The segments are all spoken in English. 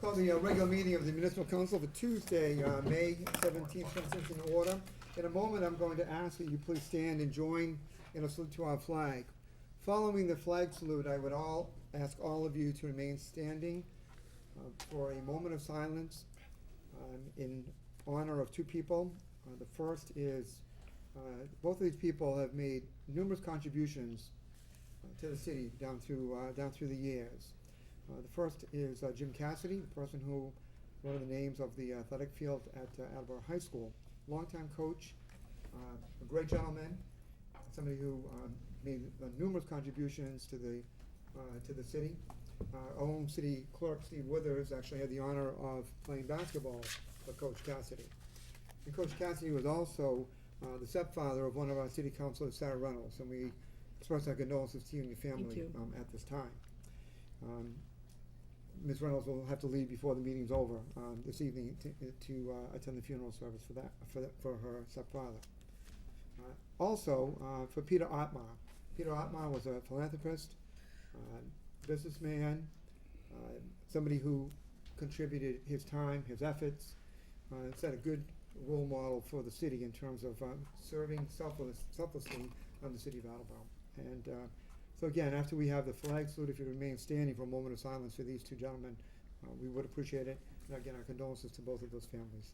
Call the regular meeting of the Municipal Council for Tuesday, May 17th, comes in order. In a moment, I'm going to ask that you please stand and join in a salute to our flag. Following the flag salute, I would ask all of you to remain standing for a moment of silence in honor of two people. The first is, both of these people have made numerous contributions to the city down through the years. The first is Jim Cassidy, the person who, one of the names of the athletic field at Attleboro High School. Longtime coach, a great gentleman, somebody who made numerous contributions to the city. Our own city clerk, Steve Withers, actually had the honor of playing basketball for Coach Cassidy. And Coach Cassidy was also the stepfather of one of our city councilors, Sarah Reynolds, and we express our condolences to you and your family at this time. Ms. Reynolds will have to leave before the meeting's over this evening to attend the funeral service for her stepfather. Also, for Peter Ottmar. Peter Ottmar was a philanthropist, businessman, somebody who contributed his time, his efforts, set a good role model for the city in terms of serving selflessly on the city of Attleboro. And so again, after we have the flag salute, if you remain standing for a moment of silence for these two gentlemen, we would appreciate it. And again, our condolences to both of those families.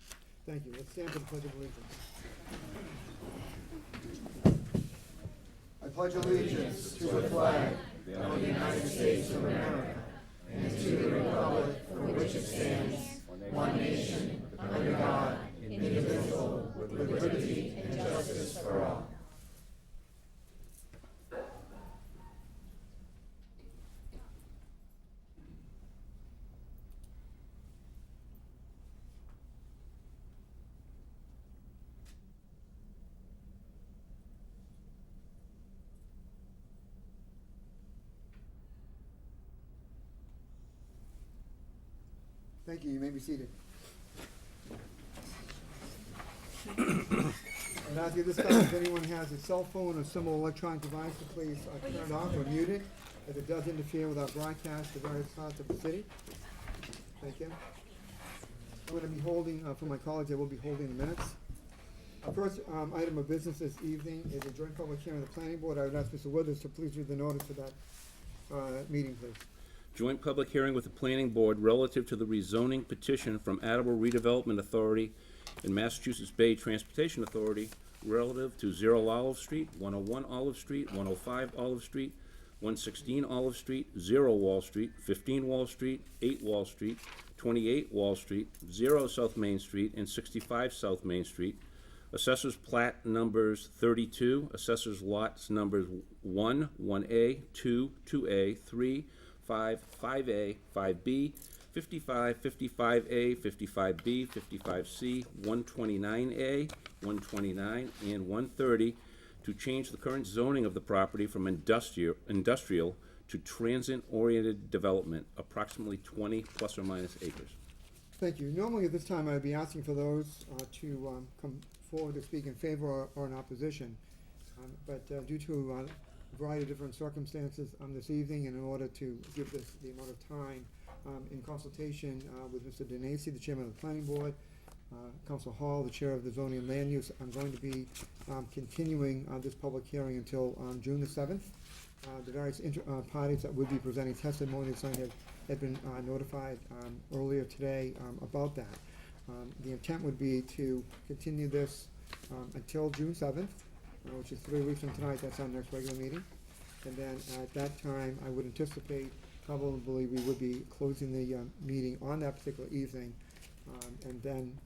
Thank you. Let's stand for the Pledge of Allegiance. I pledge allegiance to the flag of the United States of America and to the republic for which it stands, one nation, under God, indivisible, with liberty and justice for all. Thank you. You may be seated. And as you discuss, if anyone has a cell phone or similar electronic device, to please turn it off or mute it, as it does interfere with our broadcast to various parts of the city. Thank you. I'm going to be holding, for my colleagues, I will be holding the minutes. Our first item of business this evening is a joint public hearing of the planning board. I would ask Mr. Withers to please read the notice for that meeting, please. Joint public hearing with the Planning Board relative to the rezoning petition from Attleboro Redevelopment Authority and Massachusetts Bay Transportation Authority relative to 0 Olive Street, 101 Olive Street, 105 Olive Street, 116 Olive Street, 0 Wall Street, 15 Wall Street, 8 Wall Street, 28 Wall Street, 0 South Main Street, and 65 South Main Street. Assessors plat numbers 32, assessors lots numbers 1, 1A, 2, 2A, 3, 5, 5A, 5B, 55, 55A, 55B, 55C, 129A, 129, and 130 to change the current zoning of the property from industrial to transit-oriented development, approximately 20 plus or minus acres. Thank you. Normally at this time I'd be asking for those to come forward to speak in favor or in opposition. But due to a variety of different circumstances this evening, and in order to give this the amount of time in consultation with Mr. Denasi, the chairman of the planning board, Council Hall, the chair of the zoning and land use, I'm going to be continuing this public hearing until June the 7th. The various parties that would be presenting testimony had been notified earlier today about that. The intent would be to continue this until June 7th, which is 3 weeks from tonight. That's our next regular meeting. And then at that time, I would anticipate probably we would be closing the meeting on that particular evening. And then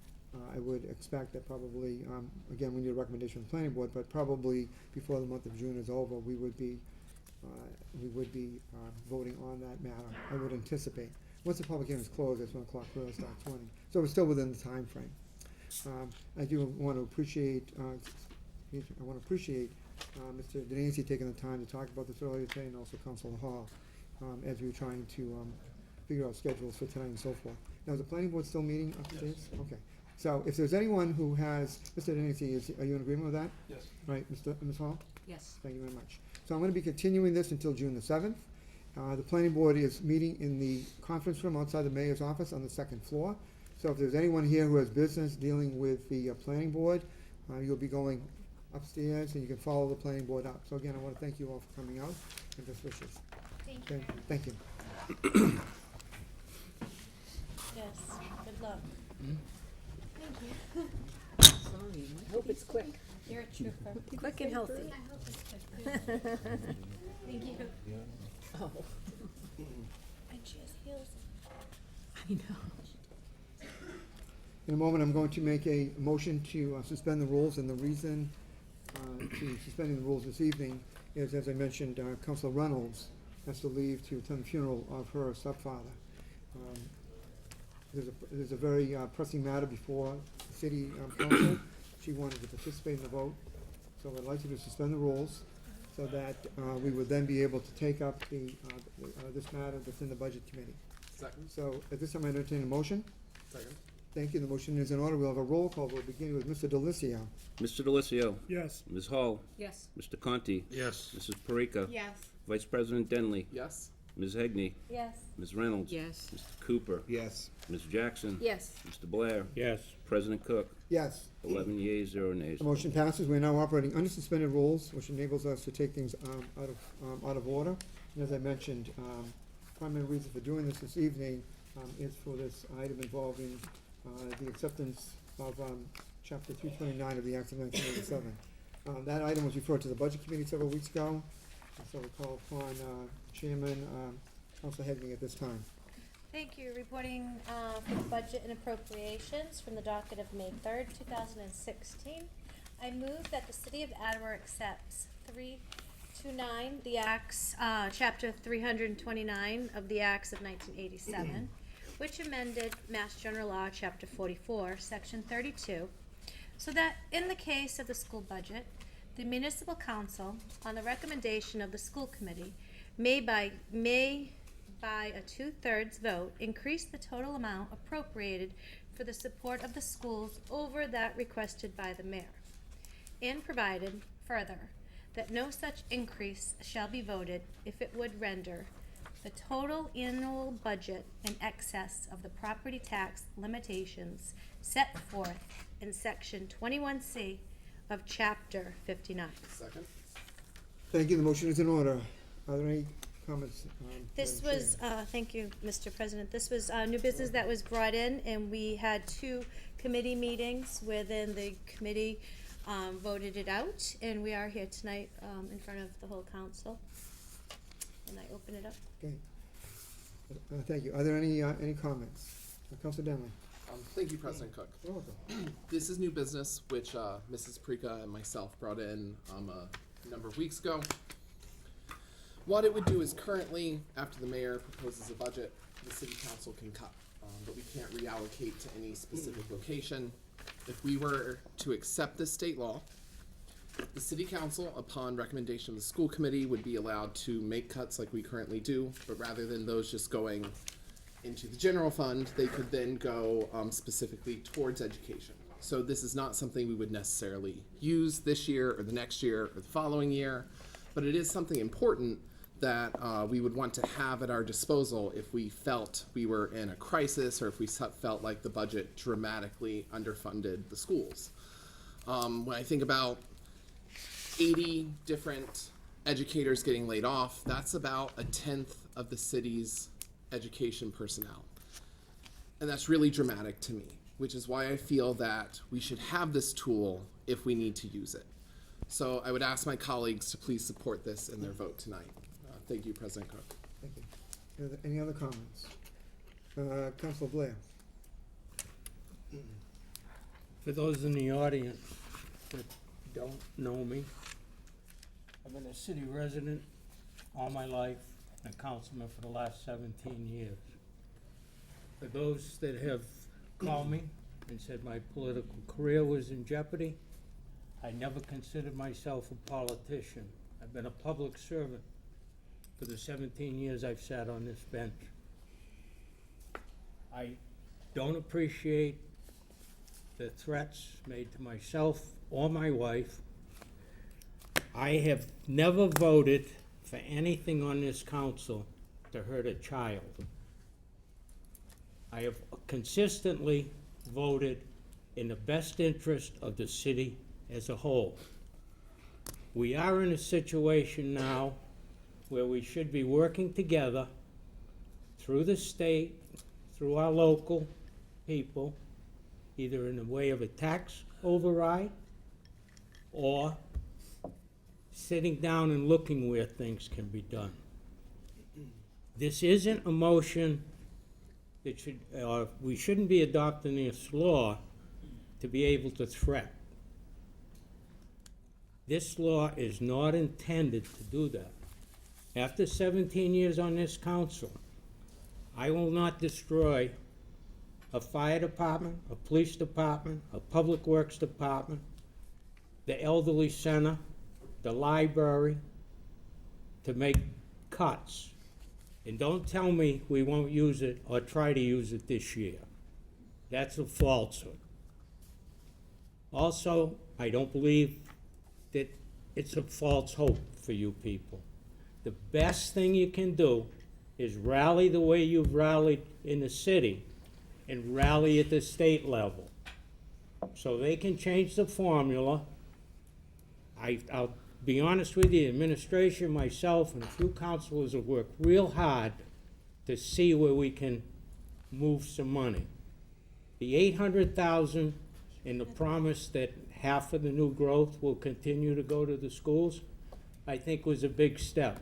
I would expect that probably, again, we need a recommendation from the planning board, but probably before the month of June is over, we would be voting on that matter. I would anticipate. Once the public hearing is closed, that's when the clock really starts running. So we're still within the time frame. I do want to appreciate Mr. Denasi taking the time to talk about this earlier today, and also Council Hall, as we were trying to figure out schedules for tonight and so forth. Now, is the planning board still meeting upstairs? Okay. So if there's anyone who has, Mr. Denasi, are you in agreement with that? Yes. Right, Ms. Hall? Yes. Thank you very much. So I'm going to be continuing this until June the 7th. The planning board is meeting in the conference room outside the mayor's office on the second floor. So if there's anyone here who has business dealing with the planning board, you'll be going upstairs and you can follow the planning board up. So again, I want to thank you all for coming out and best wishes. Thank you. Okay, thank you. Yes, good luck. Thank you. I hope it's quick. You're a trooper. Quick and healthy. I hope it's good too. Thank you. Oh, And she has heels. I know. In a moment, I'm going to make a motion to suspend the rules, and the reason to suspending the rules this evening is, as I mentioned, Councilor Reynolds has to leave to attend the funeral of her stepfather. There's a very pressing matter before the city council. She wanted to participate in the vote, so I'd like you to suspend the rules so that we would then be able to take up this matter that's in the budget committee. Second. So at this time, I entertain a motion. Second. Thank you. The motion is in order. We'll have a roll call. We'll begin with Mr. Delicio. Mr. Delicio. Yes. Ms. Hall. Yes. Mr. Conti. Yes. Mrs. Parika. Yes. Vice President Denley. Yes. Ms. Hegney. Yes. Ms. Reynolds. Yes. Mr. Cooper. Yes. Ms. Jackson. Yes. Mr. Blair. Yes. President Cook. Yes. 11 yeas, 0 nays. The motion passes. We're now operating under suspended rules, which enables us to take things out of order. And as I mentioned, primary reason for doing this evening is for this item involving the acceptance of Chapter 329 of the Act of 1987. That item was referred to the Budget Committee several weeks ago, and so we call upon Chairman Councilor Hegney at this time. Thank you. Reporting for the budget and appropriations from the docket of May 3rd, 2016. I move that the City of Attleboro accepts 329, the Acts, Chapter 329 of the Acts of 1987, which amended Mass General Law, Chapter 44, Section 32, so that in the case of the school budget, the municipal council, on the recommendation of the school committee, may by a 2/3 vote, increase the total amount appropriated for the support of the schools over that requested by the mayor, and provided further that no such increase shall be voted if it would render the total annual budget in excess of the property tax limitations set forth in Section 21C of Chapter 59. Second. Thank you. The motion is in order. Are there any comments? This Madam was, Chair? thank you, Mr. President, this was new business that was brought in, and we had 2 committee meetings within the committee voted it out, and we are here tonight in front of the whole council. And I open it up. Okay. Thank you. Are there any comments? Councilor Denley. Thank you, President Cook. You're welcome. This is new business, which Mrs. Parika and myself brought in a number of weeks ago. What it would do is currently, after the mayor proposes a budget, the city council can cut, but we can't reallocate to any specific location. If we were to accept this state law, the city council, upon recommendation of the school committee, would be allowed to make cuts like we currently do, but rather than those just going into the general fund, they could then go specifically towards education. So this is not something we would necessarily use this year or the next year or the following year, but it is something important that we would want to have at our disposal if we felt we were in a crisis or if we felt like the budget dramatically underfunded the schools. When I think about 80 different educators getting laid off, that's about 1/10 of the city's education personnel. And that's really dramatic to me, which is why I feel that we should have this tool if we need to use it. So I would ask my colleagues to please support this in their vote tonight. Thank you, President Cook. Thank you. Are there any other comments? Councilor Blair. For those in the audience that don't know me, I've been a city resident all my life and a councilman for the last 17 years. For those that have called me and said my political career was in jeopardy, I never considered myself a politician. I've been a public servant for the 17 years I've sat on this bench. I don't appreciate the threats made to myself or my wife. I have never voted for anything on this council to hurt a child. I have consistently voted in the best interest of the city as a whole. We are in a situation now where we should be working together through the state, through our local people, either in the way of a tax override or sitting down and looking where things can be done. This isn't a motion that should, we shouldn't be adopting this law to be able to threat. This law is not intended to do that. After 17 years on this council, I will not destroy a fire department, a police department, a public works department, the elderly center, the library, to make cuts. And don't tell me we won't use it or try to use it this year. That's a falsehood. Also, I don't believe that it's a false hope for you people. The best thing you can do is rally the way you've rallied in the city and rally at the state level. So they can change the formula. I'll be honest with you, the administration, myself, and a few councilors have worked real hard to see where we can move some money. The 800,000 and the promise that half of the new growth will continue to go to the schools, I think was a big step.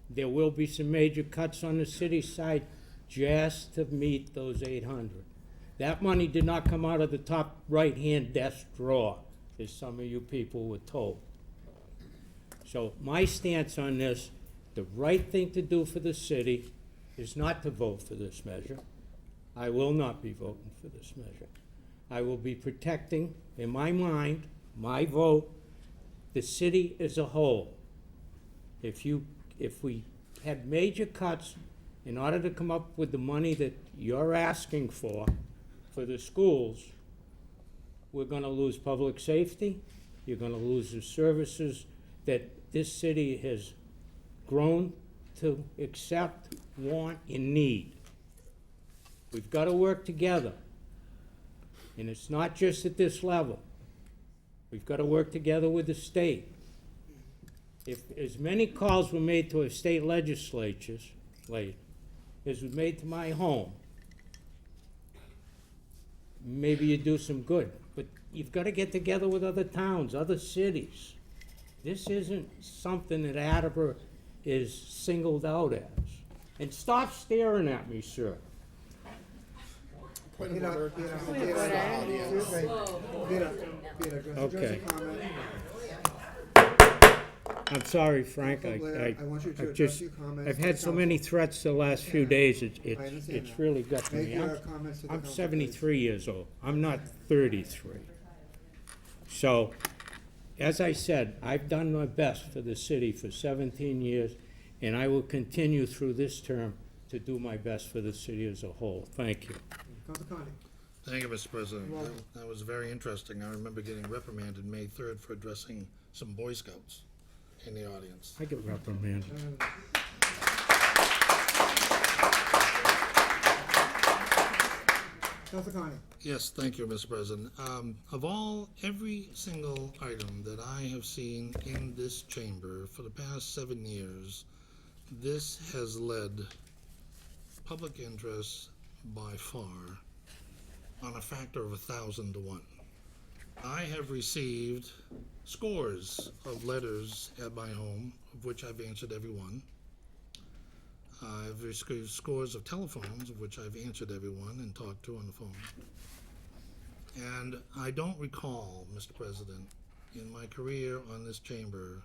There will be some major cuts on the city side just to meet those 800. That money did not come out of the top right-hand desk drawer, as some of you people were told. So my stance on this, the right thing to do for the city is not to vote for this measure. I will not be voting for this measure. I will be protecting, in my mind, my vote, the city as a whole. If we had major cuts in order to come up with the money that you're asking for the schools, we're gonna lose public safety, you're gonna lose the services that this city has grown to accept, want, and need. We've gotta work together. And it's not just at this level. We've gotta work together with the state. If as many calls were made to our state legislatures, as were made to my home, maybe you do some good. But you've gotta get together with other towns, other cities. This isn't something that Attleboro is singled out as. And stop staring at me, sir. Point You of know, order. you know, Point of Peter, order. excuse me. Peter, just Okay. a comment. I'm sorry, Frank, Blair, I want you to I've address just, your comments I've to had the so many council. threats the last few days, I understand it's that. really got to Make me. your comments to the I'm council, 73 years old, I'm not 33. So, as I said, I've done my best for the city for 17 years, and I will continue through this term to do my best for the city as a whole. Thank you. Council Conley. Thank you, Mr. President. You're welcome. That was very interesting. I remember getting reprimanded May 3rd for addressing some Boy Scouts in the audience. I get reprimanded. Council Conley. Yes, thank you, Mr. President. Every single item that I have seen in this chamber for the past 7 years, this has led public interest by far on a factor of 1,000 to 1. I have received scores of letters at my home, of which I've answered every one. I've received scores of telephones, of which I've answered every one and talked to on the phone. And I don't recall, Mr. President, in my career on this chamber,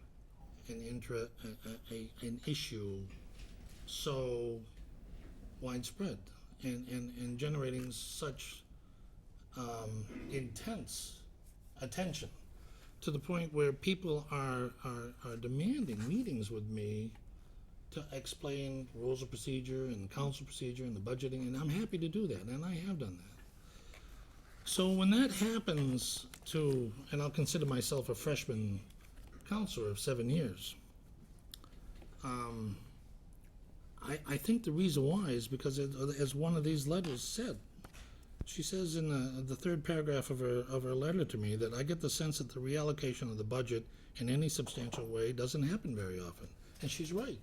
an issue so widespread and generating such intense attention to the point where people are demanding meetings with me to explain rules of procedure and council procedure and the budgeting, and I'm happy to do that, and I have done that. So when that happens to, and I'll consider myself a freshman counselor of 7 years, I think the reason why is because, as one of these letters said, she says in the third paragraph of her letter to me that I get the sense that the reallocation of the budget in any substantial way doesn't happen very often. And she's right.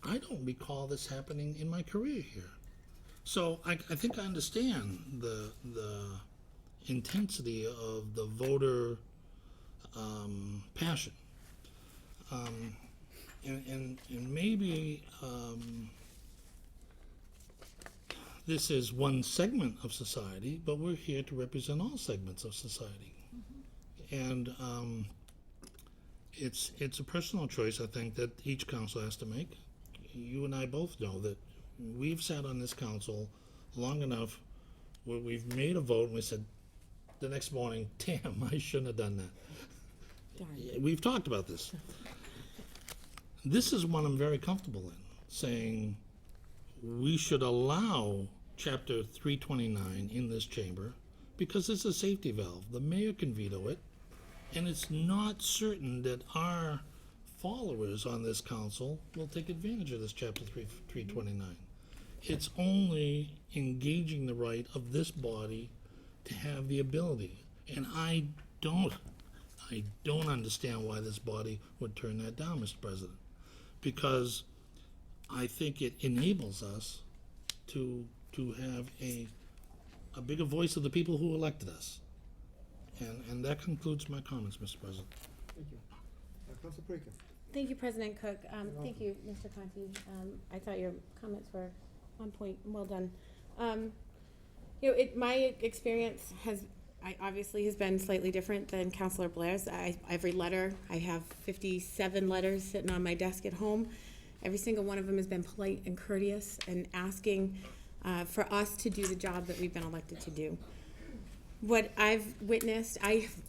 I don't recall this happening in my career here. So I think I understand the intensity of the voter passion. And maybe this is one segment of society, but we're here to represent all segments of society. And it's a personal choice, I think, that each council has to make. You and I both know that we've sat on this council long enough where we've made a vote and we said the next morning, damn, I shouldn't have done that. Darn. We've talked about this. This is one I'm very comfortable in, saying we should allow Chapter 329 in this chamber because it's a safety valve. The mayor can veto it, and it's not certain that our followers on this council will take advantage of this Chapter 329. It's only engaging the right of this body to have the ability. And I don't understand why this body would turn that down, Mr. President. Because I think it enables us to have a bigger voice of the people who elected us. And that concludes my comments, Mr. President. Thank you. Council Precor. Thank you, President Cook. Thank you, Mr. Conti. I thought your comments were on point and well done. My experience obviously has been slightly different than Councilor Blair's. Every letter, I have 57 letters sitting on my desk at home. Every single one of them has been polite and courteous and asking for us to do the job that we've been elected to do. What I've witnessed,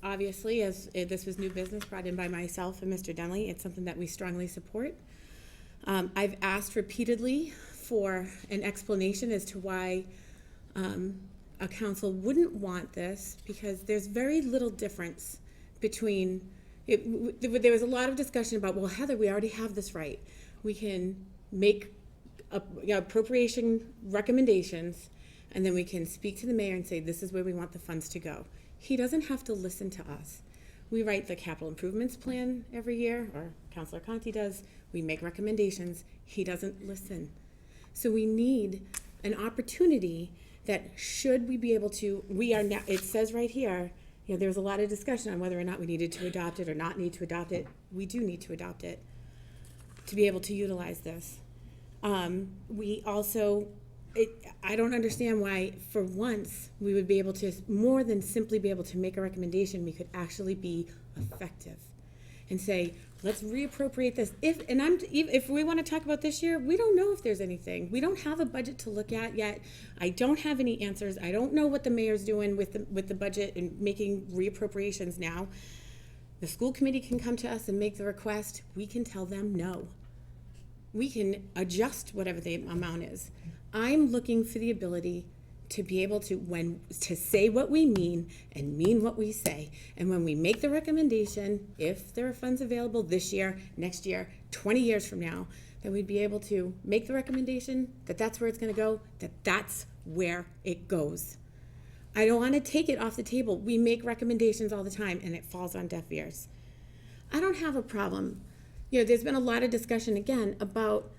obviously, as this was new business brought in by myself and Mr. Denley, it's something that we strongly support. I've asked repeatedly for an explanation as to why a council wouldn't want this, because there's very little difference between, there was a lot of discussion about, well, Heather, we already have this right. We can make appropriation recommendations, and then we can speak to the mayor and say, this is where we want the funds to go. He doesn't have to listen to us. We write the capital improvements plan every year, or Councilor Conti does. We make recommendations. He doesn't listen. So we need an opportunity that should we be able to, we are now, it says right here, there was a lot of discussion on whether or not we needed to adopt it or not need to adopt it. We do need to adopt it to be able to utilize this. We also, I don't understand why, for once, we would be able to, more than simply be able to make a recommendation, we could actually be effective and say, let's reappropriate this. If we want to talk about this year, we don't know if there's anything. We don't have a budget to look at yet. I don't have any answers. I don't know what the mayor's doing with the budget and making reappropriations now. The school committee can come to us and make the request. We can tell them no. We can adjust whatever the amount is. I'm looking for the ability to be able to say what we mean and mean what we say. And when we make the recommendation, if there are funds available this year, next year, 20 years from now, then we'd be able to make the recommendation that that's where it's going to go, that's where it goes. I don't want to take it off the table. We make recommendations all the time and it falls on deaf ears. I don't have a problem. There's been a lot of discussion again about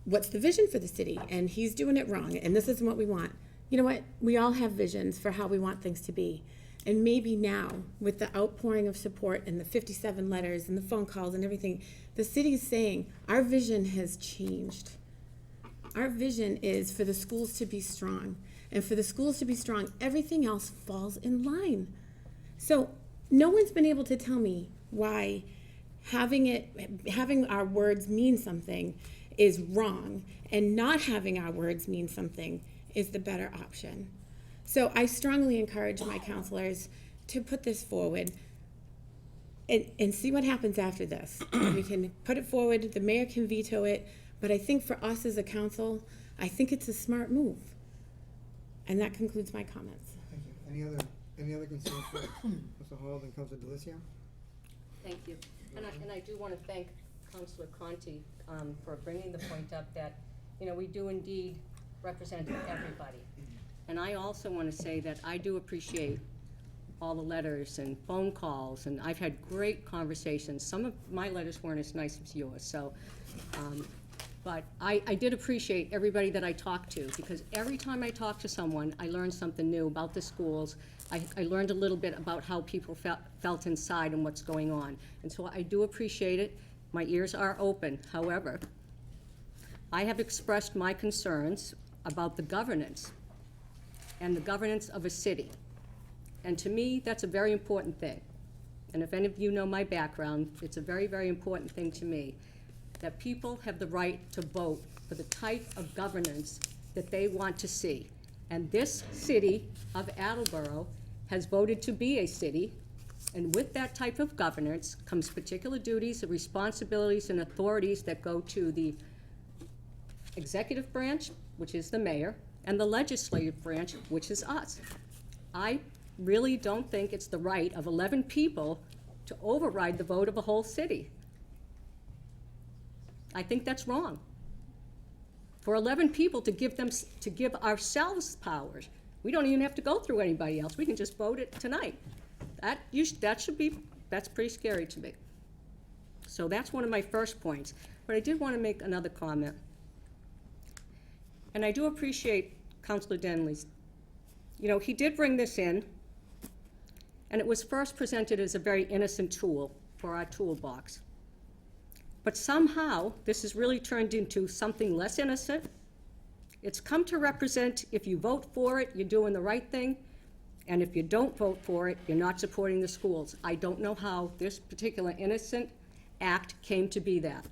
what's the vision for the city, and he's doing it wrong, and this isn't what we want. You know what? We all have visions for how we want things to be. And maybe now, with the outpouring of support and the 57 letters and the phone calls and everything, the city's saying our vision has changed. Our vision is for the schools to be strong. And for the schools to be strong, everything else falls in line. So no one's been able to tell me why having our words mean something is wrong, and not having our words mean something is the better option. So I strongly encourage my counselors to put this forward and see what happens after this. We can put it forward, the mayor can veto it, but I think for us as a council, I think it's a smart move. And that concludes my comments. Thank you. Any other concerns for Mr. Hall and Councilor Delicio? Thank you. And I do want to thank Councilor Conti for bringing the point up that, you know, we do indeed represent everybody. And I also want to say that I do appreciate all the letters and phone calls, and I've had great conversations. Some of my letters weren't as nice as yours, so, but I did appreciate everybody that I talked to, because every time I talked to someone, I learned something new about the schools. I learned a little bit about how people felt inside and what's going on. And so I do appreciate it. My ears are open. However, I have expressed my concerns about the governance and the governance of a city. And to me, that's a very important thing. And if any of you know my background, it's a very, very important thing to me, that people have the right to vote for the type of governance that they want to see. And this city of Attleboro has voted to be a city, and with that type of governance comes particular duties and responsibilities and authorities that go to the executive branch, which is the mayor, and the legislative branch, which is us. I really don't think it's the right of 11 people to override the vote of a whole city. I think that's wrong. For 11 people to give ourselves powers, we don't even have to go through anybody else. We can just vote it tonight. That's pretty scary to me. So that's one of my first points. But I did want to make another comment. And I do appreciate Councilor Denley's. You know, he did bring this in, and it was first presented as a very innocent tool for our toolbox. But somehow, this has really turned into something less innocent. It's come to represent, if you vote for it, you're doing the right thing, and if you don't vote for it, you're not supporting the schools. I don't know how this particular innocent act came to be that.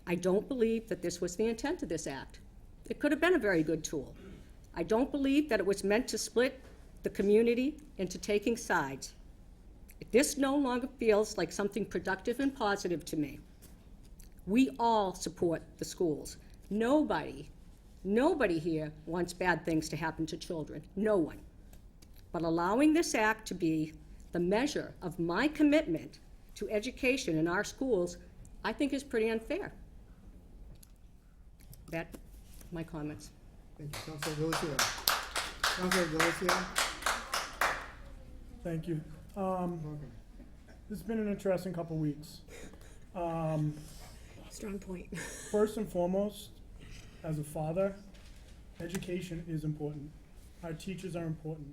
I don't believe that this was the intent of this act. It could have been a very good tool. I don't believe that it was meant to split the community into taking sides. This no longer feels like something productive and positive to me. We all support the schools. Nobody here wants bad things to happen to children. No one. But allowing this act to be the measure of my commitment to education in our schools, I think is pretty unfair. That's my comments. Thank you, Councilor Delacia. Councilor Delacia. Thank you. Welcome. This has been an interesting couple weeks. Strong point. First and foremost, as a father, education is important. Our teachers are important.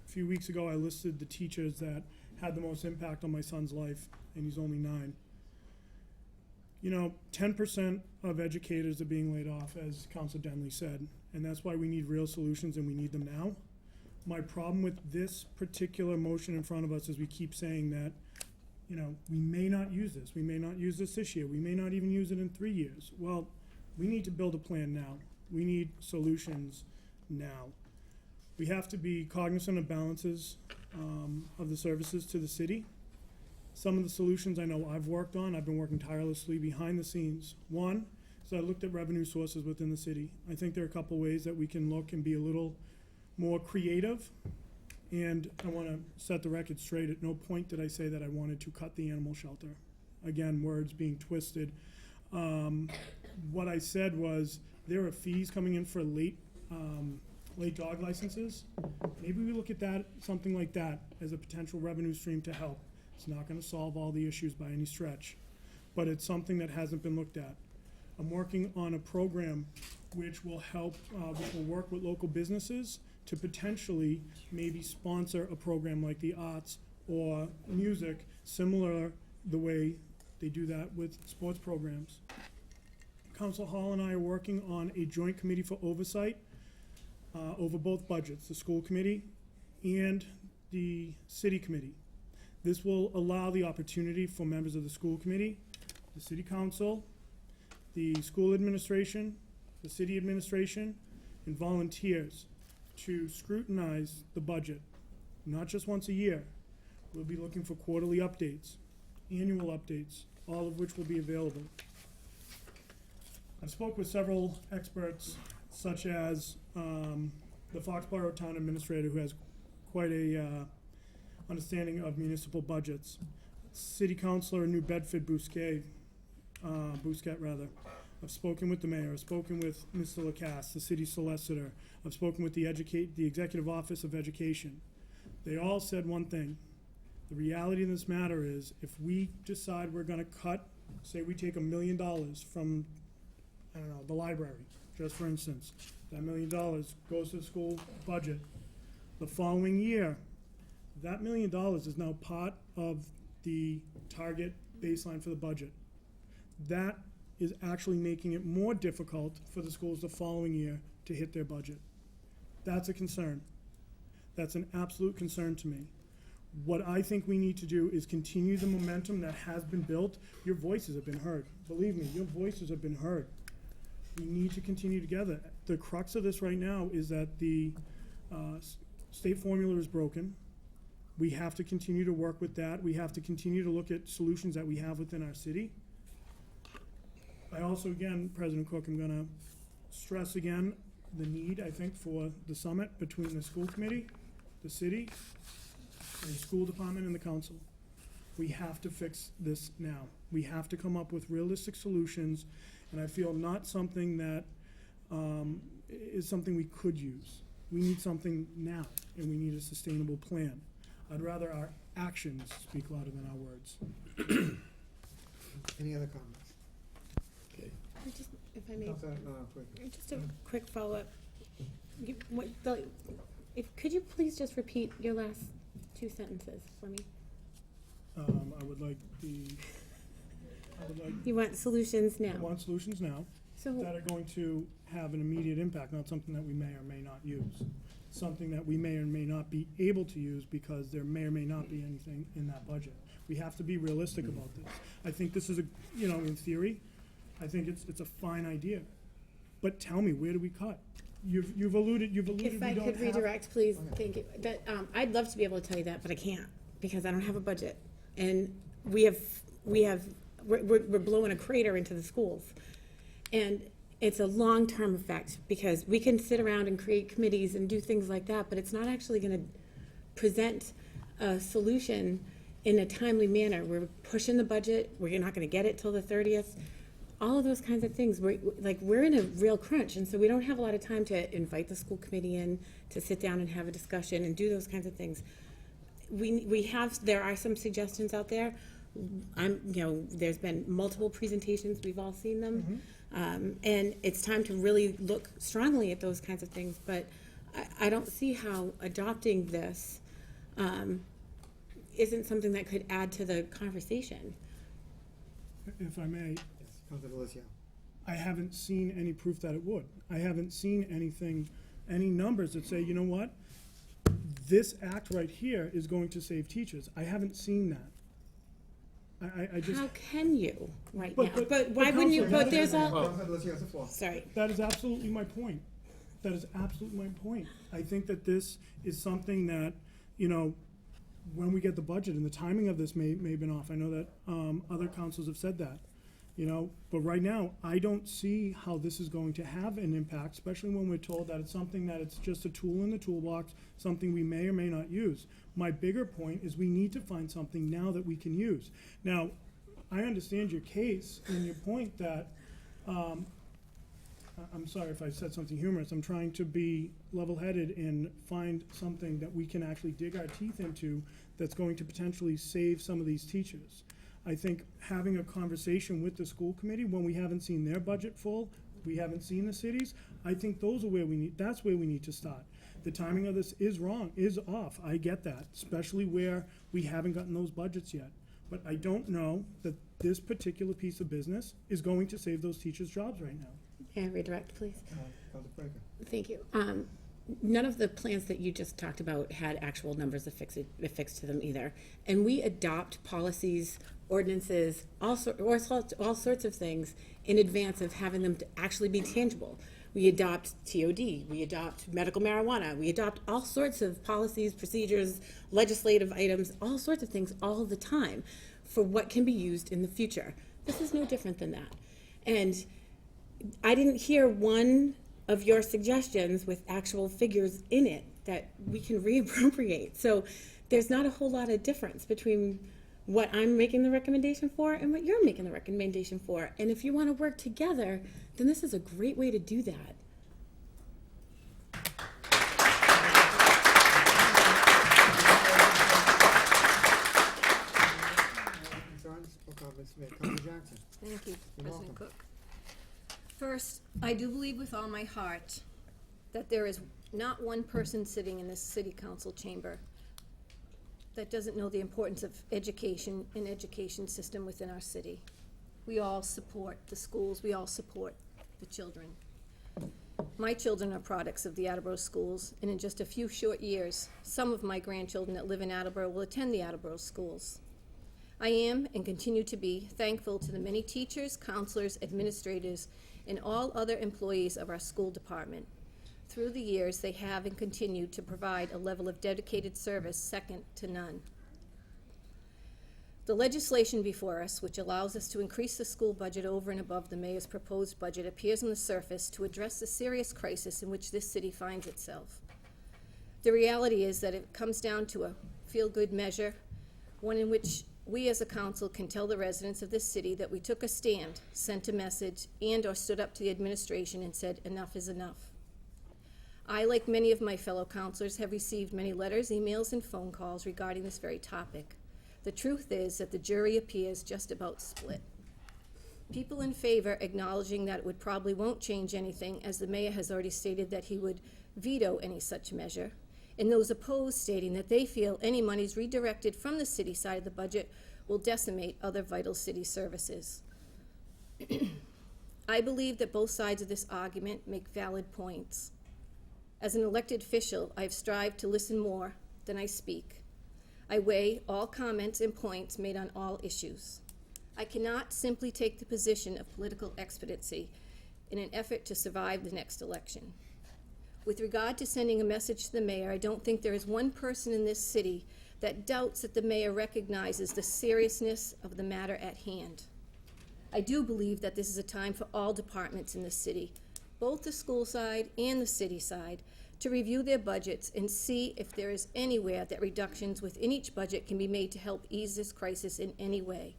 A few weeks ago, I listed the teachers that had the most impact on my son's life, and he's only 9. You know, 10% of educators are being laid off, as Councilor Denley said, and that's why we need real solutions, and we need them now. My problem with this particular motion in front of us is we keep saying that, you know, we may not use this. We may not use this year. We may not even use it in 3 years. Well, we need to build a plan now. We need solutions now. We have to be cognizant of balances of the services to the city. Some of the solutions I know I've worked on, I've been working tirelessly behind the scenes. One is I looked at revenue sources within the city. I think there are a couple ways that we can look and be a little more creative, and I want to set the record straight. At no point did I say that I wanted to cut the animal shelter. Again, words being twisted. What I said was there are fees coming in for late dog licenses. Maybe we look at that, something like that, as a potential revenue stream to help. It's not going to solve all the issues by any stretch, but it's something that hasn't been looked at. I'm working on a program which will help, which will work with local businesses to potentially maybe sponsor a program like the arts or music, similar the way they do that with sports programs. Council Hall and I are working on a joint committee for oversight over both budgets, the school committee and the city committee. This will allow the opportunity for members of the school committee, the city council, the school administration, the city administration, and volunteers to scrutinize the budget, not just once a year. We'll be looking for quarterly updates, annual updates, all of which will be available. I've spoke with several experts, such as the Foxborough Town Administrator, who has quite a understanding of municipal budgets. City Councilor in New Bedford, Bousquet, Bousquet rather. I've spoken with the mayor, I've spoken with Mr. Lacasse, the city solicitor, I've spoken with the Executive Office of Education. They all said one thing. The reality of this matter is, if we decide we're gonna cut, say we take $1 million from, I don't know, the library, just for instance, that $1 million goes to the school budget. The following year, that $1 million is now part of the target baseline for the budget. That is actually making it more difficult for the schools the following year to hit their budget. That's a concern. That's an absolute concern to me. What I think we need to do is continue the momentum that has been built. Your voices have been heard. Believe me, your voices have been heard. We need to continue together. The crux of this right now is that the state formula is broken. We have to continue to work with that. We have to continue to look at solutions that we have within our city. I also, again, President Cook, I'm gonna stress again the need, I think, for the summit between the school committee, the city, and the school department and the council. We have to fix this now. We have to come up with realistic solutions, and I feel not something that is something we could use. We need something now, and we need a sustainable plan. I'd rather our actions speak louder than our words. Any other comments? Just, if I may, Counselor, quick. just a quick follow-up. Could you please just repeat your last 2 sentences for me? I would like You want solutions now? I want solutions now So, that are going to have an immediate impact, not something that we may or may not use. Something that we may or may not be able to use because there may or may not be anything in that budget. We have to be realistic about this. I think this is in theory, I think it's a fine idea. But tell me, where do we cut? You've alluded if we I don't could have. redirect, please, thank you. That, I'd love to be able to tell you that, but I can't, because I don't have a budget. And we're blowing a crater into the schools. And it's a long-term effect, because we can sit around and create committees and do things like that, but it's not actually gonna present a solution in a timely manner. We're pushing the budget, we're not gonna get it till the 30th. All of those kinds of things, we're in a real crunch, and so we don't have a lot of time to invite the school committee in, to sit down and have a discussion and do those kinds of things. There are some suggestions out there. There's been multiple presentations, we've all seen them. And it's time to really look strongly at those kinds of things, but I don't see how adopting this isn't something that could add to the conversation. If I may, Yes, Counselor Delizio. I haven't seen any proof that it would. I haven't seen any numbers that say, you know what? This act right here is going to save teachers. I haven't seen that. I just, How can you right But- now? but- But why but wouldn't you, Counselor, but there's all, Counselor Delizio has the floor. sorry. that is absolutely my point. That is absolutely my point. I think that this is something that, when we get the budget, and the timing of this may have been off. I know that other councils have said that, but right now, I don't see how this is going to have an impact, especially when we're told that it's something that it's just a tool in the toolbox, something we may or may not use. My bigger point is we need to find something now that we can use. Now, I understand your case and your point that, I'm sorry if I said something humorous, I'm trying to be level-headed and find something that we can actually dig our teeth into that's going to potentially save some of these teachers. I think having a conversation with the school committee when we haven't seen their budget full, we haven't seen the cities, I think that's where we need to start. The timing of this is wrong, is off, I get that, especially where we haven't gotten those budgets yet. But I don't know that this particular piece of business is going to save those teachers' jobs right now. Can I redirect, please? Counselor Prager. Thank you. None of the plans that you just talked about had actual numbers affixed to them either. And we adopt policies, ordinances, all sorts of things in advance of having them to actually be tangible. We adopt TOD, we adopt medical marijuana, we adopt all sorts of policies, procedures, legislative items, all sorts of things all the time for what can be used in the future. This is no different than that. And I didn't hear one of your suggestions with actual figures in it that we can reappropriate. So there's not a whole lot of difference between what I'm making the recommendation for and what you're making the recommendation for. And if you want to work together, then this is a great way to do that. Concerns or comments made? Councilor Jackson? Thank you, You're welcome. President Cook. First, I do believe with all my heart that there is not one person sitting in this city council chamber that doesn't know the importance of education and education system within our city. We all support the schools, we all support the children. My children are products of the Attleboro schools, and in just a few short years, some of my grandchildren that live in Attleboro will attend the Attleboro schools. I am, and continue to be, thankful to the many teachers, counselors, administrators, and all other employees of our school department. Through the years, they have and continue to provide a level of dedicated service second to none. The legislation before us, which allows us to increase the school budget over and above the mayor's proposed budget, appears on the surface to address the serious crisis in which this city finds itself. The reality is that it comes down to a feel-good measure, one in which we as a council can tell the residents of this city that we took a stand, sent a message, and/or stood up to the administration and said enough is enough. I, like many of my fellow councilors, have received many letters, emails, and phone calls regarding this very topic. The truth is that the jury appears just about split. People in favor acknowledging that it would probably won't change anything, as the mayor has already stated that he would veto any such measure, and those opposed stating that they feel any monies redirected from the city side of the budget will decimate other vital city services. I believe that both sides of this argument make valid points. As an elected official, I have strived to listen more than I speak. I weigh all comments and points made on all issues. I cannot simply take the position of political expediency in an effort to survive the next election. With regard to sending a message to the mayor, I don't think there is one person in this city that doubts that the mayor recognizes the seriousness of the matter at hand. I do believe that this is a time for all departments in the city, both the school side and the city side, to review their budgets and see if there is anywhere that reductions within each budget can be made to help ease this crisis in any way.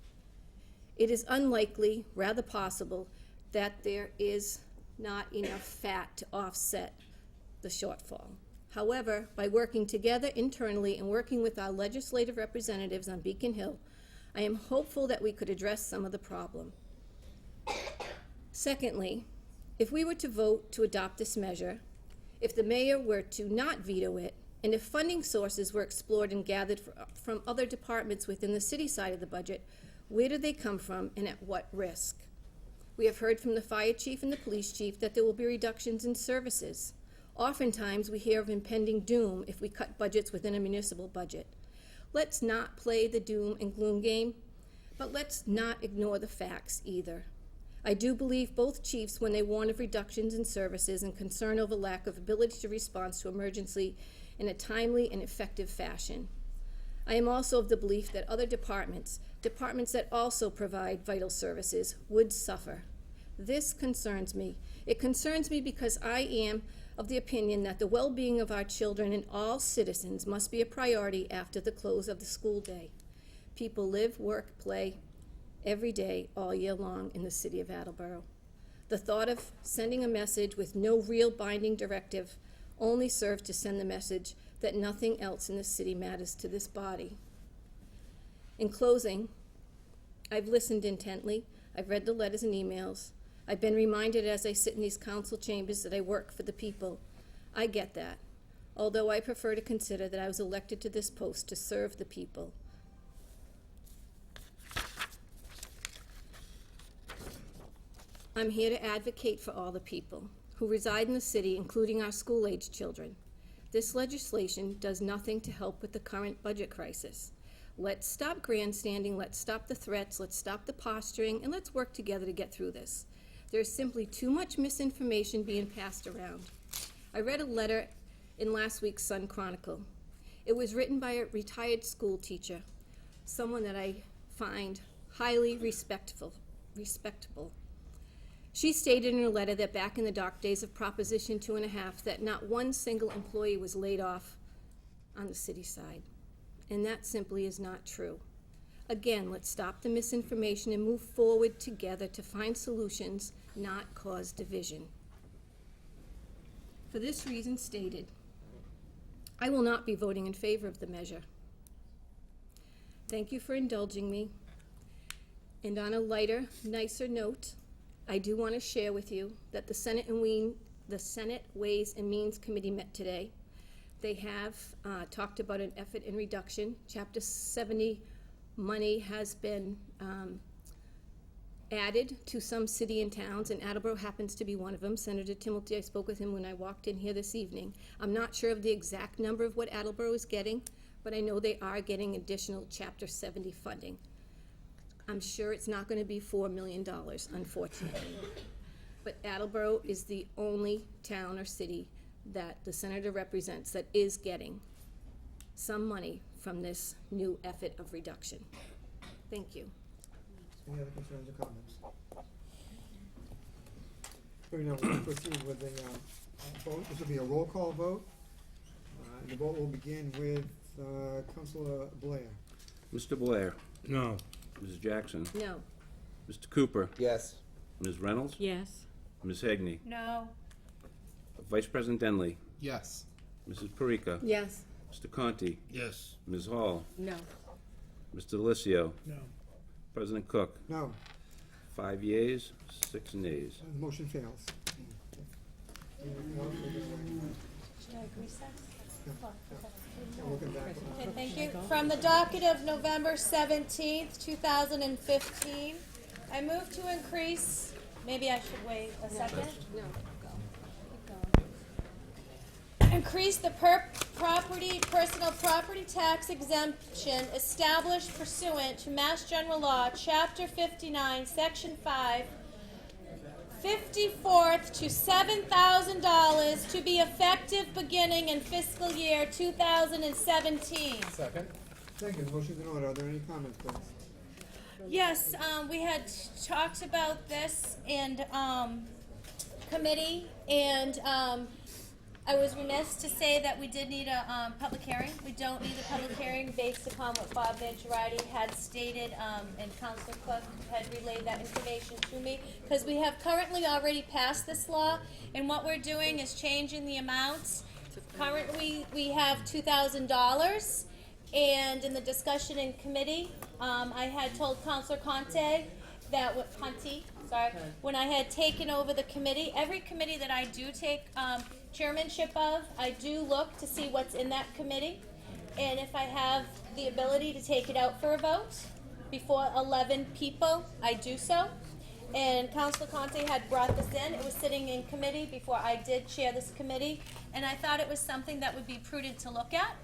It is unlikely, rather possible, that there is not enough fat to offset the shortfall. However, by working together internally and working with our legislative representatives on Beacon Hill, I am hopeful that we could address some of the problem. Secondly, if we were to vote to adopt this measure, if the mayor were to not veto it, and if funding sources were explored and gathered from other departments within the city side of the budget, where do they come from and at what risk? We have heard from the fire chief and the police chief that there will be reductions in services. Oftentimes, we hear of impending doom if we cut budgets within a municipal budget. Let's not play the doom and gloom game, but let's not ignore the facts either. I do believe both chiefs when they warn of reductions in services and concern over lack of ability to respond to emergency in a timely and effective fashion. I am also of the belief that other departments that also provide vital services, would suffer. This concerns me. It concerns me because I am of the opinion that the well-being of our children and all citizens must be a priority after the close of the school day. People live, work, play every day, all year long in the city of Attleboro. The thought of sending a message with no real binding directive only serves to send the message that nothing else in the city matters to this body. In closing, I've listened intently, I've read the letters and emails, I've been reminded as I sit in these council chambers that I work for the people. I get that, although I prefer to consider that I was elected to this post to serve the people. I'm here to advocate for all the people who reside in the city, including our school-age children. This legislation does nothing to help with the current budget crisis. Let's stop grandstanding, let's stop the threats, let's stop the posturing, and let's work together to get through this. There's simply too much misinformation being passed around. I read a letter in last week's Sun Chronicle. It was written by a retired school teacher, someone that I find highly respectable. She stated in her letter that back in the dark days of Proposition 2.5 that not one single employee was laid off on the city side. And that simply is not true. Again, let's stop the misinformation and move forward together to find solutions, not cause division. For this reason stated, I will not be voting in favor of the measure. Thank you for indulging me. And on a lighter, nicer note, I do want to share with you that the Senate Ways and Means Committee met today. They have talked about an effort in reduction. Chapter 70 money has been added to some city and towns, and Attleboro happens to be one of them. Senator Timilty, I spoke with him when I walked in here this evening. I'm not sure of the exact number of what Attleboro is getting, but I know they are getting additional Chapter 70 funding. I'm sure it's not going to be $4 million, unfortunately. But Attleboro is the only town or city that the senator represents that is getting some money from this new effort of reduction. Thank you. Any other concerns or comments? Hearing none, we'll proceed with the vote. This will be a roll call vote. And the vote will begin with Councilor Blair. Mr. Blair, No. Mrs. Jackson, No. Mr. Cooper, Yes. Ms. Reynolds, Yes. Ms. Hegney, No. Vice President Denley, Yes. Mrs. Parika, Yes. Mr. Conti, Yes. Ms. Hall, No. Mr. Delisio, No. President Cook. No, 5 yeas, 6 nays. the motion fails. Anything else? Should I recess? We'll come back. Okay, thank you. From the docket of November 17th, 2015, I move to increase, maybe I should wait a second. No. Increase the personal property tax exemption established pursuant to Mass General Law, Chapter 59, Section 5, 54th to $7,000 to be effective beginning in fiscal year 2017. Second? Thank you. The motion's in order. Are there any comments, please? Yes, we had talked about this in committee, and I was remiss to say that we did need a public hearing. We don't need a public hearing based upon what Bob Mangiarati had stated, and Councilor Cook had relayed that information to me, because we have currently already passed this law, and what we're doing is changing the amounts. Currently, we have $2,000, and in the discussion in committee, I had told Councilor Conti that when I had taken over the committee, every committee that I do take chairmanship of, I do look to see what's in that committee, and if I have the ability to take it out for a vote before 11 people, I do so. And Councilor Conti had brought this in. It was sitting in committee before I did chair this committee, and I thought it was something that would be prudent to look at.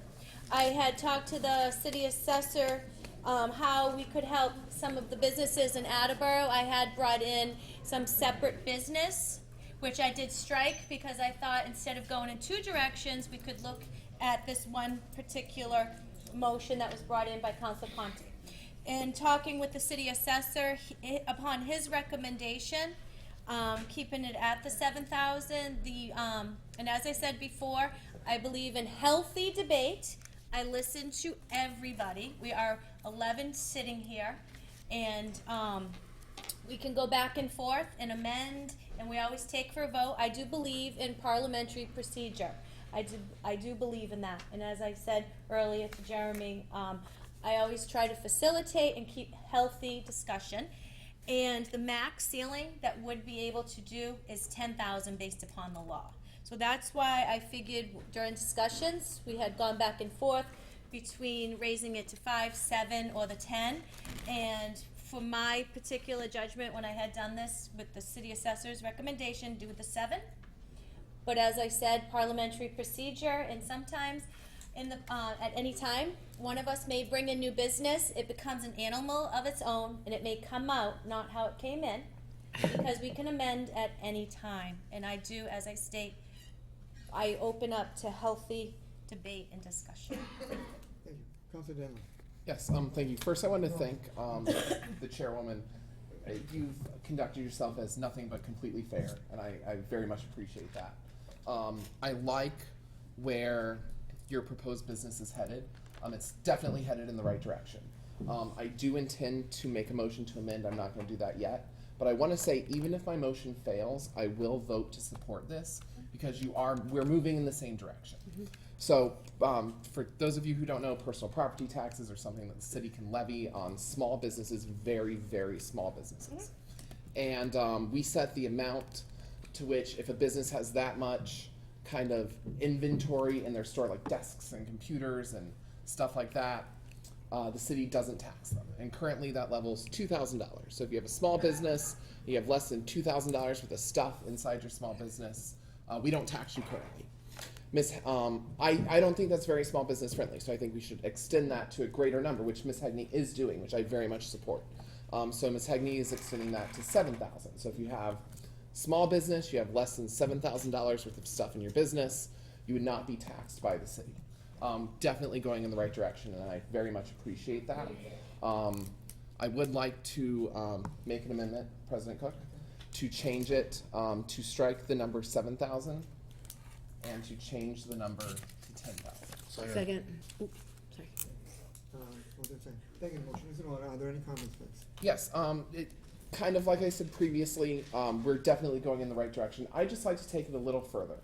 I had talked to the city assessor how we could help some of the businesses in Attleboro. I had brought in some separate business, which I did strike because I thought instead of going in two directions, we could look at this one particular motion that was brought in by Councilor Conti. In talking with the city assessor, upon his recommendation, keeping it at the 7,000, and as I said before, I believe in healthy debate. I listen to everybody. We are 11 sitting here, and we can go back and forth and amend, and we always take for a vote. I do believe in parliamentary procedure. I do believe in that. And as I said earlier to Jeremy, I always try to facilitate and keep healthy discussion. And the max ceiling that would be able to do is 10,000 based upon the law. So that's why I figured during discussions, we had gone back and forth between raising it to 5, 7, or the 10. And for my particular judgment, when I had done this with the city assessor's recommendation, do with the 7. But as I said, parliamentary procedure, and sometimes at any time, one of us may bring in new business. It becomes an animal of its own, and it may come out not how it came in, because we can amend at any time. And I do, as I state, I open up to healthy debate and discussion. Thank you. Councilor Denley. Yes, thank you. First, I want to thank the chairwoman. You've conducted yourself as nothing but completely fair, and I very much appreciate that. I like where your proposed business is headed. It's definitely headed in the right direction. I do intend to make a motion to amend. I'm not going to do that yet. But I want to say, even if my motion fails, I will vote to support this because we're moving in the same direction. So, for those of you who don't know, personal property taxes are something that the city can levy on small businesses, very, very small businesses. And we set the amount to which, if a business has that much kind of inventory in their store, like desks and computers and stuff like that, the city doesn't tax them. And currently that level's $2,000. So if you have a small business, you have less than $2,000 worth of stuff inside your small business, we don't tax you currently. I don't think that's very small business friendly, so I think we should extend that to a greater number, which Ms. Hegney is doing, which I very much support. So Ms. Hegney is extending that to $7,000. So if you have small business, you have less than $7,000 worth of stuff in your business, you would not be taxed by the city. Definitely going in the right direction, and I very much appreciate that. I would like to make an amendment, President Cook, to change it to strike the number 7,000 and to change the number to 10,000. Second. Oops, sorry. Second motion is in order. Are there any comments, please? Yes, kind of like I said previously, we're definitely going in the right direction. I just like to take it a little further.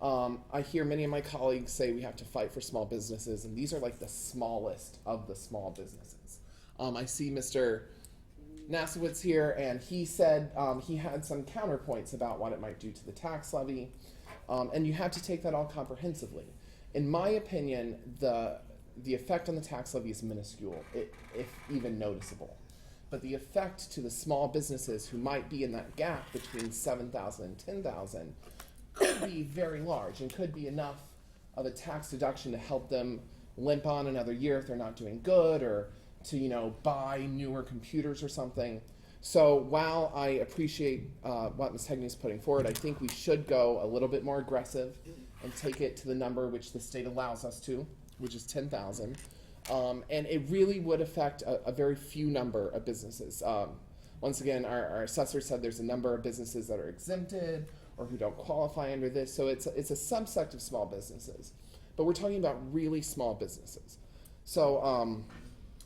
I hear many of my colleagues say we have to fight for small businesses, and these are like the smallest of the small businesses. I see Mr. Nasowitz here, and he said he had some counterpoints about what it might do to the tax levy, and you have to take that all comprehensively. In my opinion, the effect on the tax levy is minuscule, if even noticeable. But the effect to the small businesses who might be in that gap between 7,000 and 10,000 could be very large and could be enough of a tax deduction to help them limp on another year if they're not doing good, or to, buy newer computers or something. So while I appreciate what Ms. Hegney is putting forward, I think we should go a little bit more aggressive and take it to the number which the state allows us to, which is 10,000. And it really would affect a very few number of businesses. Once again, our assessor said there's a number of businesses that are exempted or who don't qualify under this. So it's a subset of small businesses. But we're talking about really small businesses. So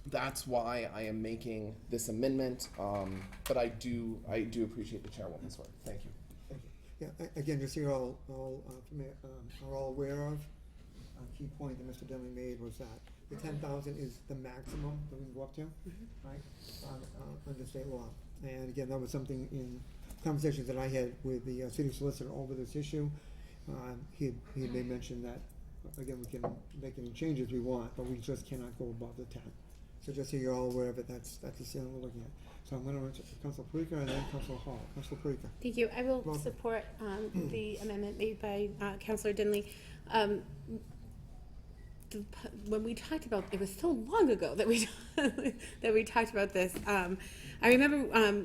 that's why I am making this amendment. But I do appreciate the chairwoman's work. Thank you. Thank you. Yeah, again, just so you're all are all aware of, a key point that Mr. Denley made was that the 10,000 is the maximum that we can go up to, right, under state law. And again, that was something in conversations that I had with the city solicitor over this issue. He had made mention that, again, we can make any changes we want, but we just cannot go above the 10. So just so you're all aware of it, that's the ceiling we're looking at. So I'm going to Councilor Parika and then Councilor Hall. Councilor Parika. Thank you. I will Welcome. support the amendment made by Councilor Dinley. When we talked about, it was so long ago that we that we talked about this. I remember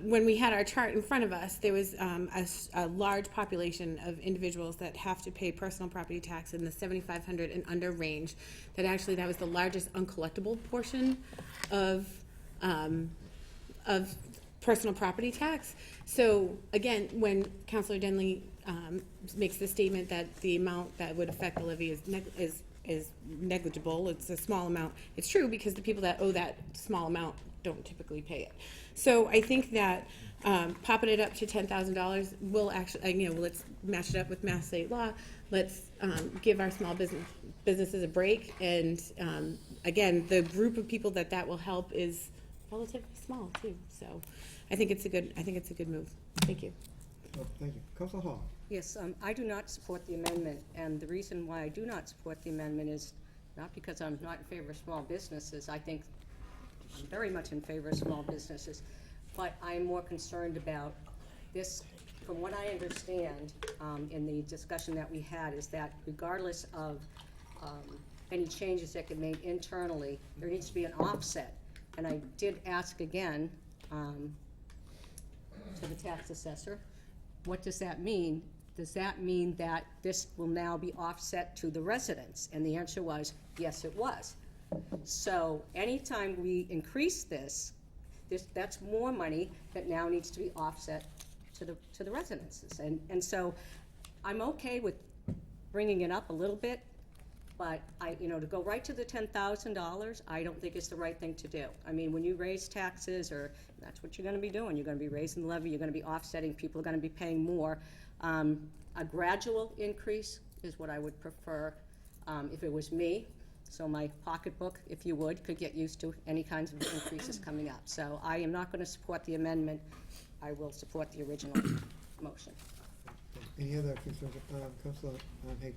when we had our chart in front of us, there was a large population of individuals that have to pay personal property tax in the 7,500 and under range. That was the largest uncollectible portion of personal property tax. So again, when Councilor Denley makes the statement that the amount that would affect the levy is negligible, it's a small amount, it's true, because the people that owe that small amount don't typically pay it. So I think that popping it up to $10,000 will actually, let's match it up with Mass state law. Let's give our small businesses a break. And again, the group of people that will help is relatively small too. So I think it's a good move. Thank you. Oh, thank you. Councilor Hall. Yes, I do not support the amendment, and the reason why I do not support the amendment is not because I'm not in favor of small businesses. I think I'm very much in favor of small businesses, but I'm more concerned about this. From what I understand in the discussion that we had, is that regardless of any changes that get made internally, there needs to be an offset. And I did ask again to the tax assessor, what does that mean? Does that mean that this will now be offset to the residents? And the answer was, yes, it was. So anytime we increase this, that's more money that now needs to be offset to the residences. And so I'm okay with bringing it up a little bit, But to go right to the $10,000, I don't think it's the right thing to do. I mean, when you raise taxes, or that's what you're gonna be doing, you're gonna be raising the levy, you're gonna be offsetting, people are gonna be paying more. A gradual increase is what I would prefer, if it was me. So my pocketbook, if you would, could get used to any kinds of increases coming up. So I am not gonna support the amendment. I will support the original motion. Any other concerns, Councilor Hagan?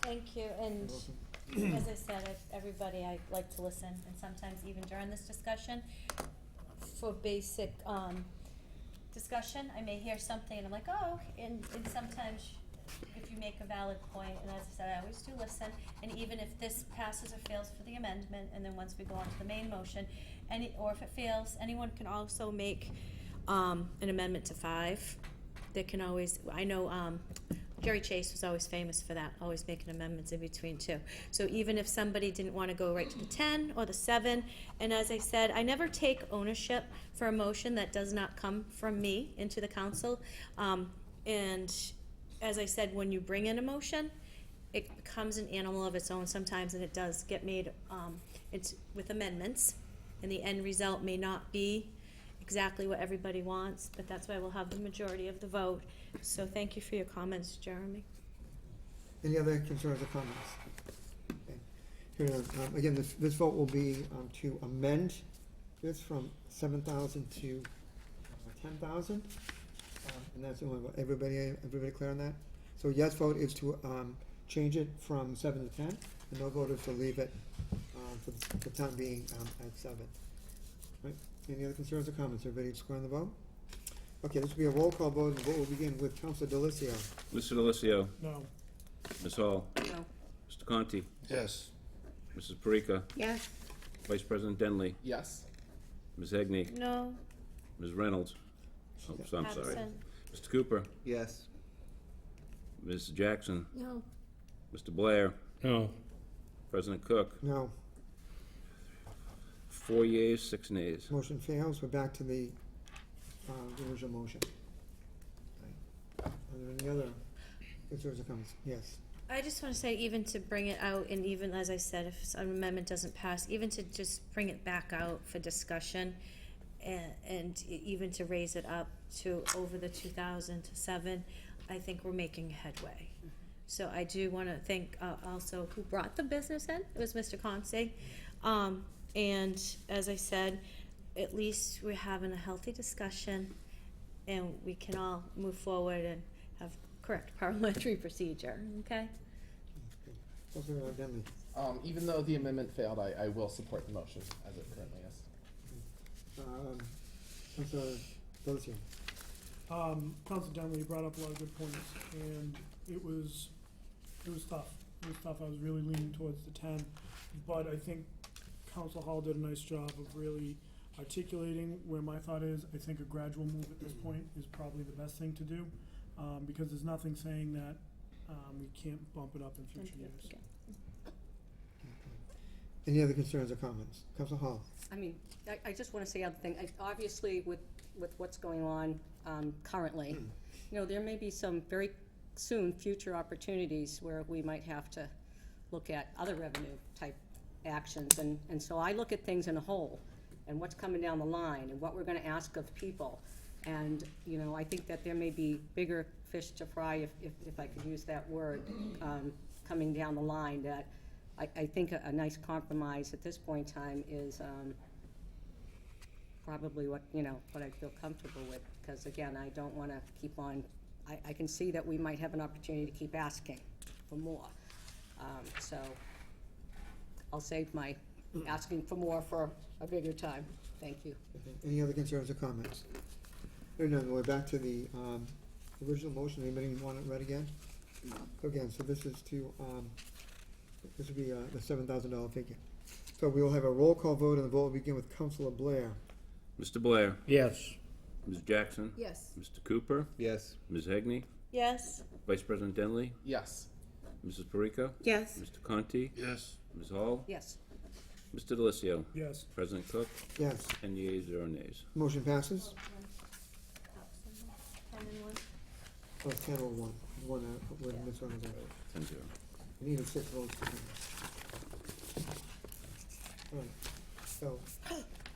Thank you, and as I said, everybody, I like to listen, and sometimes even during this discussion, for basic, discussion, I may hear something and I'm like, oh, and sometimes if you make a valid point, and as I said, I always do listen, and even if this passes or fails for the amendment, and then once we go on to the main motion, or if it fails, anyone can also make, an amendment to 5. They can always, I know, Jerry Chase was always famous for that, always making amendments in between 2. So even if somebody didn't want to go right to the 10 or the 7, and as I said, I never take ownership for a motion that does not come from me into the council. And as I said, when you bring in a motion, it becomes an animal of its own sometimes, and it does get made it's with amendments, and the end result may not be exactly what everybody wants, but that's why we'll have the majority of the vote. So thank you for your comments, Jeremy. Any other concerns or comments? Okay. Here, again, this vote will be to amend this from 7,000 to 10,000. And that's the only vote. Everybody clear on that? So yes vote is to change it from 7 to 10, and no vote is to leave it for the time being at 7. Right? Any other concerns or comments? Everybody square on the vote? Okay, this will be a roll call vote, and the vote will begin with Councilor Delicio. Mr. Delicio. No. Ms. Hall. No. Mr. Conti. Yes. Mrs. Parika. Yes. Vice President Denley. Yes. Ms. Hegney. No. Ms. Reynolds. Oh, so I'm sorry. Absent. Mr. Cooper. Yes. Ms. Jackson. No. Mr. Blair. No. President Cook. No, 4 yeas, 6 nays. motion fails. We're back to the original motion. Are there any other concerns or comments? Yes. I just want to say, even to bring it out, and even as I said, if an amendment doesn't pass, even to just bring it back out for discussion, and even to raise it up to over the 2,000 to 7, I think we're making headway. So I do want to thank also who brought the business in. It was Mr. Conce. And as I said, at least we're having a healthy discussion, and we can all move forward and have correct parliamentary procedure, okay? Councilor Denley. Even though the amendment failed, I will support the motion as it currently is. Councilor Delicio. Council Denley brought up a lot of good points, and it was tough. It was tough. I was really leaning towards the 10, but I think Council Hall did a nice job of really articulating where my thought is. I think a gradual move at this point is probably the best thing to do, because there's nothing saying that we can't bump it up in future years. Okay. Any other concerns or comments? Councilor Hall. I mean, I just want to say the other thing. Obviously, with what's going on currently, there may be some very soon future opportunities where we might have to look at other revenue type actions. And so I look at things in a whole, and what's coming down the line, and what we're going to ask of people. And, I think that there may be bigger fish to fry, if I could use that word, coming down the line, that I think a nice compromise at this point in time is probably what I feel comfortable with. Because again, I don't want to keep on, I can see that we might have an opportunity to keep asking for more. So I'll save my asking for more for a bigger time. Thank you. Okay. Any other concerns or comments? Hearing none, we're back to the original motion. Anybody want it read again? No. Again, so this is to, this would be the $7,000 figure. So we will have a roll call vote, and the vote will begin with Councilor Blair. Mr. Blair. Yes. Ms. Jackson. Yes. Mr. Cooper. Yes. Ms. Hegney. Yes. Vice President Denley. Yes. Mrs. Parika. Yes. Mr. Conti. Yes. Ms. Hall. Yes. Mr. Delicio. Yes. President Cook. Yes. 10 yeas, 0 nays. Motion passes. 10 and 1. Oh, 10 or 1. One, with Ms. Reynolds. 10-0. I need a 6 votes. All right, so,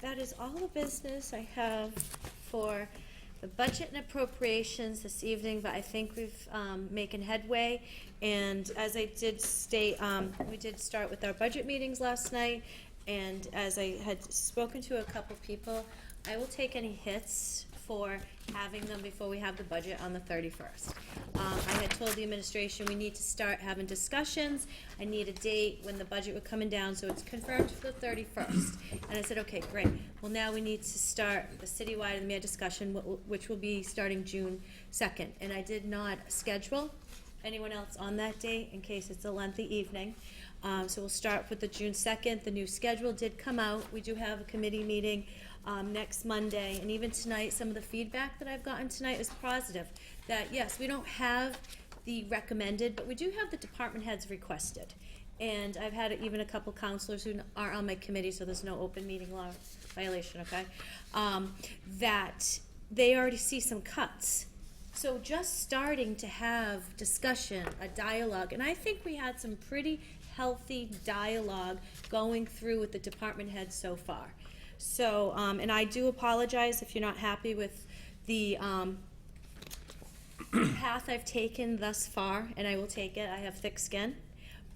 That is all the business I have for the budget and appropriations this evening, but I think we've making headway. And as I did state, we did start with our budget meetings last night, and as I had spoken to a couple people, I will take any hits for having them before we have the budget on the 31st. I had told the administration we need to start having discussions. I need a date when the budget would coming down, so it's confirmed for the 31st. And I said, okay, great. Well, now we need to start the citywide and the mayor discussion, which will be starting June 2nd. And I did not schedule anyone else on that date in case it's a lengthy evening. So we'll start with the June 2nd. The new schedule did come out. We do have a committee meeting next Monday, and even tonight, some of the feedback that I've gotten tonight is positive. That yes, we don't have the recommended, but we do have the department heads requested. And I've had even a couple counselors who are on my committee, so there's no open meeting law violation, okay? That they already see some cuts. So just starting to have discussion, a dialogue, and I think we had some pretty healthy dialogue going through with the department heads so far. So, and I do apologize if you're not happy with the path I've taken thus far, and I will take it. I have thick skin.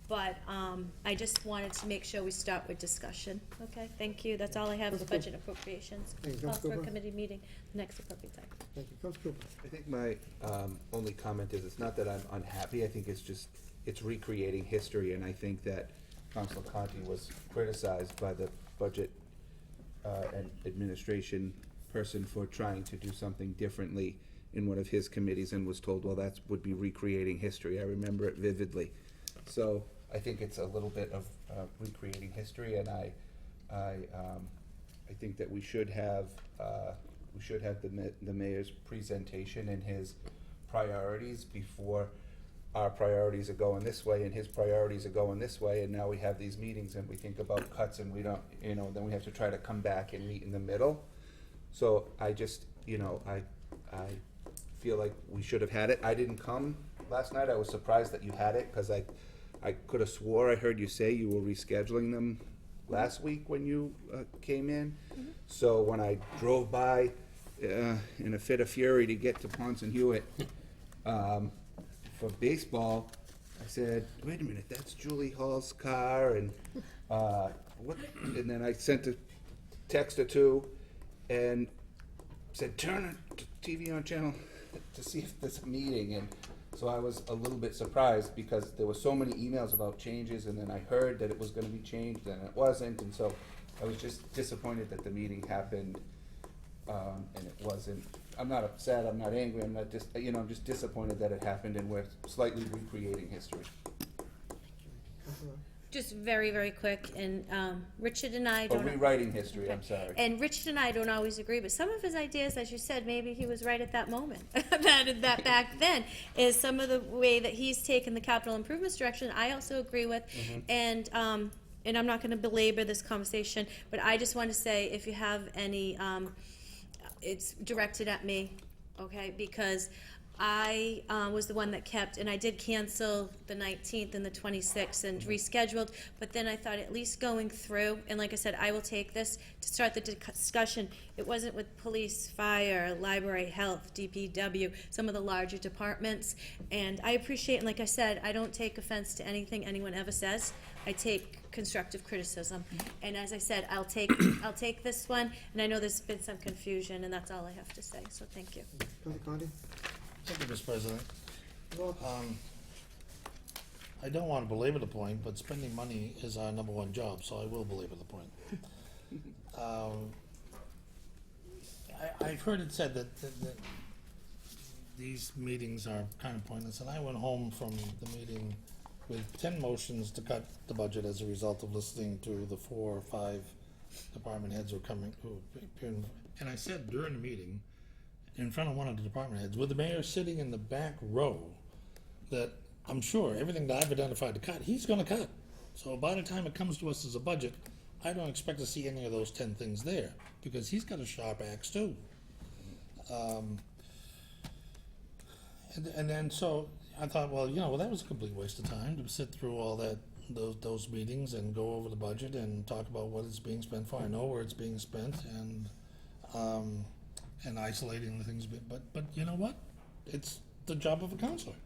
But I just wanted to make sure we start with discussion. Okay, thank you. That's all I have for budget appropriations. Thank you, Call Council for a Cooper. committee meeting the next appropriate time. thank you. Council Cooper. I think my only comment is, it's not that I'm unhappy, I think it's just, it's recreating history, and I think that Council Conti was criticized by the budget and administration person for trying to do something differently in one of his committees, and was told, well, that would be recreating history. I remember it vividly. So I think it's a little bit of recreating history, and I think that we should have the mayor's presentation and his priorities before our priorities are going this way and his priorities are going this way, and now we have these meetings and we think about cuts and we don't, then we have to try to come back and meet in the middle. So I just, I feel like we should have had it. I didn't come last night. I was surprised that you had it, because I could have swore I heard you say you were rescheduling them last week when you came in. Mm-hmm. So when I drove by in a fit of fury to get to Ponce and Hewitt for baseball, I said, wait a minute, that's Julie Hall's car, and what? And then I sent a text or two and said, turn the TV on channel to see if there's a meeting. And so I was a little bit surprised, because there were so many emails about changes, and then I heard that it was gonna be changed and it wasn't, and so I was just disappointed that the meeting happened, and it wasn't. I'm not upset, I'm not angry, I'm not I'm just disappointed that it happened, and we're slightly recreating history. Council Rowe. Just very, very quick, and Richard and I Or don't. rewriting history, Okay. I'm sorry. And Richard and I don't always agree, but some of his ideas, as you said, maybe he was right at that moment. that back then is some of the way that he's taken the capital improvements direction. I also agree with, and I'm not going to belabor this conversation, but I just want to say, if you have any, it's directed at me, okay? Because I was the one that kept, and I did cancel the 19th and the 26th and rescheduled, but then I thought at least going through, and like I said, I will take this to start the discussion. It wasn't with police, fire, library, health, DPW, some of the larger departments, and I appreciate, and like I said, I don't take offense to anything anyone ever says. I take constructive criticism, and as I said, I'll take this one, and I know there's been some confusion, and that's all I have to say, so thank you. Council Conti. Thank you, Mr. President. Well, I don't want to belabor the point, but spending money is our number one job, so I will belabor the point. I've heard it said that these meetings are kind of pointless, and I went home from the meeting with 10 motions to cut the budget as a result of listening to the 4 or 5 department heads who appeared. And I said during the meeting, in front of one of the department heads, with the mayor sitting in the back row, that I'm sure everything that I've identified to cut, he's gonna cut. So by the time it comes to us as a budget, I don't expect to see any of those 10 things there, because he's got a sharp axe too. And then, so, I thought, well, that was a complete waste of time to sit through all those meetings and go over the budget and talk about what it's being spent for. I know where it's being spent and isolating the things, but you know what? It's the job of a counselor.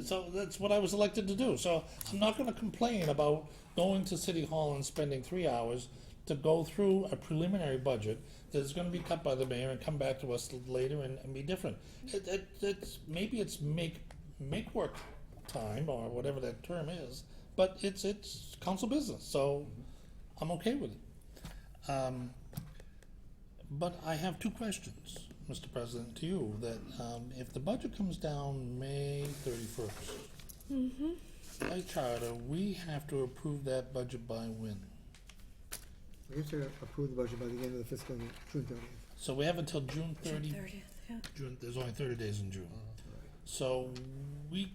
So that's what I was elected to do. So I'm not gonna complain about going to City Hall and spending 3 hours to go through a preliminary budget that's gonna be cut by the mayor and come back to us later and be different. Maybe it's make work time or whatever that term is, but it's council business, so I'm okay with it. But I have two questions, Mr. President, to you, that if the budget comes down May 31st, by charter, we have to approve that budget by when? We have to approve the budget by the end of the fiscal year, June 30th. So we have until June 30th? yeah. There's only 30 days in June. So we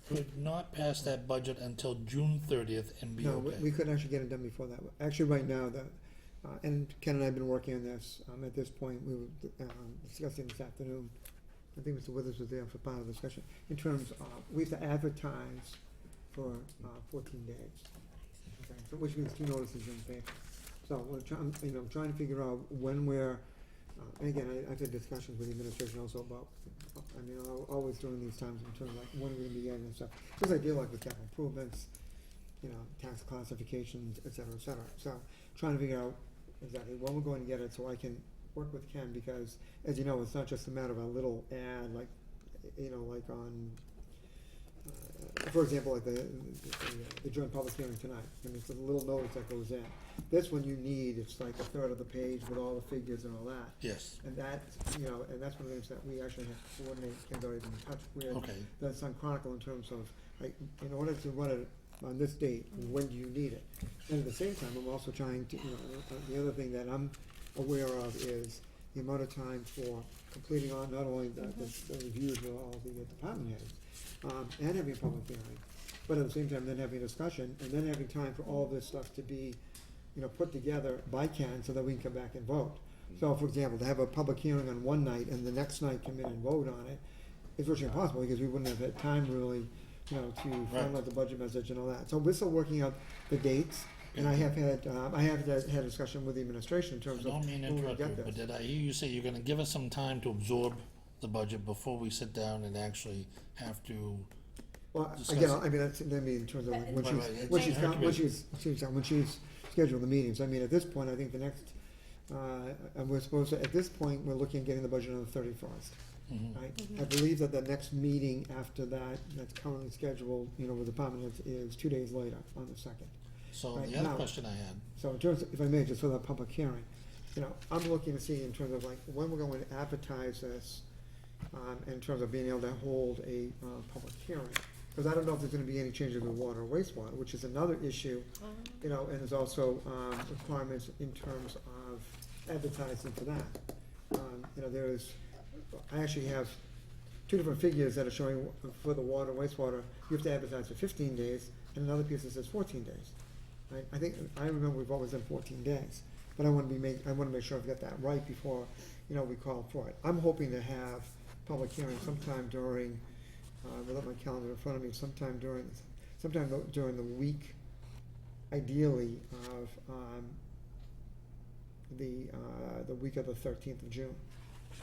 could not pass that budget until June 30th and be No, okay? we couldn't actually get it done before that. Actually, right now, and Ken and I have been working on this. At this point, we were discussing this afternoon. I think Mr. Withers was there for part of the discussion. In terms of, we have to advertise for 14 days. Okay, so which means 2 notices in the paper. So we're trying, I'm trying to figure out when we're, and again, I've had discussions with the administration also about, always during these times in terms of like when we're gonna be getting and stuff. Just I deal like with capital improvements, tax classifications, et cetera, et cetera. So trying to figure out exactly when we're going to get it so I can work with Ken, because as you know, it's not just a matter of a little ad like, like on, for example, like the joint public hearing tonight. I mean, it's a little notice that goes in. This one you need, it's like a third of the page with all the figures and all that. Yes. And that, and that's one of the things that we actually have to coordinate, Ken's already been in touch with. Okay. The Sun Chronicle in terms of, like, in order to run it on this date, when do you need it? And at the same time, I'm also trying to, the other thing that I'm aware of is the amount of time for completing on not only the reviews with all the department heads, and having a public hearing, but at the same time then having a discussion, and then having time for all this stuff to be, put together by Ken so that we can come back and vote. So, for example, to have a public hearing on one night and the next night come in and vote on it is virtually impossible, because we wouldn't have had time really, to finalize the budget message and all that. So we're still working out the dates, and I have had a discussion with the administration in I terms of don't mean to when we interrupt you, get but this. did I hear you say you're gonna give us some time to absorb the budget before we sit down and actually have to? Well, discuss again, it? I mean, that's, in terms of But- when Right, when she's scheduled the meetings. I mean, at this point, I think the next, and we're supposed to, at this point, we're looking at getting the budget on the 31st. Right? I believe that the next meeting after that, that's currently scheduled, with the department heads, is 2 days later, on the 2nd. So Right, the other now- question I had, So in terms of, if I may, just for the public hearing, I'm looking to see in terms of like when we're going to advertise this, in terms of being able to hold a, public hearing. Because I don't know if there's gonna be any changes with water or wastewater, which is another issue, and there's also, requirements in terms of advertising for that. I actually have 2 different figures that are showing for the water and wastewater, you have to advertise for 15 days, and another piece that says 14 days. Right? I remember we've always done 14 days, but I wanna make sure I've got that right before, we call for it. I'm hoping to have public hearing sometime during, without my calendar in front of me, sometime during the week, ideally, of, the week of the 13th of June.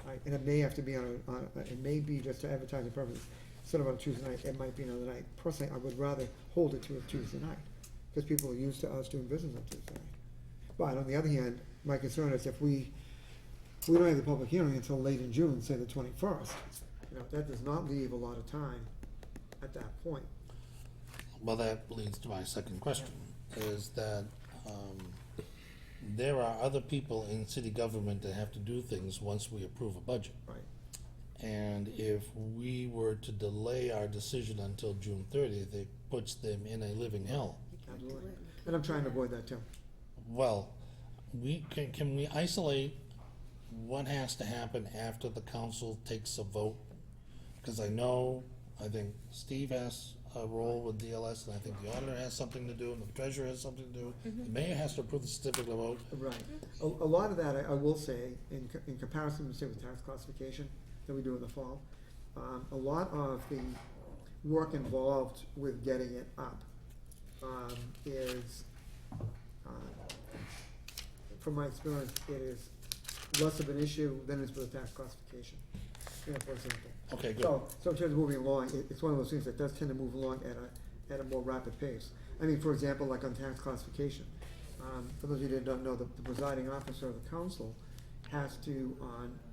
Right? And it may have to be it may be just to advertising purposes, instead of on Tuesday night, it might be another night. Personally, I would rather hold it to a Tuesday night, because people are used to us doing business on Tuesday night. But on the other hand, my concern is if we don't have the public hearing until late in June, say the 21st, that does not leave a lot of time at that point. well, that leads to my second question, is that, there are other people in city government that have to do things once we approve a budget. Right. And if we were to delay our decision until June 30th, it puts them in a living hell. Absolutely. And I'm trying to avoid that too. Well, can we isolate what has to happen after the council takes a vote? Because I think Steve has a role with DLS, and I think the auditor has something to do, and the treasurer has something to do. The mayor has to approve the certificate of vote. Right. A lot of that, I will say, in comparison to, say, with tax classification that we do in the fall, a lot of work involved with getting it up is, from my experience, it is less of an issue than it is with tax classification, you know, for example. Okay, good. So in terms of moving along, it's one of those things that does tend to move along at a more rapid pace. I mean, for example, like on tax classification, for those of you that don't know, the presiding officer of the council has to,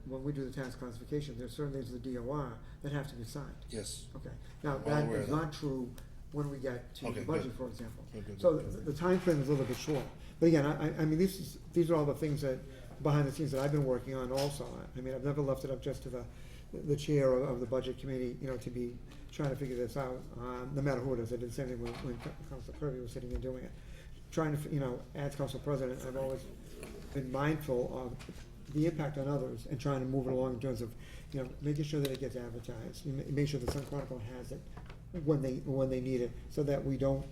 when we do the tax classification, there's certain things of the DOR that have to be signed. Yes. Okay, now, Well that aware is of that. not true when we get to Okay, the budget, good. for example. Good. So the timeframe is a little bit short. But again, I mean, these are all the things that, behind the scenes that I've been working on also. I mean, I've never left it up just to the chair of the budget committee, you know, to be trying to figure this out, no matter who it is. I did the same thing when Council Kirby was sitting and doing it. Trying to, you know, as council president, I've always been mindful of the impact on others and trying to move it along in terms of, you know, making sure that it gets advertised. Make sure the Sun Chronicle has it when they need it, so that we don't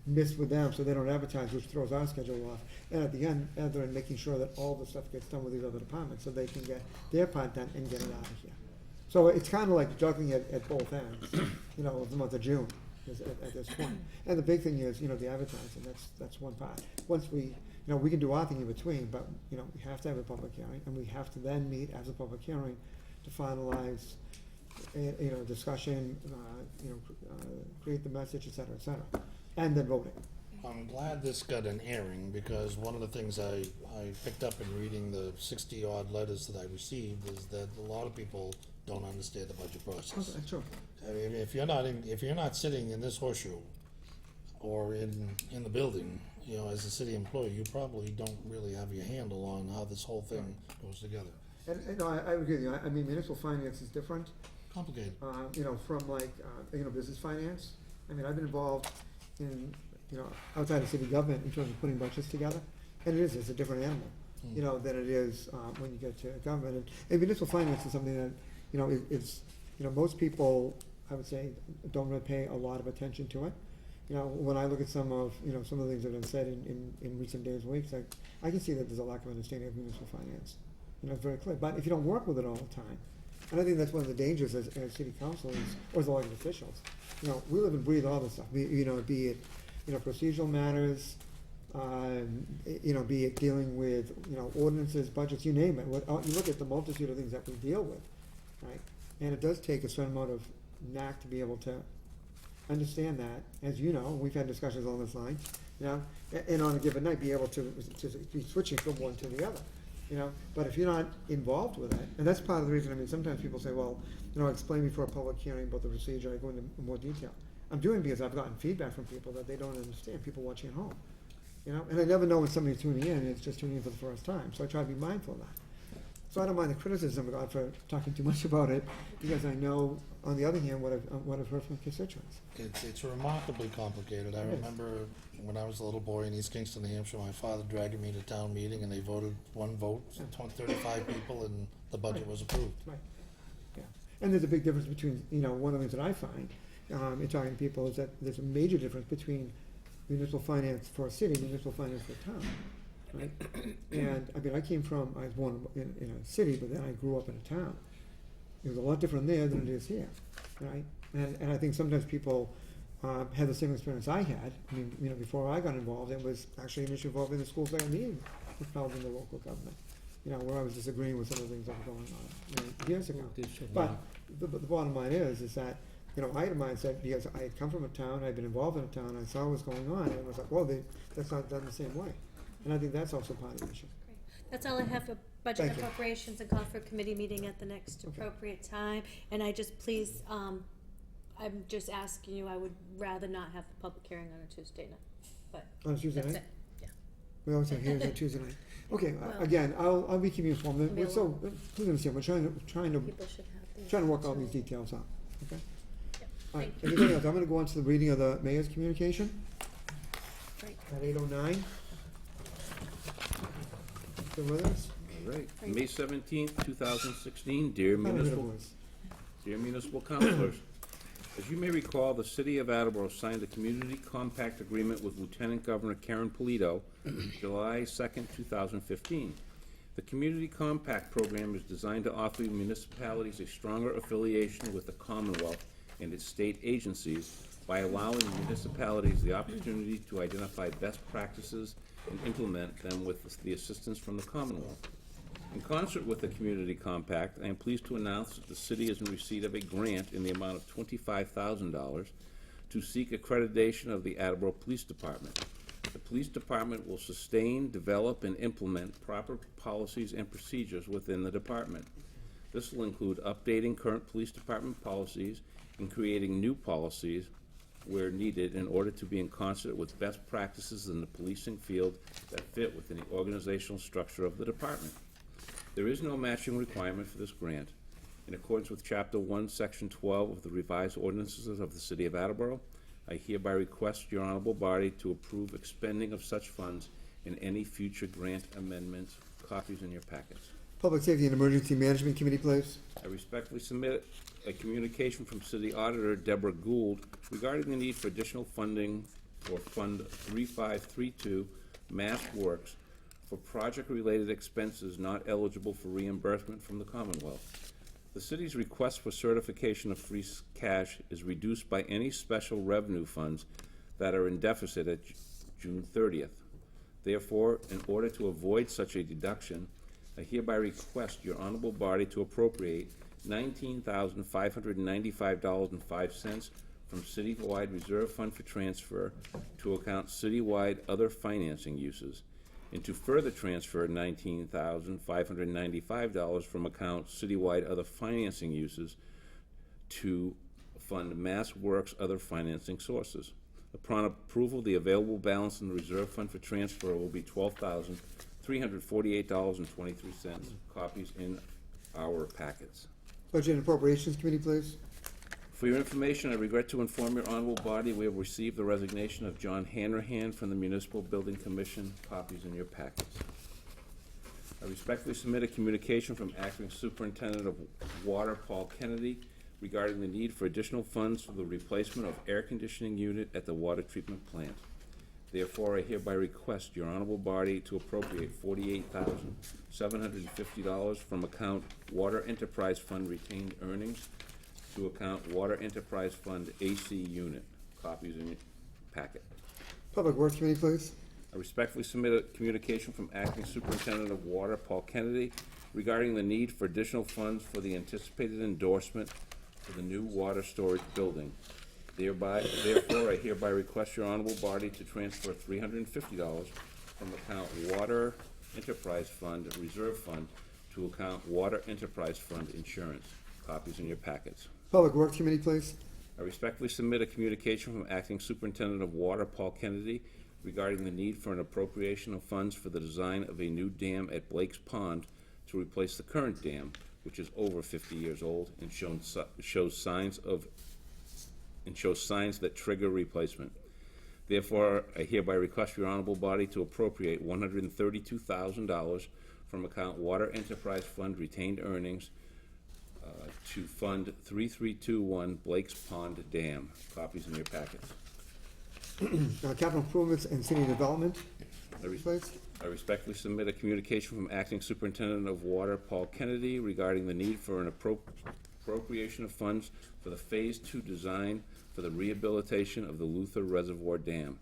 miss with them, so they don't advertise, which throws our schedule off. And at the end, they're making sure that all the stuff gets done with these other departments, so they can get their part done and get it out of here. So it's kind of like juggling at both ends, you know, of the month of June at this point. And the big thing is, you know, the advertising, that's one part. Once we, you know, we can do our thing in between, but, you know, we have to have a public hearing, and we have to then meet as a public hearing to finalize, you know, discussion, create the message, et cetera, and then voting. I'm glad this got an airing, because one of the things I picked up in reading the 60-odd letters that I received is that a lot of people don't understand the budget process. Okay, sure. I mean, if you're not sitting in this horseshoe or in the building, you know, as a city employee, you probably don't really have your handle on how this whole thing goes together. And no, I agree with you. I mean, municipal finance is different, Complicated. you know, from like, you know, business finance. I mean, I've been involved in, you know, outside of city government in terms of putting budgets together, and it's a different animal, you know, than it is when you get to government. And municipal finance is something that, you know, is, you know, most people, I would say, don't really pay a lot of attention to it. You know, when I look at some of the things that have been said in recent days and weeks, I can see that there's a lack of understanding of municipal finance. You know, it's very clear. But if you don't work with it all the time, and I think that's one of the dangers as city councilors or as elected officials, you know, we live and breathe all this stuff. You know, be it, you know, procedural matters, you know, be it dealing with, you know, ordinances, budgets, you name it. You look at the multitude of things that we deal with, right? And it does take a certain amount of knack to be able to understand that, as you know, we've had discussions on this line, you know, and on a given night, be able to be switching from one to the other, you know. But if you're not involved with it, and that's part of the reason, I mean, sometimes people say, well, you know, explain before a public hearing about the procedure, I go into more detail. I'm doing because I've gotten feedback from people that they don't understand, people watching at home, you know, and I never know when somebody's tuning in, it's just tuning in for the first time, so I try to be mindful of that. So I don't mind the criticism of God for talking too much about it, because I know, on the other hand, what I've heard from constituents. It's remarkably complicated. I remember when I was a little boy in East Kingston, New Hampshire, my father dragging me to town meeting, and they voted one vote, 35 people, and the budget was approved. Right, yeah. And there's a big difference between, you know, one of the things that I find, in talking to people, is that there's a major difference between municipal finance for a city and municipal finance for a town. Right? And, I mean, I was born in a city, but then I grew up in a town. It was a lot different there than it is here, right? And I think sometimes people had the same experience I had. I mean, you know, before I got involved, it was actually an issue involving the school fair meeting, held in the local government. You know, where I was disagreeing with some of the things that were going on, you know, years ago. But the bottom line is that, you know, I had a mindset, because I had come from a town, I'd been involved in a town, I saw what was going on, and I was like, well, that's not done the same way. And I think that's also part of the issue. That's all I have for budget Thank you. appropriations, and call for a committee meeting at the next appropriate time. And I just, please, I'm just asking you, I would rather not have the public hearing on a Tuesday night, but On a Tuesday that's night? it, yeah. We always have hearings on Tuesday night. Okay, Well- again, I'll be keeping you informed. Maybe So, please understand, we're trying to People should have the. trying to work all these details out, okay? Yep, All right, thank you. anything else? I'm gonna go on to the reading of the mayor's communication Great. at 8:09. Still with us? All right, May 17th, 2016, dear I don't hear the municipal voice. Dear municipal councilors, as you may recall, the city of Attleboro signed a community compact agreement with Lieutenant Governor Karen Polito July 2nd, 2015. The community compact program is designed to offer municipalities a stronger affiliation with the Commonwealth and its state agencies by allowing municipalities the opportunity to identify best practices and implement them with the assistance from the Commonwealth. In concert with the Community Compact, I am pleased to announce that the city is in receipt of a grant in the amount of $25,000 to seek accreditation of the Attleboro Police Department. The Police Department will sustain, develop, and implement proper policies and procedures within the department. This will include updating current police department policies and creating new policies where needed in order to be in concert with best practices in the policing field that fit within the organizational structure of the department. There is no matching requirement for this grant. In accordance with Chapter 1, Section 12 of the revised ordinances of the City of Attleboro, I hereby request your honorable body to approve expending of such funds in any future grant amendments. Copies in your packets. Public Safety and Emergency Management Committee, please. I respectfully submit a communication from City Auditor Deborah Gould regarding the need for additional funding for Fund 3532, Mass Works, for project-related expenses not eligible for reimbursement from the Commonwealth. The city's request for certification of free cash is reduced by any special revenue funds that are in deficit at June 30th. Therefore, in order to avoid such a deduction, I hereby request your honorable body to appropriate $19,595.05 from citywide reserve fund for transfer to account citywide other financing uses, and to further transfer $19,595 from account citywide other financing uses to fund Mass Works other financing sources. Upon approval, the available balance in the reserve fund for transfer will be $12,348.23. Copies in our packets. Budget and Appropriations Committee, please. For your information, I regret to inform your honorable body we have received the resignation of John Hanrahan from the Municipal Building Commission. Copies in your packets. I respectfully submit a communication from Acting Superintendent of Water Paul Kennedy regarding the need for additional funds for the replacement of air conditioning unit at the water treatment plant. Therefore, I hereby request your honorable body to appropriate $48,750 from account Water Enterprise Fund retained earnings to account Water Enterprise Fund AC unit. Copies in your packet. Public Works Committee, please. I respectfully submit a communication from Acting Superintendent of Water Paul Kennedy regarding the need for additional funds for the anticipated endorsement for the new water storage building. Therefore, I hereby request your honorable body to transfer $350 from account Water Enterprise Fund Reserve Fund to account Water Enterprise Fund Insurance. Copies in your packets. Public Works Committee, please. I respectfully submit a communication from Acting Superintendent of Water Paul Kennedy regarding the need for an appropriation of funds for the design of a new dam at Blake's Pond to replace the current dam, which is over 50 years old and shows signs that trigger replacement. Therefore, I hereby request your honorable body to appropriate $132,000 from account Water Enterprise Fund retained earnings to fund 3321 Blake's Pond Dam. Copies in your packets. Capital Improvements and City Development, please. I respectfully submit a communication from Acting Superintendent of Water Paul Kennedy regarding the need for an appropriation of funds for the Phase 2 design for the rehabilitation of the Luther Reservoir Dam.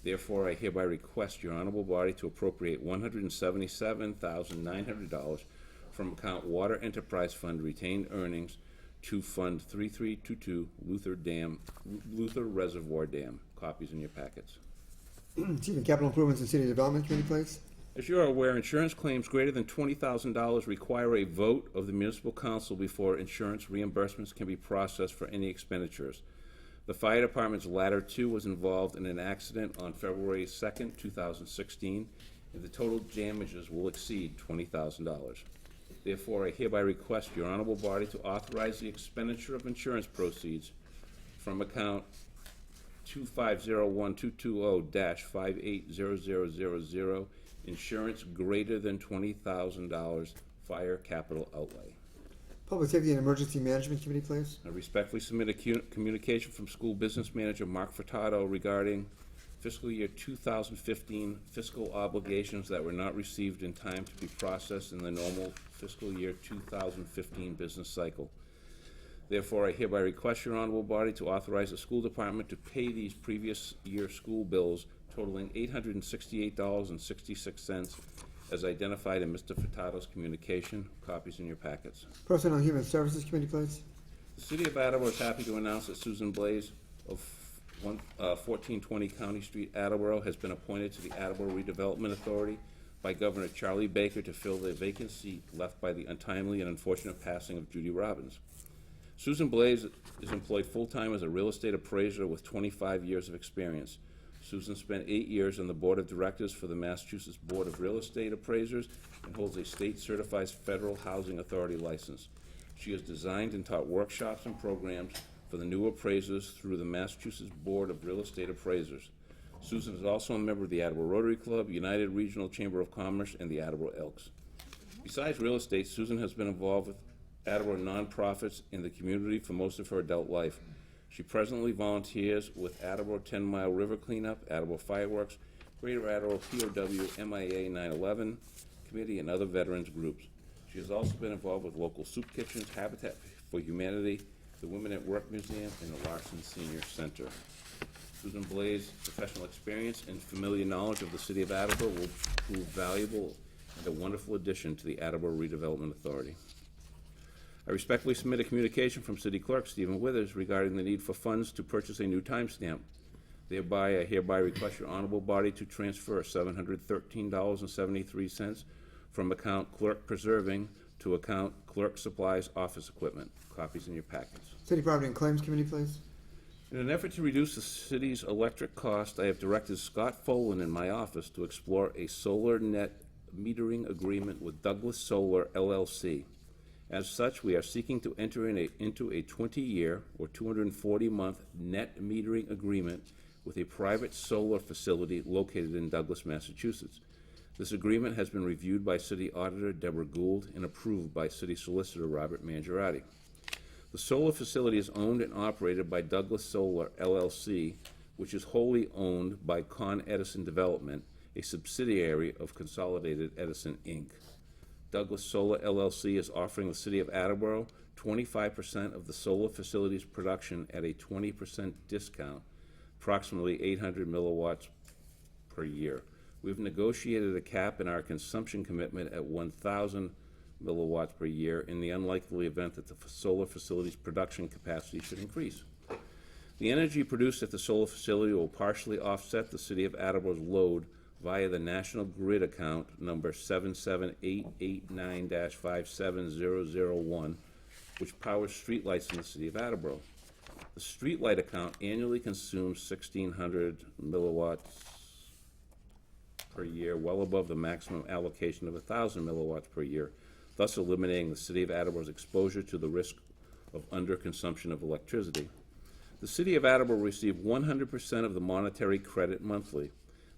Therefore, I hereby request your honorable body to appropriate $177,900 from account Water Enterprise Fund retained earnings to fund 3322 Luther Reservoir Dam. Copies in your packets. Capital Improvements and City Development Committee, please. As you are aware, insurance claims greater than $20,000 require a vote of the municipal council before insurance reimbursements can be processed for any expenditures. The fire department's ladder 2 was involved in an accident on February 2nd, 2016, and the total damages will exceed $20,000. Therefore, I hereby request your honorable body to authorize the expenditure of insurance proceeds from account 2501220-58000, insurance greater than $20,000, fire capital outlay. Public Safety and Emergency Management Committee, please. I respectfully submit a communication from School Business Manager Mark Furtado regarding fiscal year 2015 fiscal obligations that were not received in time to be processed in the normal fiscal year 2015 business cycle. Therefore, I hereby request your honorable body to authorize the school department to pay these previous year school bills totaling $868.66 as identified in Mr. Furtado's communication. Copies in your packets. Personnel and Human Services Committee, please. The City of Attleboro is happy to announce that Susan Blaze of 1420 County Street, Attleboro, has been appointed to the Attleboro Redevelopment Authority by Governor Charlie Baker to fill the vacant seat left by the untimely and unfortunate passing of Judy Robbins. Susan Blaze is employed full-time as a real estate appraiser with 25 years of experience. Susan spent 8 years on the Board of Directors for the Massachusetts Board of Real Estate Appraisers and holds a state-certified Federal Housing Authority license. She has designed and taught workshops and programs for the new appraisers through the Massachusetts Board of Real Estate Appraisers. Susan is also a member of the Attleboro Rotary Club, United Regional Chamber of Commerce, and the Attleboro Elks. Besides real estate, Susan has been involved with Attleboro nonprofits in the community for most of her adult life. She presently volunteers with Attleboro 10 Mile River Cleanup, Attleboro Fireworks, Greater Attleboro POW MIA 9/11 Committee, and other veterans groups. She has also been involved with local soup kitchens, Habitat for Humanity, the Women at Work Museum, and the Larson Senior Center. Susan Blaze's professional experience and familiar knowledge of the City of Attleboro will prove valuable and a wonderful addition to the Attleboro Redevelopment Authority. I respectfully submit a communication from City Clerk Stephen Withers regarding the need for funds to purchase a new timestamp. Thereby, I hereby request your honorable body to transfer $713.73 from account Clerk Preserving to account Clerk Supplies Office Equipment. Copies in your packets. City Property and Claims Committee, please. In an effort to reduce the city's electric cost, I have directed Scott Folan in my office to explore a solar net metering agreement with Douglas Solar LLC. As such, we are seeking to enter into a 20-year or 240-month net metering agreement with a private solar facility located in Douglas, Massachusetts. This agreement has been reviewed by City Auditor Deborah Gould and approved by City Solicitor Robert Mangiarati. The solar facility is owned and operated by Douglas Solar LLC, which is wholly owned by Con Edison Development, a subsidiary of Consolidated Edison, Inc. Douglas Solar LLC is offering the City of Attleboro 25% of the solar facility's production at a 20% discount, approximately 800 milliwatts per year. We've negotiated a cap in our consumption commitment at 1,000 milliwatts per year in the unlikely event that the solar facility's production capacity should increase. The energy produced at the solar facility will partially offset the City of Attleboro's load via the National Grid account number 77889-57001, which powers streetlights in the City of Attleboro. The streetlight account annually consumes 1,600 milliwatts per year, well above the maximum allocation of 1,000 milliwatts per year, thus eliminating the City of Attleboro's exposure to the risk of underconsumption of electricity. The City of Attleboro received 100% of the monetary credit monthly.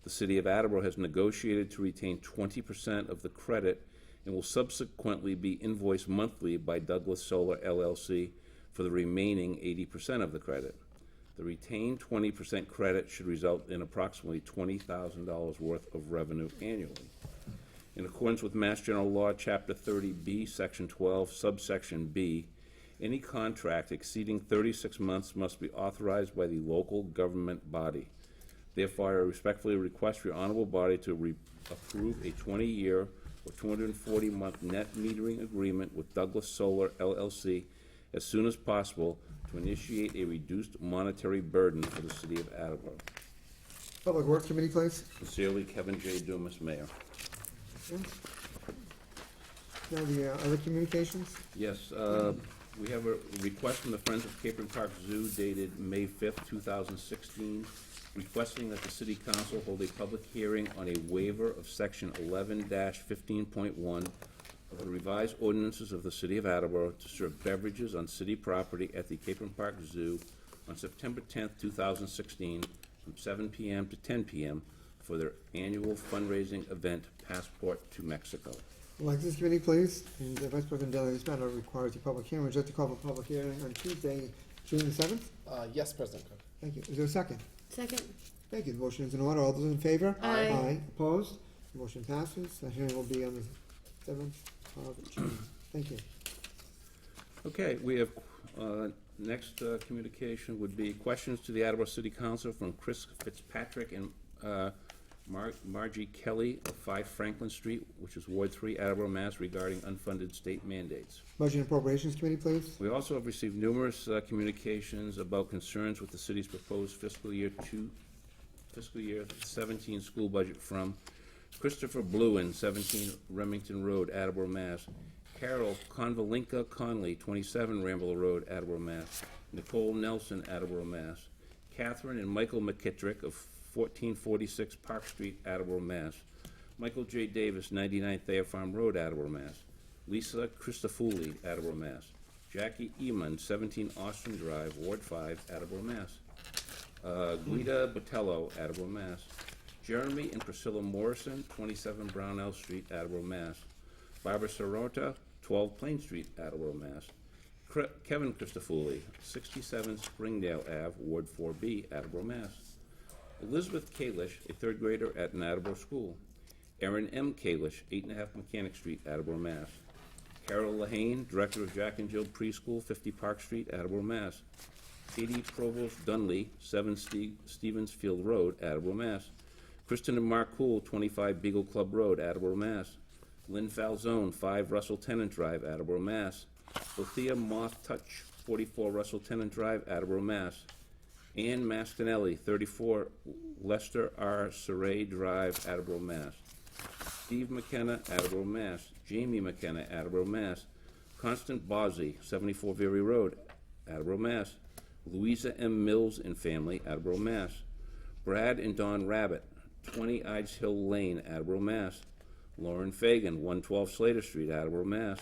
The City of Attleboro has negotiated to retain 20% of the credit and will subsequently be invoiced monthly by Douglas Solar LLC for the remaining 80% of the credit. The retained 20% credit should result in approximately $20,000 worth of revenue annually. In accordance with Mass General Law, Chapter 30B, Section 12, Subsection B, any contract exceeding 36 months must be authorized by the local government body. Therefore, I respectfully request your honorable body to approve a 20-year or 240-month net metering agreement with Douglas Solar LLC as soon as possible to initiate a reduced monetary burden for the City of Attleboro. Public Works Committee, please. Sincerely, Kevin J. Dumas, Mayor. Okay. Now the other communications. Yes, we have a request from the Friends of Capron Park Zoo dated May 5th, 2016, requesting that the City Council hold a public hearing on a waiver of Section 11-15.1 of the revised ordinances of the City of Attleboro to serve beverages on city property at the Capron Park Zoo on September 10th, 2016, from 7 p.m. to 10 p.m. for their annual fundraising event, Passport to Mexico. Alexis Committee, please. And Vice President Daley, this matter requires a public hearing. Would you like to call for a public hearing on Tuesday, June the 7th? Yes, President Cook. Thank you. Is there a second? Second. Thank you. The motion is in order. All those in favor? Aye. Aye. Opposed? The motion passes. The hearing will be on the 7th of June. Thank you. Okay, we have Next communication would be questions to the Attleboro City Council from Chris Fitzpatrick and Margie Kelly of 5 Franklin Street, which is Ward 3, Attleboro, Mass, regarding unfunded state mandates. Budget and Appropriations Committee, please. We also have received numerous communications about concerns with the city's proposed fiscal year 17 school budget from Christopher Bluen, 17 Remington Road, Attleboro, Mass. Carol Convalinka Conley, 27 Ramble Road, Attleboro, Mass. Nicole Nelson, Attleboro, Mass. Catherine and Michael McKittrick of 1446 Park Street, Attleboro, Mass. Michael J. Davis, 99 Thayer Farm Road, Attleboro, Mass. Lisa Christofouli, Attleboro, Mass. Jackie Eman, 17 Austin Drive, Ward 5, Attleboro, Mass. Guida Botello, Attleboro, Mass. Jeremy and Priscilla Morrison, 27 Brownell Street, Attleboro, Mass. Barbara Sorota, 12 Plain Street, Attleboro, Mass. Kevin Christofouli, 67 Springdale Ave, Ward 4B, Attleboro, Mass. Elizabeth Kalish, a 3rd grader at an Attleboro school. Erin M. Kalish, 8.5 Mechanic Street, Attleboro, Mass. Carol Lahane, Director of Jack and Jill Preschool, 50 Park Street, Attleboro, Mass. Katie Provost Dunley, 7 Stevens Field Road, Attleboro, Mass. Kristen and Mark Cool, 25 Beagle Club Road, Attleboro, Mass. Lynn Falzone, 5 Russell Tennant Drive, Attleboro, Mass. Dorothea Moth Touch, 44 Russell Tennant Drive, Attleboro, Mass. Ann Mastinelli, 34 Lester R. Saray Drive, Attleboro, Mass. Steve McKenna, Attleboro, Mass. Jamie McKenna, Attleboro, Mass. Constant Bosey, 74 Veery Road, Attleboro, Mass. Louisa M. Mills and family, Attleboro, Mass. Brad and Don Rabbit, 20 Ides Hill Lane, Attleboro, Mass. Lauren Fagan, 112 Slater Street, Attleboro, Mass.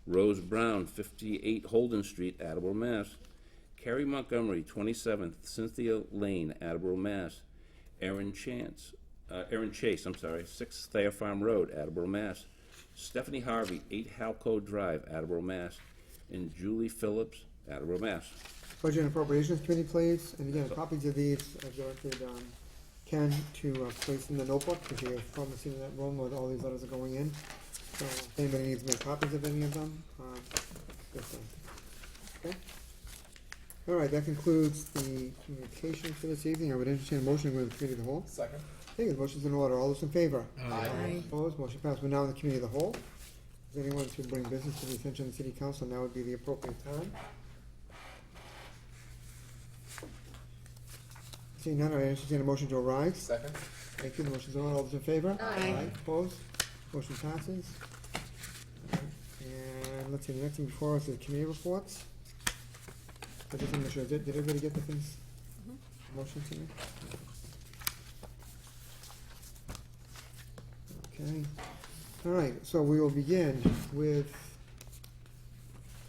Rose Brown, 58 Holden Street, Attleboro, Mass. Carrie Montgomery, 27th Cynthia Lane, Attleboro, Mass. Aaron Chase, 6 Thayer Farm Road, Attleboro, Mass. Stephanie Harvey, 8 Halco Drive, Attleboro, Mass. And Julie Phillips, Attleboro, Mass. Budget and Appropriations Committee, please. And again, copies of these I've directed Ken to place in the notebook, because you have probably seen that room where all these letters are going in. So if anybody needs to make copies of any of them, this one. Okay? All right, that concludes the communication for this evening. I would entertain a motion to go to the committee of the whole. Second. Okay, the motion's in order. All those in favor? Aye. Opposed? Motion passed. We're now in the committee of the whole. Is anyone to bring business to the attention of the city council? Now would be the appropriate time. Seeing none, I entertain a motion to arise. Second. Thank you. The motion's on. All those in favor? Aye. Opposed? Motion passes. And let's see, the next thing before us is committee reports. I just want to make sure, did everybody get the things? Motion to me? Okay. All right, so we will begin with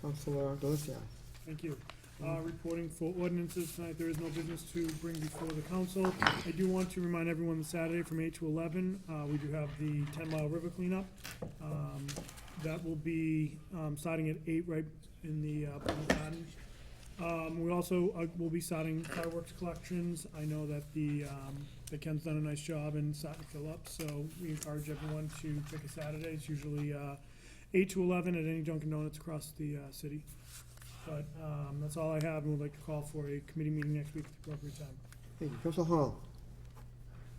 Councilor Delicia. Thank you. Reporting for ordinances tonight, there is no business to bring before the council. I do want to remind everyone that Saturday from 8 to 11, we do have the 10-mile river cleanup. That will be starting at 8 right in the public garden. We also will be starting fireworks collections. I know that that Ken's done a nice job and starting to fill up, so we encourage everyone to pick a Saturday. It's usually 8 to 11 at any Dunkin' Donuts across the city. But that's all I have, and would like to call for a committee meeting next week at the appropriate time. Thank you. Councilor Hall.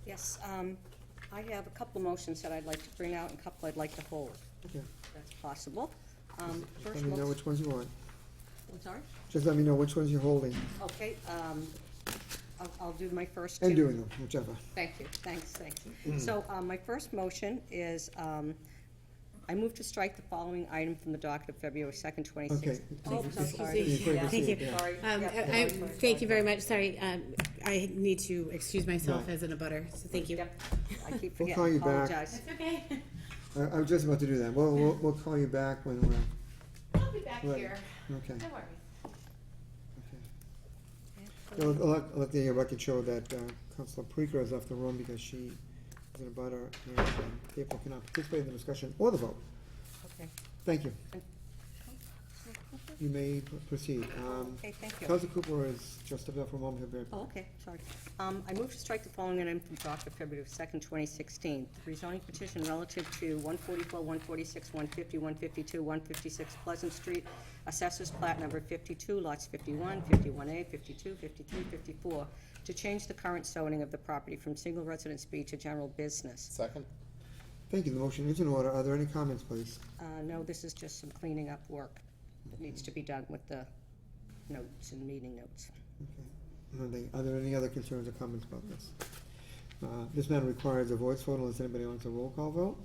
Yes, I have a couple of motions that I'd like to bring out and a couple I'd like to hold, Okay. if that's possible. Just First let me know motion, which ones you want. I'm sorry? Just let me know which ones you're holding Okay, I'll do my first two. and doing them, whichever. Thank you, thanks. So, my first motion is, I move to strike the following item from the docket of February 2nd, 2016. Okay. Oh, so sorry. Thank you. Sorry. Thank you very much. Sorry, I need to excuse myself Right. as an abutter, so thank you. Yep, I keep We'll forgetting, call you back. apologize. It's okay. I was just about to do that. We'll call you back when we're, I'll be back Right. here. okay. No worries. I'll let the record show that Councilor Preker has left the room because she is in a butter and therefore cannot participate in the discussion or the vote. Okay. Thank you. You may proceed. Okay, thank you. Councilor Cooper is just stepped up for a moment. He'll be right back. Oh, okay, sorry. I move to strike the following item from docket of February 2nd, 2016. Rezoning petition relative to 144, 146, 150, 152, 156 Pleasant Street, Assessors Plat Number 52, lots 51, 51A, 52, 53, 54, to change the current zoning of the property from single residence B to general business. Second? Thank you, the motion is in order. Are there any comments, please? No, this is just some cleaning up work that needs to be done with the notes and meeting notes. Are there any other concerns or comments about this? This matter requires a voice vote unless anybody wants a roll call vote.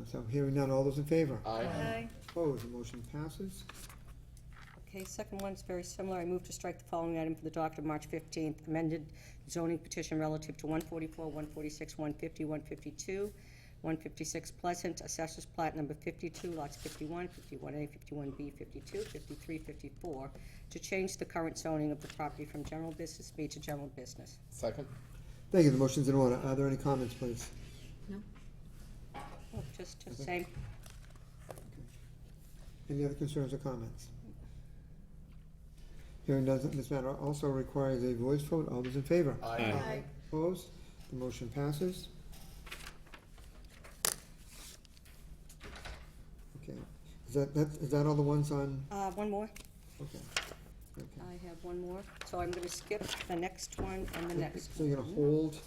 So hearing none, all those in favor? Aye. Opposed, the motion passes. Okay, second one's very similar. I move to strike the following item for the docket of March 15th, amended zoning petition relative to 144, 146, 150, 152, 156 Pleasant, Assessors Plat Number 52, lots 51, 51A, 51B, 52, 53, 54, to change the current zoning of the property from general business B to general business. Second? Thank you, the motion's in order. Are there any comments, please? Oh, just same. Any other concerns or comments? Hearing none, this matter also requires a voice vote. All those in favor? Aye. Opposed? The motion passes. Okay. Is that all the ones on? One more. Okay. Okay. I have one more. So I'm going to skip the next one and the next So one. you're gonna hold?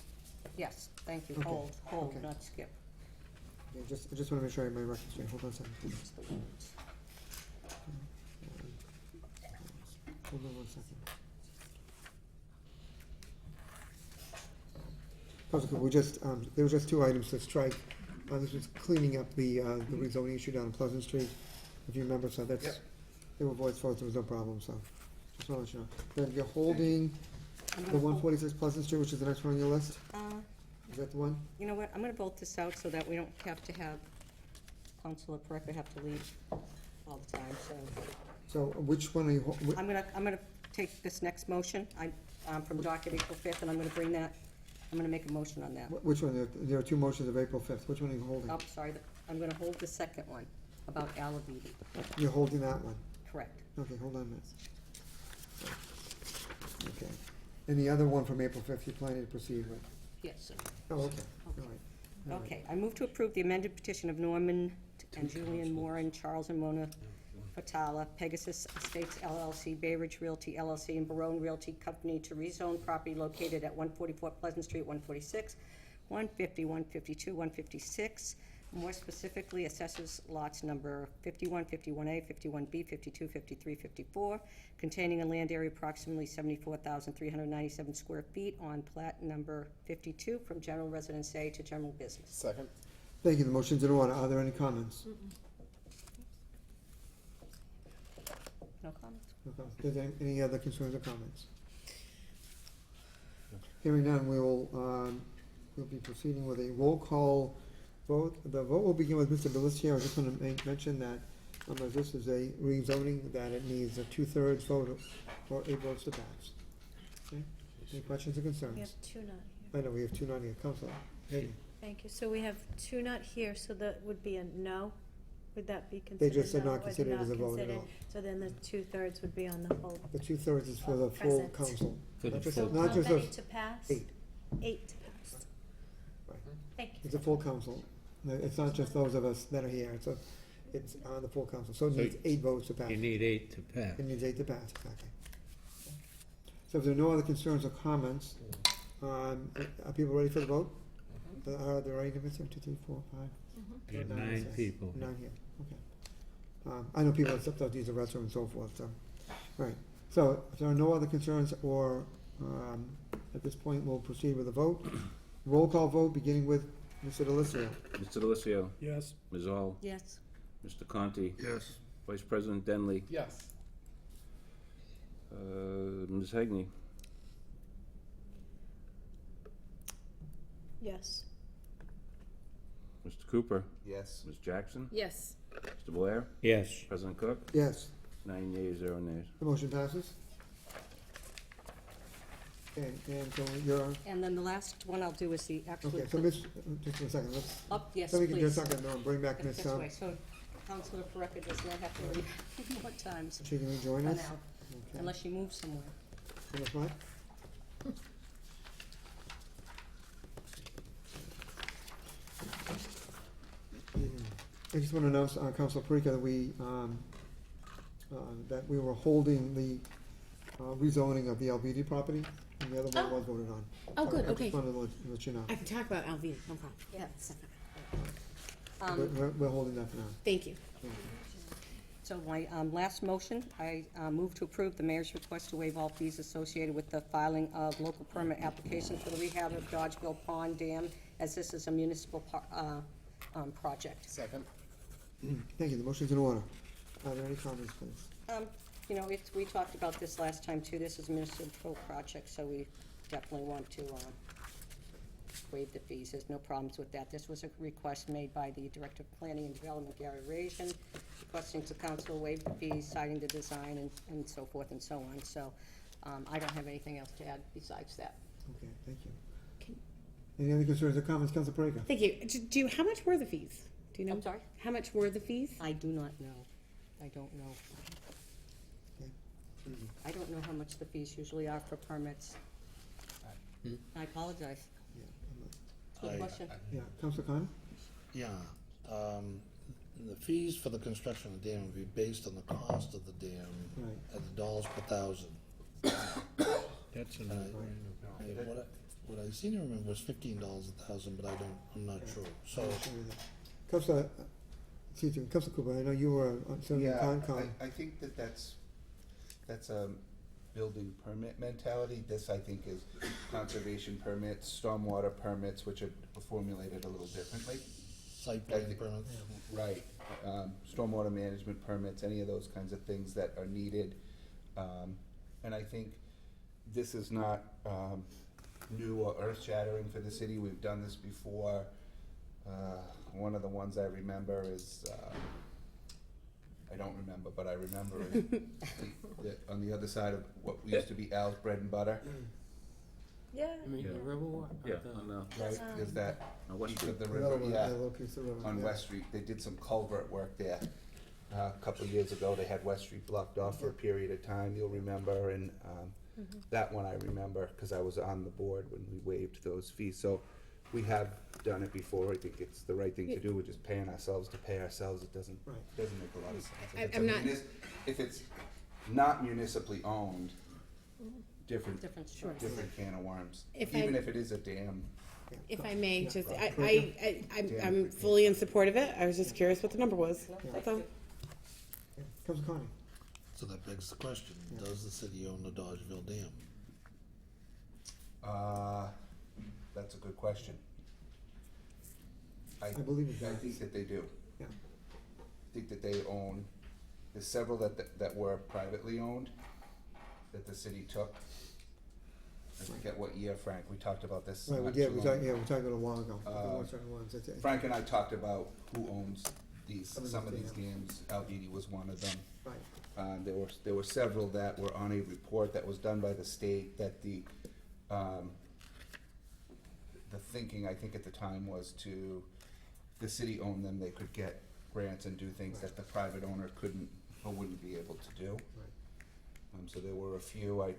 Yes, thank you. Okay. Hold, Okay. not skip. Yeah, I just wanna make sure I have my records straight. Hold on a second. Just the words. Hold on one second. Council, we just, there was just two items to strike. This was cleaning up the rezoning issue down on Pleasant Street, if you remember, so that's, Yep. they were voice votes, there was no problem, so, just wanna let you know. Then you're holding I'm the gonna one hold- forty-six Pleasant Street, which is the next one on your list? Uh, Is that the one? You know what, I'm gonna vote this out so that we don't have to have Councilor Pereira have to leave all the time, so. So which one are you, I'm gonna take this next motion, from docket April 5th, and I'm gonna bring that, I'm gonna make a motion on that. which one? There are two motions of April fifth. Which one are you holding? Oh, sorry, I'm gonna hold the second one, about Alavidi, You're holding that one? correct. Okay, hold on a minute. Okay. And the other one from April fifth, you're planning to proceed with? Yes, sir. Oh, okay, all right. All right. Okay, I move to approve the amended petition of Norman and Julian Moran, Charles and Mona Fatala, Pegasus Estates LLC, Bay Ridge Realty LLC, and Barone Realty Company to rezone property located at 144 Pleasant Street, 146, 150, 152, 156, more specifically, assessors lots number 51, 51A, 51B, 52, 53, 54, containing a land area approximately 74,397 square feet on plat number 52 from general residence A to general business. Second? Thank you, the motion's in order. Are there any comments? No comments? No comments. Is there any other concerns or comments? Hearing none, we'll be proceeding with a roll call vote. The vote will begin with Mr. Delicio. I just want to mention that, as this is a rezoning, that it needs a 2/3 vote or 8 votes to pass. Okay? Any questions or We concerns? have two not here. I know, we have two not here. Counselor Hayden. Thank you. So we have two not here, so that would be a no? Would that be They considered just said no, not or considered as a vote at considered? all. So then the 2/3 would be on the whole. The 2/3 is for the full Present. council. For the Not just, full not How just many us, to pass? 8. 8 to pass. Right. Thank you. It's a full council. No, it's not just those of us that are here, it's on the full council, so it needs 8 votes to pass. You need 8 to pass. It needs 8 to pass, exactly. So if there are no other concerns or comments, are people ready for the vote? Are there any numbers, 2, 3, 4, 5? You have 9, 9 6. people. 9 here, okay. I know people that stepped out, use the restroom and so forth, so, right. So if there are no other concerns or, at this point, we'll proceed with the vote. Roll call vote, beginning with Mr. Delicio. Mr. Delicio, Yes. Ms. Aul, Yes. Mr. Conti, Yes. Vice President Denley, Yes. Ms. Hegney, Yes. Mr. Cooper, Yes. Ms. Jackson, Yes. Mr. Blair, Yes. President Cook, Yes, 9 yeas, 0 nays. the motion passes. And so you're, And then the last one I'll do is the actual. okay, so Miss, just a second, let's, Up, yes, so we can just, please. okay, no, bring back Miss, This way, so Councilor Pereira does not have to leave more times she can rejoin for us? now, Okay. unless she moves somewhere. Miss what? I just want to announce, Council Parika, that we that we were holding the rezoning of the LBD property, and the other one Oh. was voted on. Oh, good, I okay. just wanted to let you know. I can talk about Alvina, no problem. Yeah. We're holding that for now. Thank you. So my last motion, I move to approve the mayor's request to waive all fees associated with the filing of local permit application for the rehab of Dodgeville Pond Dam, as this is a municipal project. Second. Thank you, the motion's in order. Are there any comments, please? You know, we talked about this last time too, this is a municipal project, so we definitely want to waive the fees, there's no problems with that. This was a request made by the Director of Planning and Development, Gary Rajan, requesting the council waive the fees, citing the design and so forth and so on. So I don't have anything else to add besides that. Okay, thank you. Any other concerns or comments, Council Parega? Thank you. How much were the fees? Do you know? I'm sorry? How much were the fees? I do not know. I don't know. Okay. I don't know how much the fees usually are for permits. I apologize. Good I- question. Yeah, Council Khan? Yeah, the fees for the construction of the dam would be based on the cost of the dam Right. at the dollars per thousand. That's a Uh, What I seem to remember was $15 a thousand, but I'm not sure. So, Council, excuse me, Council Cooper, I know you were on some Yeah, Concom. I think that's a building permit mentality. This, I think, is conservation permits, stormwater permits, which are formulated a little differently. site plan permits. Right, stormwater management permits, any of those kinds of things that are needed. And I think this is not, new or earth-shattering for the city. We've done this before. One of the ones I remember is, I don't remember, but I remember on the other side of what used to be Al's Bread and Butter, Yeah. I mean, the Riverwalk? Yeah, on the, right? Is that on West east Street. of the Another river, one, yeah, a little piece of river, on yeah. West Street. They did some culvert work there. A couple of years ago, they had West Street blocked off for a period of time, you'll remember, and, that one I remember, cause I was on the board when we waived those fees, so we have done it before. I think it's the right thing to do. We're just paying ourselves to pay ourselves. It doesn't make a lot of sense. I'm not- If it's not municipally owned, different Different story. can of worms. If Even I- if it is a dam. If I may, just, I'm fully in support of it. I was just curious what the number was. That's all. Yeah. Council Connie? So that begs the question, does the city own the Dodgeville Dam? That's a good question. I believe it I does. think that they do. Yeah. I think that they own, there's several that were privately owned, that the city took. I forget what year, Frank, we talked about this Right, we not did, too we long talked, yeah, we talked about it a while ago. There Uh, were certain ones, that's it. Frank and I talked about who owns these, Some of some of these these dams, Albeedy was one of them. Right. There were several that were on a report that was done by the state that the thinking, I think at the time, was to, the city owned them, they could get grants and do things that the private owner couldn't or wouldn't be able to do. Right. So there were a few, I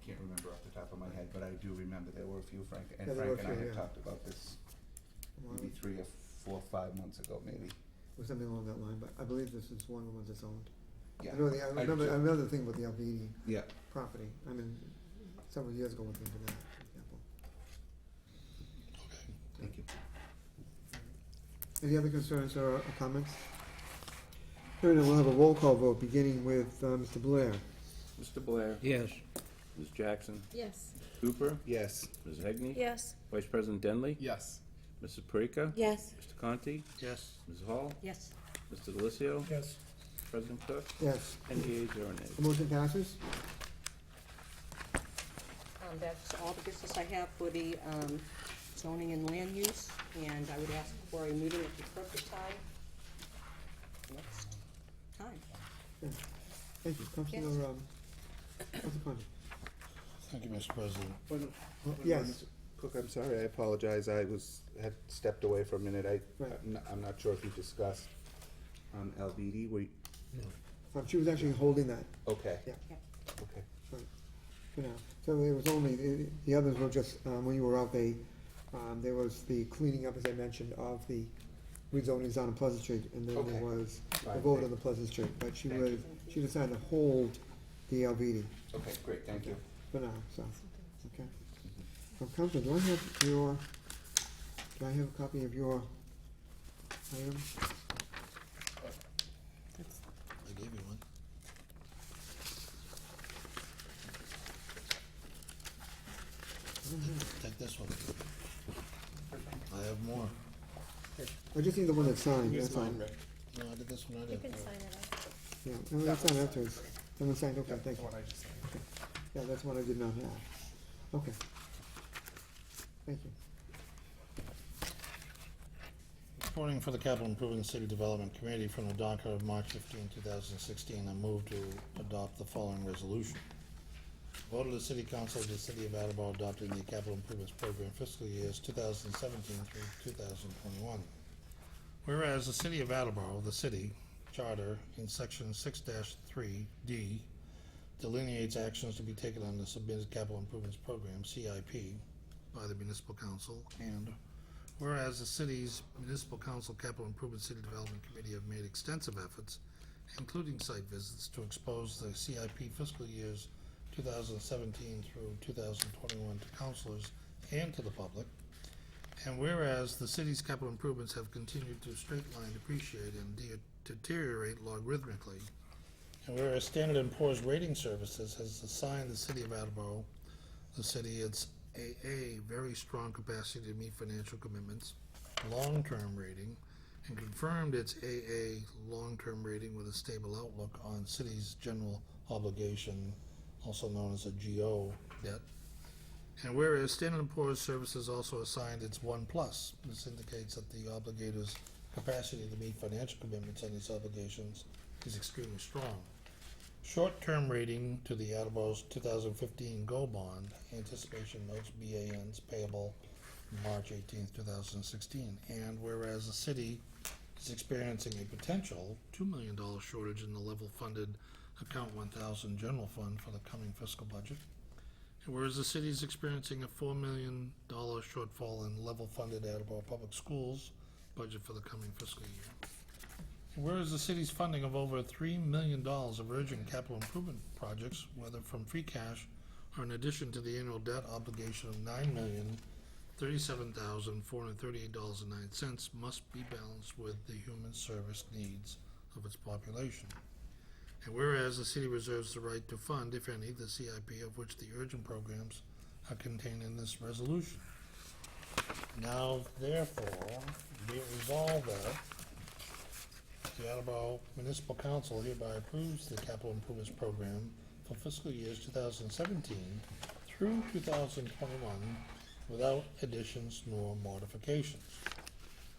can't remember off the top of my head, but I do remember there were a few, Frank, and Yeah, there were Frank a and I few, had yeah. talked about this Well, maybe 3 or 4 or 5 months ago, maybe. or something along that line, but I believe this is one of the ones that's owned. Yeah. I remember the thing with the Alvini Yeah. property, I mean, several years ago, we looked into that, for example. Thank you. Any other concerns or comments? Hearing none, we'll have a roll call vote, beginning with Mr. Blair. Mr. Blair. Yes. Ms. Jackson. Yes. Cooper. Yes. Ms. Hegney. Yes. Vice President Denley. Yes. Mrs. Parika. Yes. Mr. Conti. Yes. Ms. Hall. Yes. Mr. Delissio. Yes. President Cook. Yes, And the ayes are nays. the motion passes. That's all the business I have for the zoning and land use, and I would ask for a meeting at the appropriate time next time. Thank you, Councilor, Councilor Conti. Thank you, Mr. President. Yes, Cook, I'm sorry, I apologize, had stepped away for a minute, Right. I'm not sure if you discussed, LBD, she was actually holding that, okay. Yeah. Okay. for now. So it was only, the others were just, when you were out, there was the cleaning up, as I mentioned, of the rezonings on Pleasant Street, and then Okay. there was a Fine, vote thank on the Pleasant Street, but she Thank was, you. she decided to hold the LVD Okay, great, thank you. for now, so, okay. So, Counselor, do I have a copy of your item? I gave you one. Take this one. I have more. I just need the one that's signed, Here's that's all. mine, Rick. No, I did this one You already. can sign it off. Yeah, no, that's not afterwards. Someone signed, okay, thank The you. one I just signed. Yeah, that's one I did not have. Okay. Thank you. Reporting for the Capital Improvement City Development Committee from the docket of March 15, 2016, I move to adopt the following resolution. Vote of the City Council of the City of Attleboro adopting the Capital Improvements Program fiscal years 2017 through 2021. Whereas the City of Attleboro, the city charter in section 6-3D delineates actions to be taken on the submitted Capital Improvements Program, CIP, by the Municipal Council, and whereas the city's Municipal Council Capital Improvement City Development Committee have made extensive efforts, including site visits, to expose the CIP fiscal years 2017 through 2021 to councilors and to the public, and whereas the city's capital improvements have continued to straight-line depreciate and deteriorate logarithmically, and whereas Standard & Poor's Rating Services has assigned the city of Attleboro, the city, its AA, very strong capacity to meet financial commitments, long-term rating, and confirmed its AA long-term rating with a stable outlook on city's general obligation, also known as a GO debt. And whereas Standard & Poor's Services also assigned its 1+, this indicates that the obligator's capacity to meet financial commitments on these obligations is extremely strong. Short-term rating to the Attleboro's 2015 GO bond, anticipation notes BANs payable March 18, 2016. And whereas the city is experiencing a potential $2 million shortage in the level-funded Account 1000 General Fund for the coming fiscal budget. And whereas the city is experiencing a $4 million shortfall in level-funded Attleboro Public Schools budget for the coming fiscal year. And whereas the city's funding of over $3 million of urgent capital improvement projects, whether from free cash or in addition to the annual debt obligation of $9,037,438.09, must be balanced with the human service needs of its population. And whereas the city reserves the right to fund, if any, the CIP of which the urgent programs are contained in this resolution. Now, therefore, be it resolved that the Attleboro Municipal Council hereby approves the Capital Improvements Program for fiscal years 2017 through 2021 without additions nor modifications.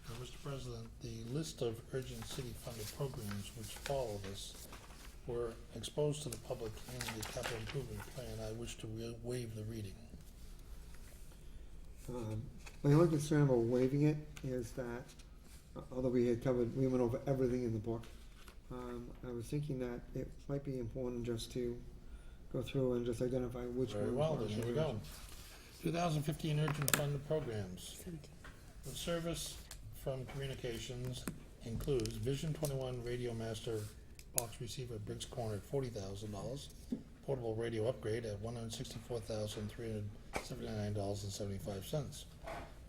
Now, Mr. President, the list of urgent city-funded programs which follow this were exposed to the public in the capital improvement plan. I wish to waive the reading. My only concern about waiving it is that, although we had covered, we went over everything in the book, I was thinking that it might be important just to go through and just identify which Very ones well, are then here we go. 2015 urgent funded programs. The service from communications includes Vision 21 Radio Master box receiver at Briggs Corner at $40,000, portable radio upgrade at $164,379.75.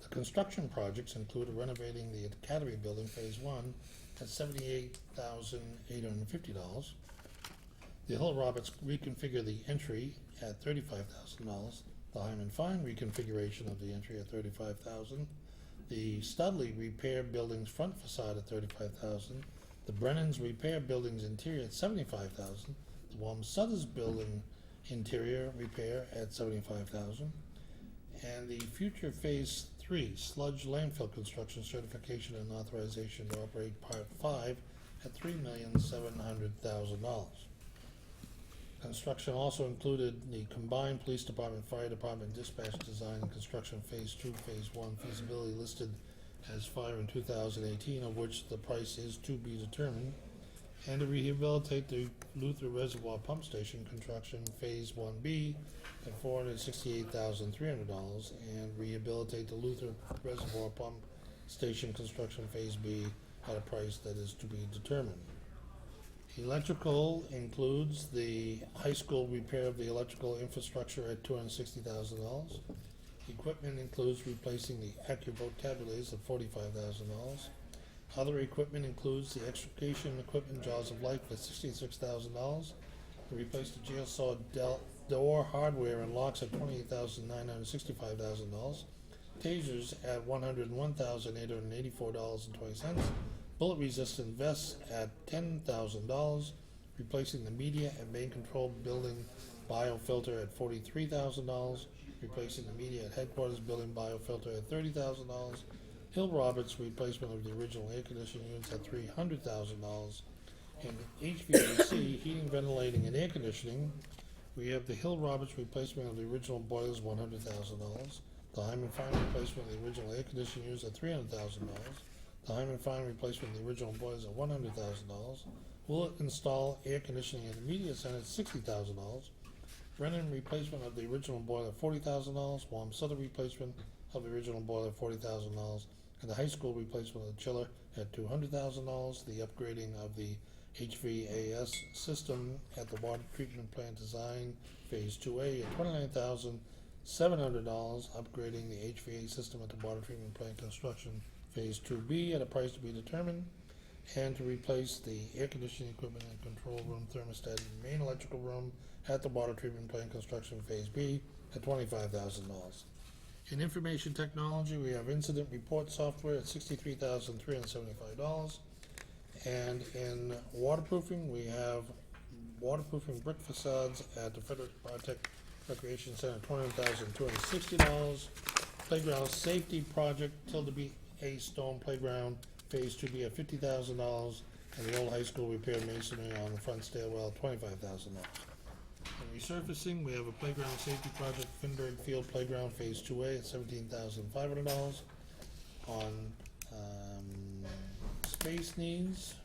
The construction projects include renovating the Academy Building Phase 1 at $78,850. The Hill Roberts reconfigure the entry at $35,000. The Hyman Fine reconfiguration of the entry at $35,000. The Studley repair building's front facade at $35,000. The Brennan's repair building's interior at $75,000. The Wamsutters building interior repair at $75,000. And the future Phase 3 sludge landfill construction certification and authorization to operate Part 5 at $3,700,000. Construction also included the combined police department, fire department, dispatch design and construction Phase 2, Phase 1 feasibility listed as fire in 2018, of which the price is to be determined, and to rehabilitate the Luther Reservoir Pump Station construction Phase 1B at $468,300, and rehabilitate the Luther Reservoir Pump Station Construction Phase B at a price that is to be determined. Electrical includes the high school repair of the electrical infrastructure at $260,000. Equipment includes replacing the AccuVote tabulators at $45,000. Other equipment includes the extrication equipment Jaws of Life at $66,000. To replace the jail saw door hardware and locks at $28,965,000. Tasers at $101,884.20. Bullet resistant vests at $10,000. Replacing the media and main control building biofilter at $43,000. Replacing the media at headquarters building biofilter at $30,000. Hill Roberts replacement of the original air conditioning units at $300,000. And HVAC, heating, ventilating, and air conditioning, we have the Hill Roberts replacement of the original boilers, $100,000. The Hyman Fine replacement of the original air conditioning units at $300,000. The Hyman Fine replacement of the original boilers at $100,000. Will install air conditioning in the media center at $60,000. Brennan replacement of the original boiler at $40,000. Wam Sutter replacement of the original boiler at $40,000. And the high school replacement of the chiller at $200,000. The upgrading of the HVAS system at the water treatment plant design phase 2A at $29,700. Upgrading the HVAC system at the water treatment plant construction phase 2B at a price to be determined. And to replace the air conditioning equipment and control room thermostat in the main electrical room at the water treatment plant construction phase B at $25,000. In information technology, we have incident report software at $63,375. And in waterproofing, we have waterproofing brick facades at the Frederick Bartek Recreation Center, $21,260. Playground safety project, Tilda B. A. Stone Playground, Phase 2B at $50,000. And the old high school repair masonry on the front stairwell, $25,000. In resurfacing, we have a playground safety project, Finberg Field Playground Phase 2A at $17,500. On space needs,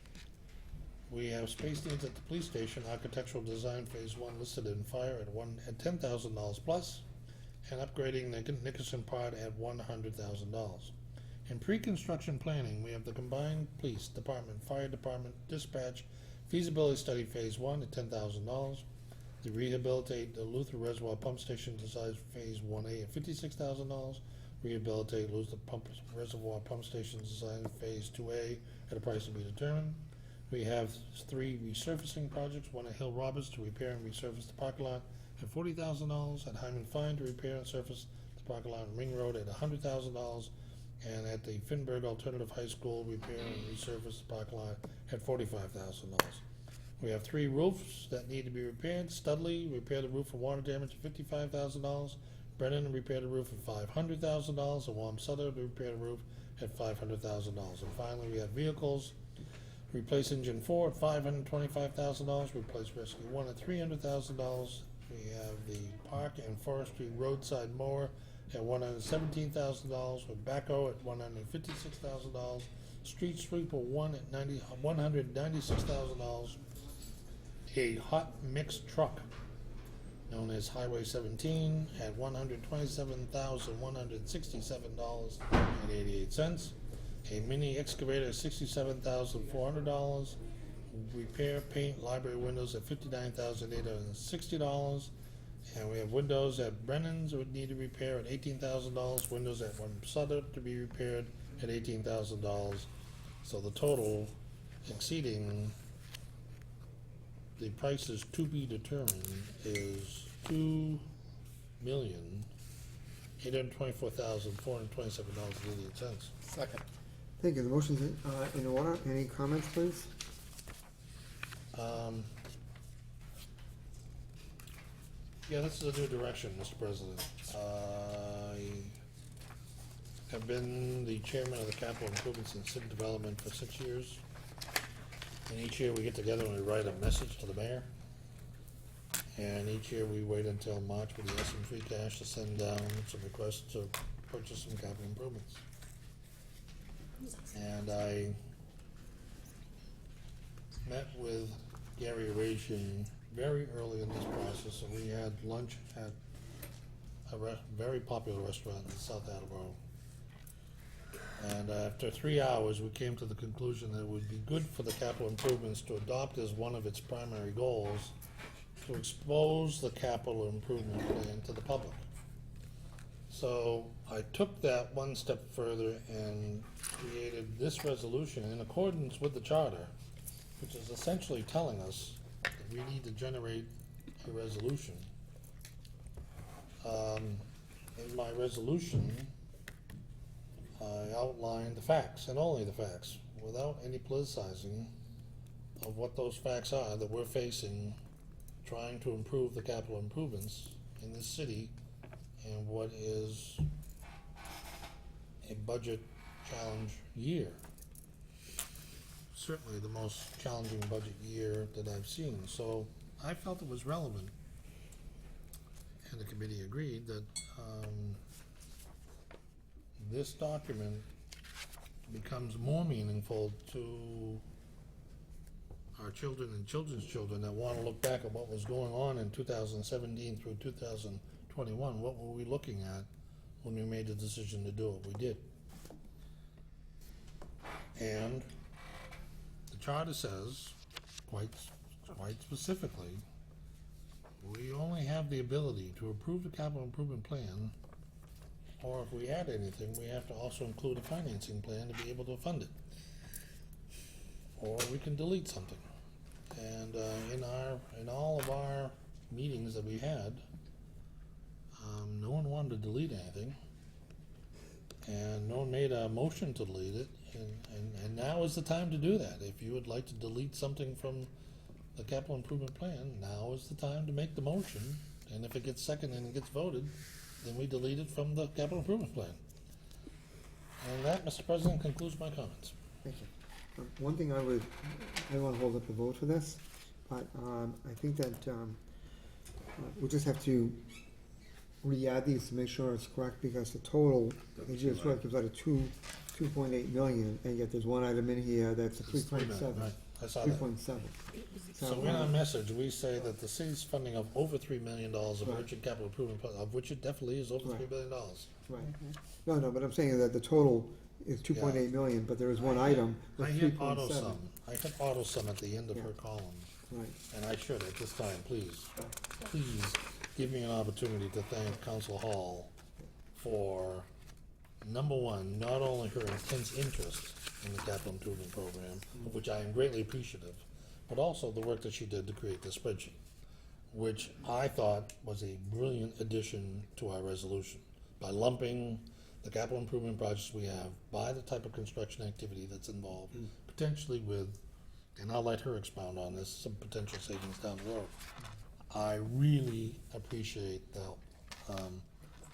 we have space needs at the police station, architectural design Phase 1 listed in fire at $10,000 plus, and upgrading the Nickerson Pod at $100,000. In pre-construction planning, we have the combined police department, fire department, dispatch, feasibility study Phase 1 at $10,000. The rehabilitate the Luther Reservoir Pump Station design Phase 1A at $56,000. Rehabilitate Luther Reservoir Pump Station design Phase 2A at a price to be determined. We have 3 resurfacing projects, one at Hill Roberts to repair and resurface the parking lot at $40,000. At Hyman Fine to repair and surface the parking lot on Ring Road at $100,000. And at the Finberg Alternative High School, repair and resurface the parking lot at $45,000. We have 3 roofs that need to be repaired. Studley, repair the roof for water damage at $55,000. Brennan, repair the roof at $500,000. And Wam Sutter, to repair the roof at $500,000. And finally, we have vehicles. Replace engine 4 at $525,000. Replace rescue 1 at $300,000. We have the park and forestry roadside mower at $117,000. With backhoe at $156,000. Street sweeper 1 at $196,000. A hot mix truck known as Highway 17 at $127,167.88. A mini excavator at $67,400. Repair, paint, library windows at $59,860. And we have windows at Brennan's would need to repair at $18,000. Windows at One Sutter to be repaired at $18,000. So the total exceeding the prices to be determined is $2,824,427.88. Second. Thank you. The motion's in order. Any comments, please? Yeah, this is a new direction, Mr. President. I have been the chairman of the Capital Improvements and City Development for 6 years. And each year we get together and we write a message to the mayor. And each year we wait until March with the some free cash to send down some requests to purchase some capital improvements. And I met with Gary Arasian very early in this process, and we had lunch at a very popular restaurant in South Attleboro. And after 3 hours, we came to the conclusion that it would be good for the capital improvements to adopt as one of its primary goals to expose the capital improvement plan to the public. So I took that one step further and created this resolution in accordance with the charter, which is essentially telling us that we need to generate a resolution. In my resolution, I outlined the facts, and only the facts, without any politicizing of what those facts are that we're facing, trying to improve the capital improvements in this city in what is a budget challenge year. Certainly the most challenging budget year that I've seen. So I felt it was relevant, and the committee agreed that this document becomes more meaningful to our children and children's children that want to look back at what was going on in 2017 through 2021. What were we looking at when we made the decision to do what we did? And the charter says, quite specifically, we only have the ability to approve the capital improvement plan, or if we add anything, we have to also include a financing plan to be able to fund it. Or we can delete something. And in all of our meetings that we had, no one wanted to delete anything, and no one made a motion to delete it, and now is the time to do that. If you would like to delete something from the capital improvement plan, now is the time to make the motion, and if it gets seconded and it gets voted, then we delete it from the capital improvement plan. And that, Mr. President, concludes my comments. Thank you. One thing I don't want to hold up the vote for this, but I think that we just have to re-add these to make sure it's correct, because the total, as you just read, comes out of 2.8 million, and yet there's one item in here that's a 3.7. Right, I saw that. 3.7. So in our message, we say that the city's funding of over $3 million of Right. urgent capital improvement, of which it definitely is over Right. $3 billion. Right. No, but I'm saying that the total is 2.8 million, but there is one item I with hit auto 3.7. sum. I hit auto sum at the end of Yeah. her column, Right. and I should at this time, please give me an opportunity to thank Council Hall for, number one, not only her intense interest in the capital improvement program, of which I am greatly appreciative, but also the work that she did to create the spreadsheet, which I thought was a brilliant addition to our resolution, by lumping the capital improvement projects we have by the type of construction activity that's involved, potentially with, and I'll let her expound on this, some potential savings down the road. I really appreciate the help.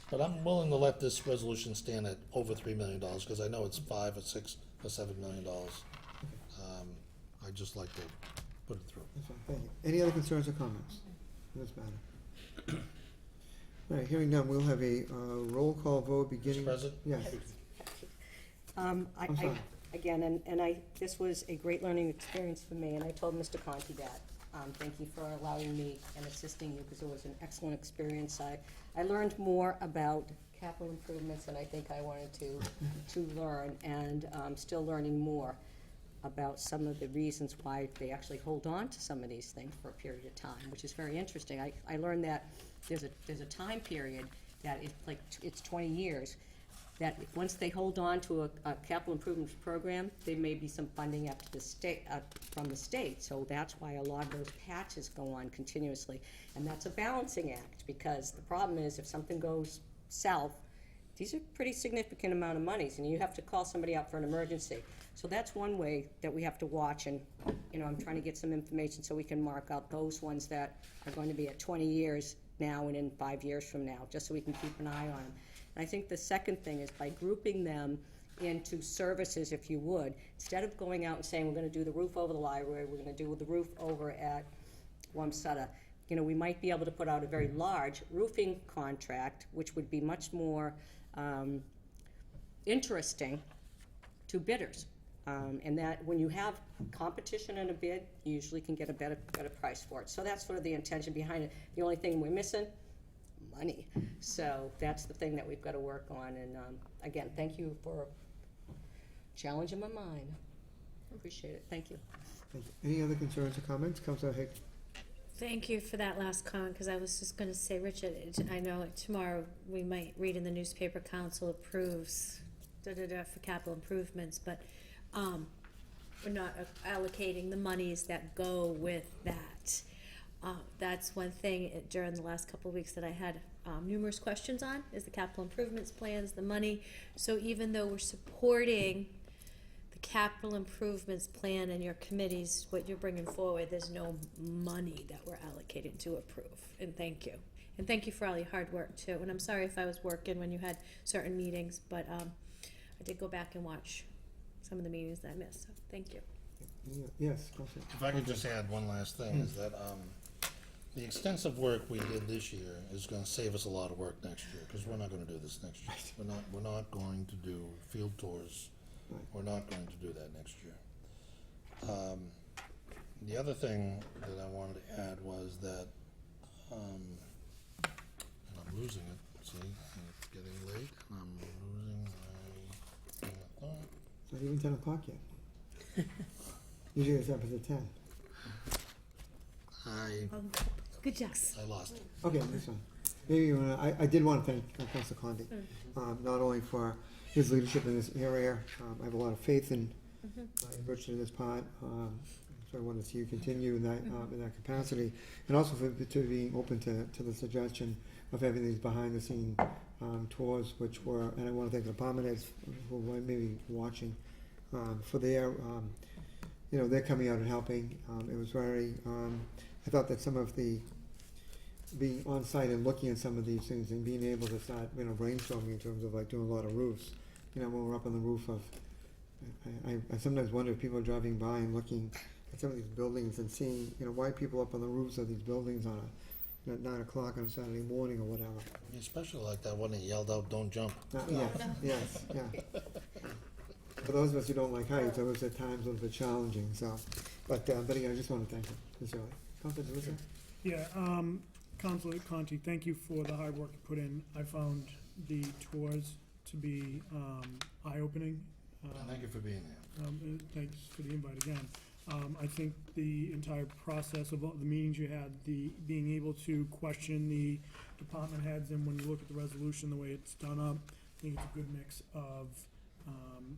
But I'm willing to let this resolution stand at over $3 million, because I know it's $5 or $6 or $7 million. I'd just like to put it through. That's fine, thank you. Any other concerns or comments on this matter? All right, hearing none, we'll have a roll call vote beginning. Mr. President? Yes. I'm sorry. Again, this was a great learning experience for me, and I told Mr. Conti that. Thank you for allowing me and assisting you, because it was an excellent experience. I learned more about capital improvements than I think I wanted to learn, and I'm still learning more about some of the reasons why they actually hold on to some of these things for a period of time, which is very interesting. I learned that there's a time period that it's 20 years, that once they hold on to a capital improvement program, there may be some funding up to the state, from the state. So that's why a lot of those patches go on continuously. And that's a balancing act, because the problem is if something goes south, these are pretty significant amount of monies, and you have to call somebody out for an emergency. So that's one way that we have to watch, and I'm trying to get some information so we can mark out those ones that are going to be at 20 years now and in 5 years from now, just so we can keep an eye on them. And I think the second thing is by grouping them into services, if you would, instead of going out and saying, we're gonna do the roof over the library, we're gonna do the roof over at Wamsutta, we might be able to put out a very large roofing contract, which would be much more interesting to bidders. And that when you have competition in a bid, you usually can get a better price for it. So that's sort of the intention behind it. The only thing we're missing, money. So that's the thing that we've got to work on. And again, thank you for challenging my mind. Appreciate it, thank you. Thank you. Any other concerns or comments? Councilor Higgs? Thank you for that last comment, because I was just gonna say, Richard, I know tomorrow we might read in the newspaper, council approves for capital improvements, but, we're not allocating the monies that go with that. That's one thing during the last couple of weeks that I had, numerous questions on, is the capital improvements plans, the money. So even though we're supporting the capital improvements plan and your committees, what you're bringing forward, there's no money that we're allocated to approve, and thank you. And thank you for all your hard work too, and I'm sorry if I was working when you had certain meetings, but, I did go back and watch some of the meetings that I missed, so thank you. Yes, Councilor. If I could just add one last thing, is that, the extensive work we did this year is gonna save us a lot of work next year, because we're not gonna do this next year. We're not going to do field tours. Right. We're not going to do that next year. The other thing that I wanted to add was that, and I'm losing it, see, it's getting late, and I'm losing my train of thought. It's not even 10 o'clock yet. Usually it's up at 10. Good job. I lost it. Okay, that's fine. Maybe you wanna, I did want to thank Councilor Condi, not only for his leadership in this area. I have a lot of faith in Richard in this part, so I want to see you continue in that capacity, and also to being open to the suggestion of having these behind-the-scene tours, which were, and I want to thank the department heads who may be watching for their, they're coming out and helping. It was very, I thought that some of the being on site and looking at some of these things and being able to start, brainstorming in terms of like doing a lot of roofs. When we're up on the roof of, I sometimes wonder if people are driving by and looking at some of these buildings and seeing, why people up on the roofs of these buildings on at 9 o'clock on a Saturday morning or whatever. Especially like that one that yelled out, "Don't jump." Yes. For those of us who don't like heights, it was at times a little bit challenging, so, but again, I just want to thank you, sincerely. Councilor DeLucia? Yeah, Councilor Conti, thank you for the hard work you put in. I found the tours to be eye-opening. Thank you for being there. Thanks for the invite again. I think the entire process of all the meetings you had, the being able to question the department heads, and when you look at the resolution, the way it's done up, I think it's a good mix of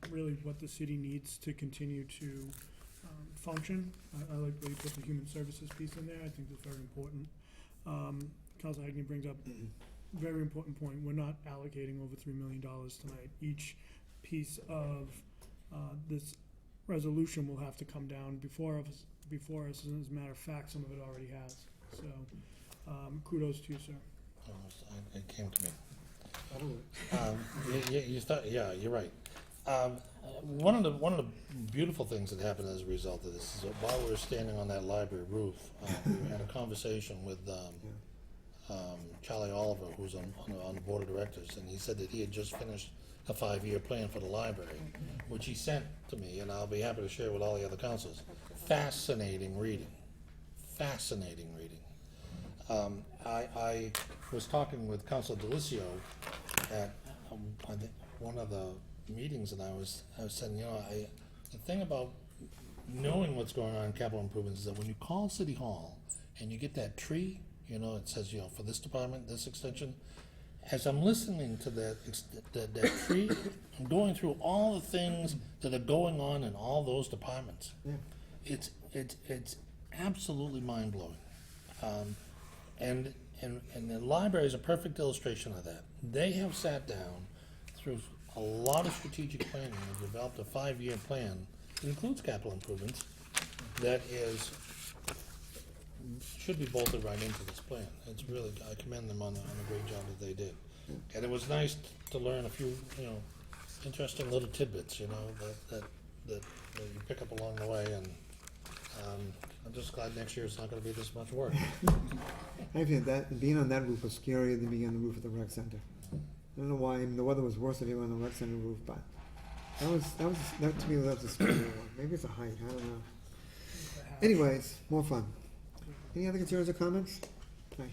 really what the city needs to continue to function. I like the way you put the human services piece in there. I think that's very important. Councilor Hagney brings up a very important point. We're not allocating over $3 million tonight. Each piece of this resolution will have to come down before us, and as a matter of fact, some of it already has. So, kudos to you, sir. It came to me. You thought, yeah, you're right. One of the beautiful things that happened as a result of this is that while we were standing on that library roof, we had a conversation with Charlie Oliver, who's on the board of directors, and he said that he had just finished a 5-year plan for the library, which he sent to me, and I'll be happy to share with all the other councils. Fascinating reading. Fascinating reading. I was talking with Councilor Delicio at I think one of the meetings, and I was saying, the thing about knowing what's going on in capital improvements is that when you call City Hall and you get that tree, it says, for this department, this extension, as I'm listening to that tree, I'm going through all the things that are going on in all those departments. Yeah. It's absolutely mind-blowing. And the library is a perfect illustration of that. They have sat down through a lot of strategic planning and developed a 5-year plan that includes capital improvements that should be bolted right into this plan. It's really, I commend them on the great job that they did. And it was nice to learn a few, interesting little tidbits, that you pick up along the way, and I'm just glad next year it's not gonna be this much work. I think that being on that roof was scarier than being on the roof of the rec center. I don't know why. The weather was worse than being on the rec center roof, but that to me was a scarier one. Maybe it's a height. I don't know. Anyways, more fun. Any other concerns or comments?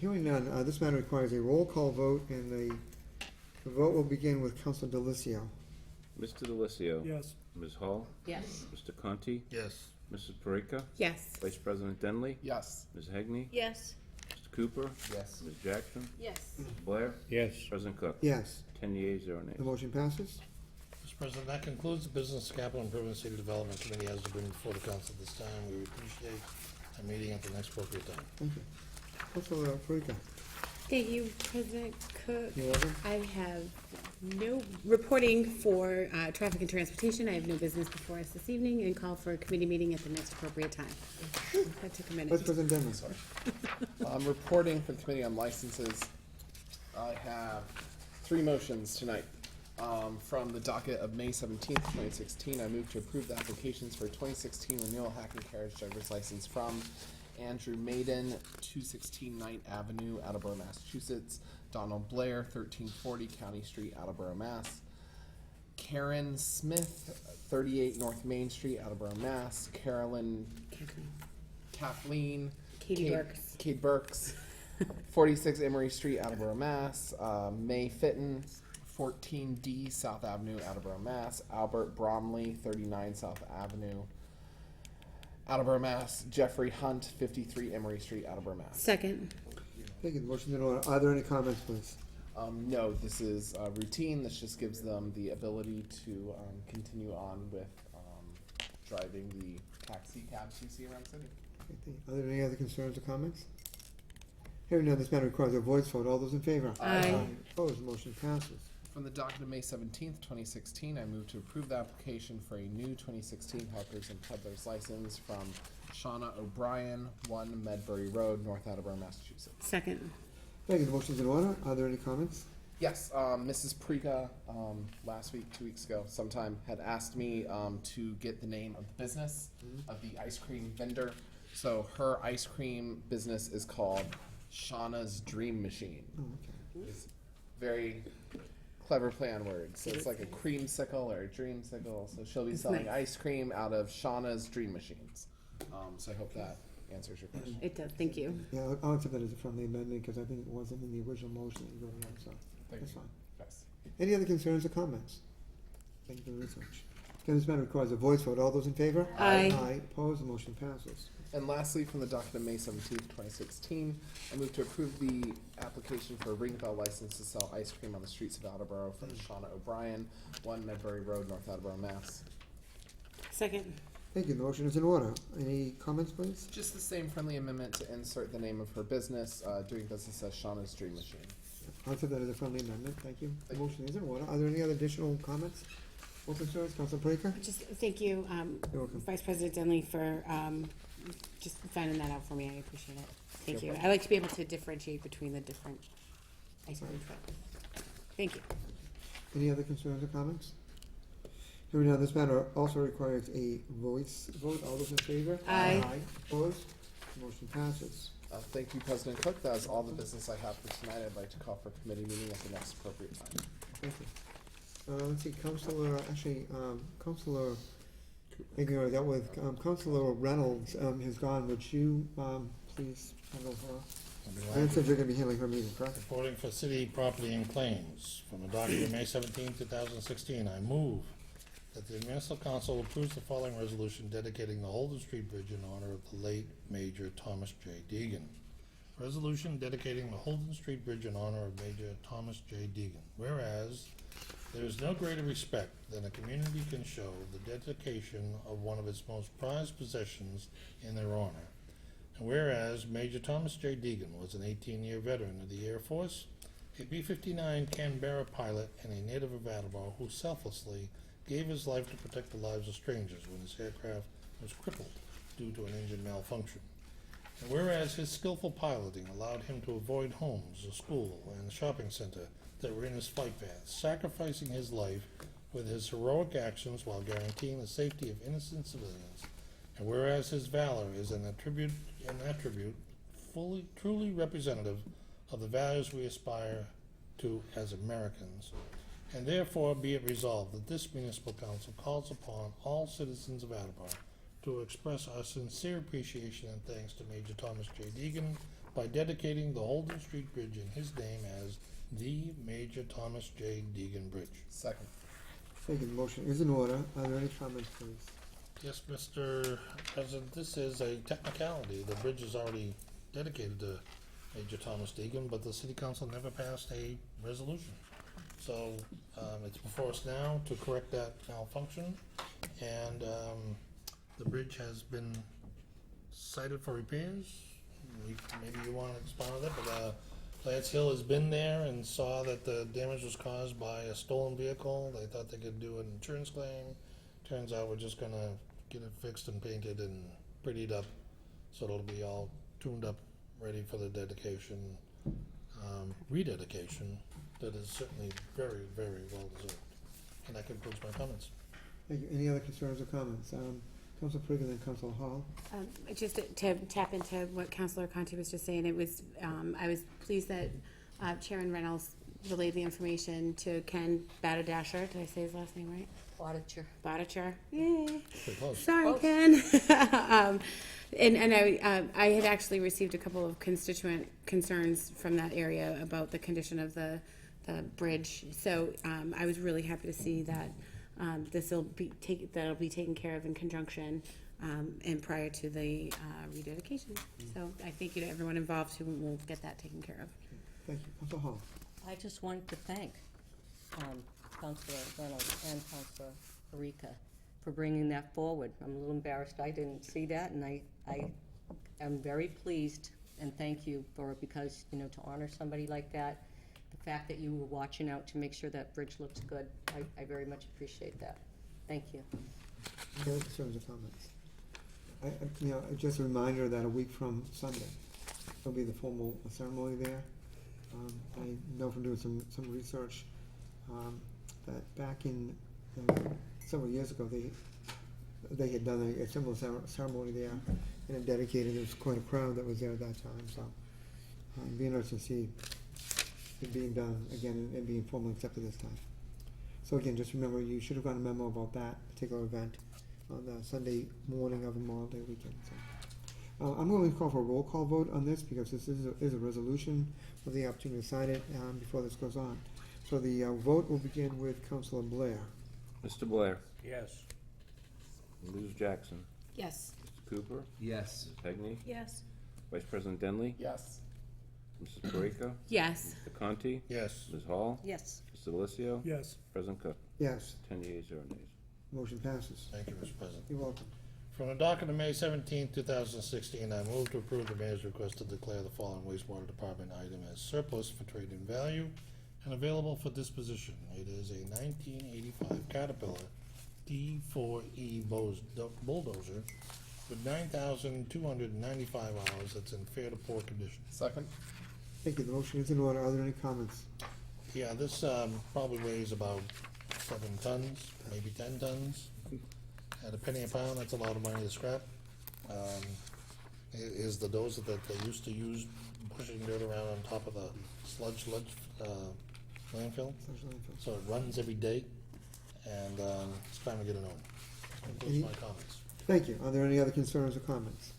Hearing none, this matter requires a roll call vote, and the vote will begin with Councilor Delicio. Mr. Delissio. Yes. Ms. Hall. Yes. Mr. Conti. Yes. Mrs. Parika. Yes. Vice President Denley. Yes. Ms. Hegney. Yes. Mr. Cooper. Yes. Ms. Jackson. Yes. Mr. Blair. Yes. President Cook. Yes, 10 yeas, 0 nays. the motion passes. Mr. President, that concludes the Business Capital Improvement City Development Committee as to bring before the council this time. We appreciate a meeting at the next appropriate time. Thank you. Councilor Parika. Thank you, President Cook. You're welcome. I have no reporting for traffic and transportation. I have no business before us this evening and call for a committee meeting at the next appropriate time. That took a Vice minute. President Denley. I'm reporting for the Committee on Licenses. I have 3 motions tonight. From the docket of May 17th, 2016, I move to approve the applications for 2016 renewal hack and carriage driver's license from Andrew Maiden, 216 Ninth Avenue, Attleboro, Massachusetts. Donald Blair, 1340 County Street, Attleboro, Mass. Karen Smith, 38 North Main Street, Attleboro, Mass. Kathleen. Katie Burks. Kate Burks, 46 Emery Street, Attleboro, Mass. May Fitton, 14D South Avenue, Attleboro, Mass. Albert Bromley, 39 South Avenue, Attleboro, Mass. Jeffrey Hunt, 53 Emery Street, Attleboro, Mass. Second. Thank you, the motion is in order. Are there any comments, please? No, this is routine. This just gives them the ability to continue on with driving the taxi cabs you see around the city. Okay, thank you. Are there any other concerns or comments? Hearing none, this matter requires a voice vote. All those in favor? Aye. Opposed, motion passes. From the docket of May 17th, 2016, I move to approve the application for a new 2016 Hawkers and Peddlers license from Shauna O'Brien, 1 Medbury Road, North Attleboro, Massachusetts. Second. Thank you, the motion is in order. Are there any comments? Yes, Mrs. Prika, last week, 2 weeks ago, sometime, had asked me to get the name of the business of the ice cream vendor. So her ice cream business is called Shauna's Dream Machine. Oh, okay. It's very clever play on words. So it's like a creamsicle or a dreamsicle. So she'll be That's selling nice. ice cream out of Shauna's Dream Machines. So I hope that answers your question. It does, thank you. Yeah, I'll accept that as a friendly amendment because I think it wasn't in the original motion that you voted on, so Thank that's you. fine. Yes. Any other concerns or comments? Thank you for the research. Again, this matter requires a voice vote. All those in favor? Aye. Aye. Opposed, the motion passes. And lastly, from the docket of May 17th, 2016, I move to approve the application for a Ring Bell license to sell ice cream on the streets of Attleboro from Shauna O'Brien, 1 Medbury Road, North Attleboro, Mass. Second. Thank you. The motion is in order. Any comments, please? Just the same friendly amendment to insert the name of her business, doing business as Shauna's Dream Machine. I'll accept that as a friendly amendment. Thank you. The Thank you. motion is in order. Are there any other additional comments or concerns? Council Breaker? Just thank you, You're welcome. Vice President Denley, for just finding that out for me. I appreciate it. Thank No you. I like to be able to differentiate between the different ice cream trucks. Thank you. Any other concerns or comments? Hearing none, this matter also requires a voice vote. All those in favor? Aye. Opposed? Motion passes. Thank you, President Cook. That is all the business I have for tonight. I'd like to call for committee meeting at the next appropriate time. Thank you. Let's see, Councilor, I think we already dealt with, Councilor Reynolds, has gone. Would you, please handle her? I said you're gonna be handling her meeting, correct? Reporting for city property and claims from the docket of May 17, 2016, I move that the municipal council approves the following resolution dedicating the Holden Street Bridge in honor of the late Major Thomas J. Deegan. Resolution dedicating the Holden Street Bridge in honor of Major Thomas J. Deegan. Whereas there is no greater respect than a community can show the dedication of one of its most prized possessions in their honor. And whereas Major Thomas J. Deegan was an 18-year veteran of the Air Force, a B-59 Canberra pilot and a native of Attleboro who selflessly gave his life to protect the lives of strangers when his aircraft was crippled due to an engine malfunction. And whereas his skillful piloting allowed him to avoid homes, a school, and a shopping center that were in his flight path, sacrificing his life with his heroic actions while guaranteeing the safety of innocent civilians. And whereas his valor is an attribute truly representative of the values we aspire to as Americans. And therefore be it resolved that this municipal council calls upon all citizens of Attleboro to express our sincere appreciation and thanks to Major Thomas J. Deegan by dedicating the Holden Street Bridge in his name as the Major Thomas J. Deegan Bridge. Second. Thank you, the motion is in order. Are there any comments, please? Yes, Mr. President, this is a technicality. The bridge is already dedicated to Major Thomas Deegan, but the city council never passed a resolution. So, it's before us now to correct that malfunction, and, the bridge has been cited for repairs. Maybe you wanna expound on that, but, Lance Hill has been there and saw that the damage was caused by a stolen vehicle. They thought they could do an insurance claim. Turns out we're just gonna get it fixed and painted and prettied up, so it'll be all tuned up, ready for the dedication, rededication, that is certainly very, very well deserved. And that concludes my comments. Thank you. Any other concerns or comments? Council Prig and Council Hall. Just to tap into what Councilor Conti was just saying, it was, I was pleased that Chairman Reynolds relayed the information to Ken Badadasher. Did I say his last name right? Bodicher. Yay. Pretty close. Sorry, Ken. And I had actually received a couple of constituent concerns from that area about the condition of the bridge. So I was really happy to see that that'll be taken care of in conjunction and prior to the rededication. So I thank you to everyone involved who will get that taken care of. Thank you. Council Hall. I just wanted to thank Councilor Reynolds and Councilor Parika for bringing that forward. I'm a little embarrassed I didn't see that, and I am very pleased and thank you for it, because, you know, to honor somebody like that, the fact that you were watching out to make sure that bridge looks good, I very much appreciate that. Thank you. Any other concerns or comments? Just a reminder that a week from Sunday, there'll be the formal ceremony there. I know from doing some research that back in several years ago, they had done a similar ceremony there and it dedicated. There was quite a crowd that was there at that time. So it'd be interesting to see it being done again and being formally accepted this time. So again, just remember, you should have gotten a memo about that particular event on the Sunday morning of Memorial Day weekend. So, I'm going to call for a roll call vote on this because this is a resolution with the opportunity to sign it before this goes on. So the vote will begin with Councilor Blair. Mr. Blair. Yes. Ms. Jackson. Yes. Mr. Cooper. Yes. Ms. Hegney. Yes. Vice President Denley. Yes. Mrs. Parika. Yes. Mr. Conti. Yes. Ms. Hall. Yes. Mr. Delissio. Yes. President Cook. Yes, 10 yeas, 0 nays. motion passes. Thank you, Mr. President. You're welcome. From the docket of May 17, 2016, I move to approve the mayor's request to declare the following wastewater department item as surplus for trade in value and available for disposition. It is a 1985 Caterpillar D4E bulldozer with 9,295 hours that's in fair to poor condition. Second? Thank you. The motion is in order. Are there any comments? Yeah, this probably weighs about 7 tons, maybe 10 tons. At a penny a pound, that's a lot of money to scrap. It is the dozer that they used to use pushing dirt around on top of the sludge landfill. So it runs every day, and it's time to get it on. Those are my comments. Thank you. Are there any other concerns or comments?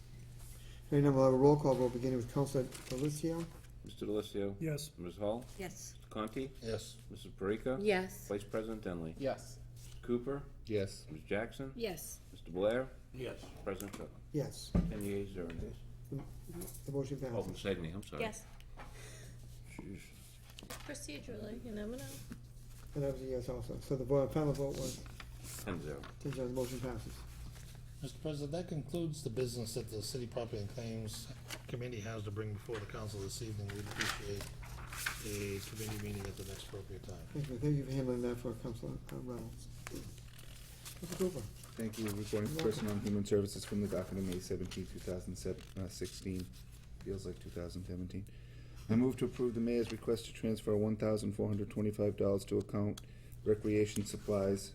Hearing none, we'll have a roll call vote beginning with Councilor Delissio. Mr. Delissio. Yes. Ms. Hall. Yes. Mr. Conti. Yes. Mrs. Parika. Yes. Vice President Denley. Yes. Mr. Cooper. Yes. Ms. Jackson. Yes. Mr. Blair. Yes. President Cook. Yes, 10 yeas, 0 nays. the motion Oh, passes. Ms. Hegney, I'm sorry. Yes. Jeez. Procedurally, you never know. And that was a yes also. So the final vote was 10-0. 10-0, the motion passes. Mr. President, that concludes the business that the City Property and Claims Committee has to bring before the council this evening. We'd appreciate a committee meeting at the next appropriate time. Thank you. Thank you for handling that for Councilor Reynolds. Councilor Cooper. Thank you. Reporting for Personnel and Human Services from the docket of May 17, 2016. Feels like 2017. I move to approve the mayor's request to transfer $1,425 to account recreation supplies,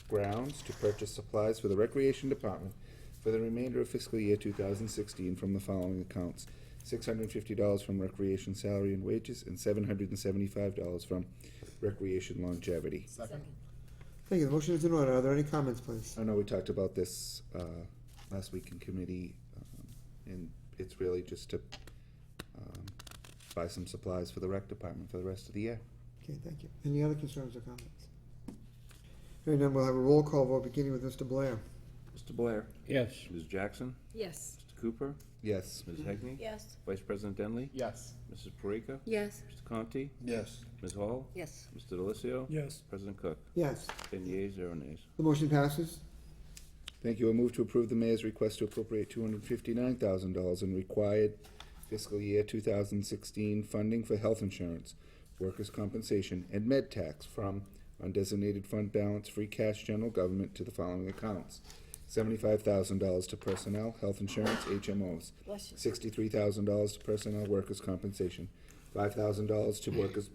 grounds to purchase supplies for the recreation department for the remainder of fiscal year 2016 from the following accounts: $650 from recreation salary and wages and $775 from recreation longevity. Second? Thank you. The motion is in order. Are there any comments, please? I know we talked about this last week in committee, and it's really just to buy some supplies for the rec department for the rest of the year. Okay, thank you. Any other concerns or comments? Hearing none, we'll have a roll call vote beginning with Mr. Blair. Mr. Blair. Yes. Ms. Jackson. Yes. Mr. Cooper. Yes. Ms. Hegney. Yes. Vice President Denley. Yes. Mrs. Parika. Yes. Mr. Conti. Yes. Ms. Hall. Yes. Mr. Delicio. Yes. President Cook. Yes, 10 yeas, 0 nays. the motion passes. Thank you. I move to approve the mayor's request to appropriate $259,000 in required fiscal year 2016 funding for health insurance, workers' compensation, and med tax from undesignated fund balance free cash general government to the following accounts. $75,000 to personnel, health insurance, HMOs. Bless you. $63,000 to personnel, workers' compensation. $5,000 to workers,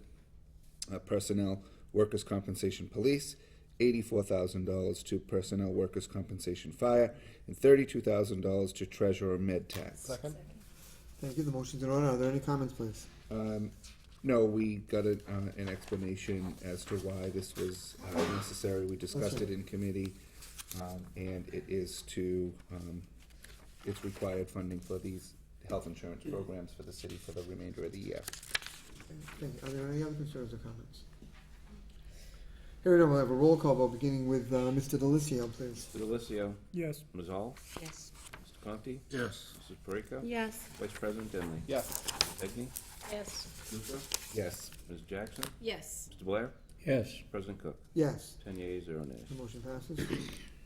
personnel, workers' compensation, police. $84,000 to personnel, workers' compensation, fire, and $32,000 to treasurer, med tax. Second? Thank you, the motion's in order. Are there any comments, please? No, we got an explanation as to why this was necessary. We discussed it in committee, and it is to, it's required funding for these health insurance programs for the city for the remainder of the year. Thank you. Are there any other concerns or comments? Hearing none, we'll have a roll call vote beginning with Mr. Delicio, please. Mr. Delicio. Yes. Ms. Hall. Yes. Mr. Conti. Yes. Mrs. Parika. Yes. Vice President Denley. Yes. Hegney. Yes. Cooper. Yes. Ms. Jackson. Yes. Mr. Blair. Yes. President Cook. Yes, 10 yeas, 0 nays. the motion passes.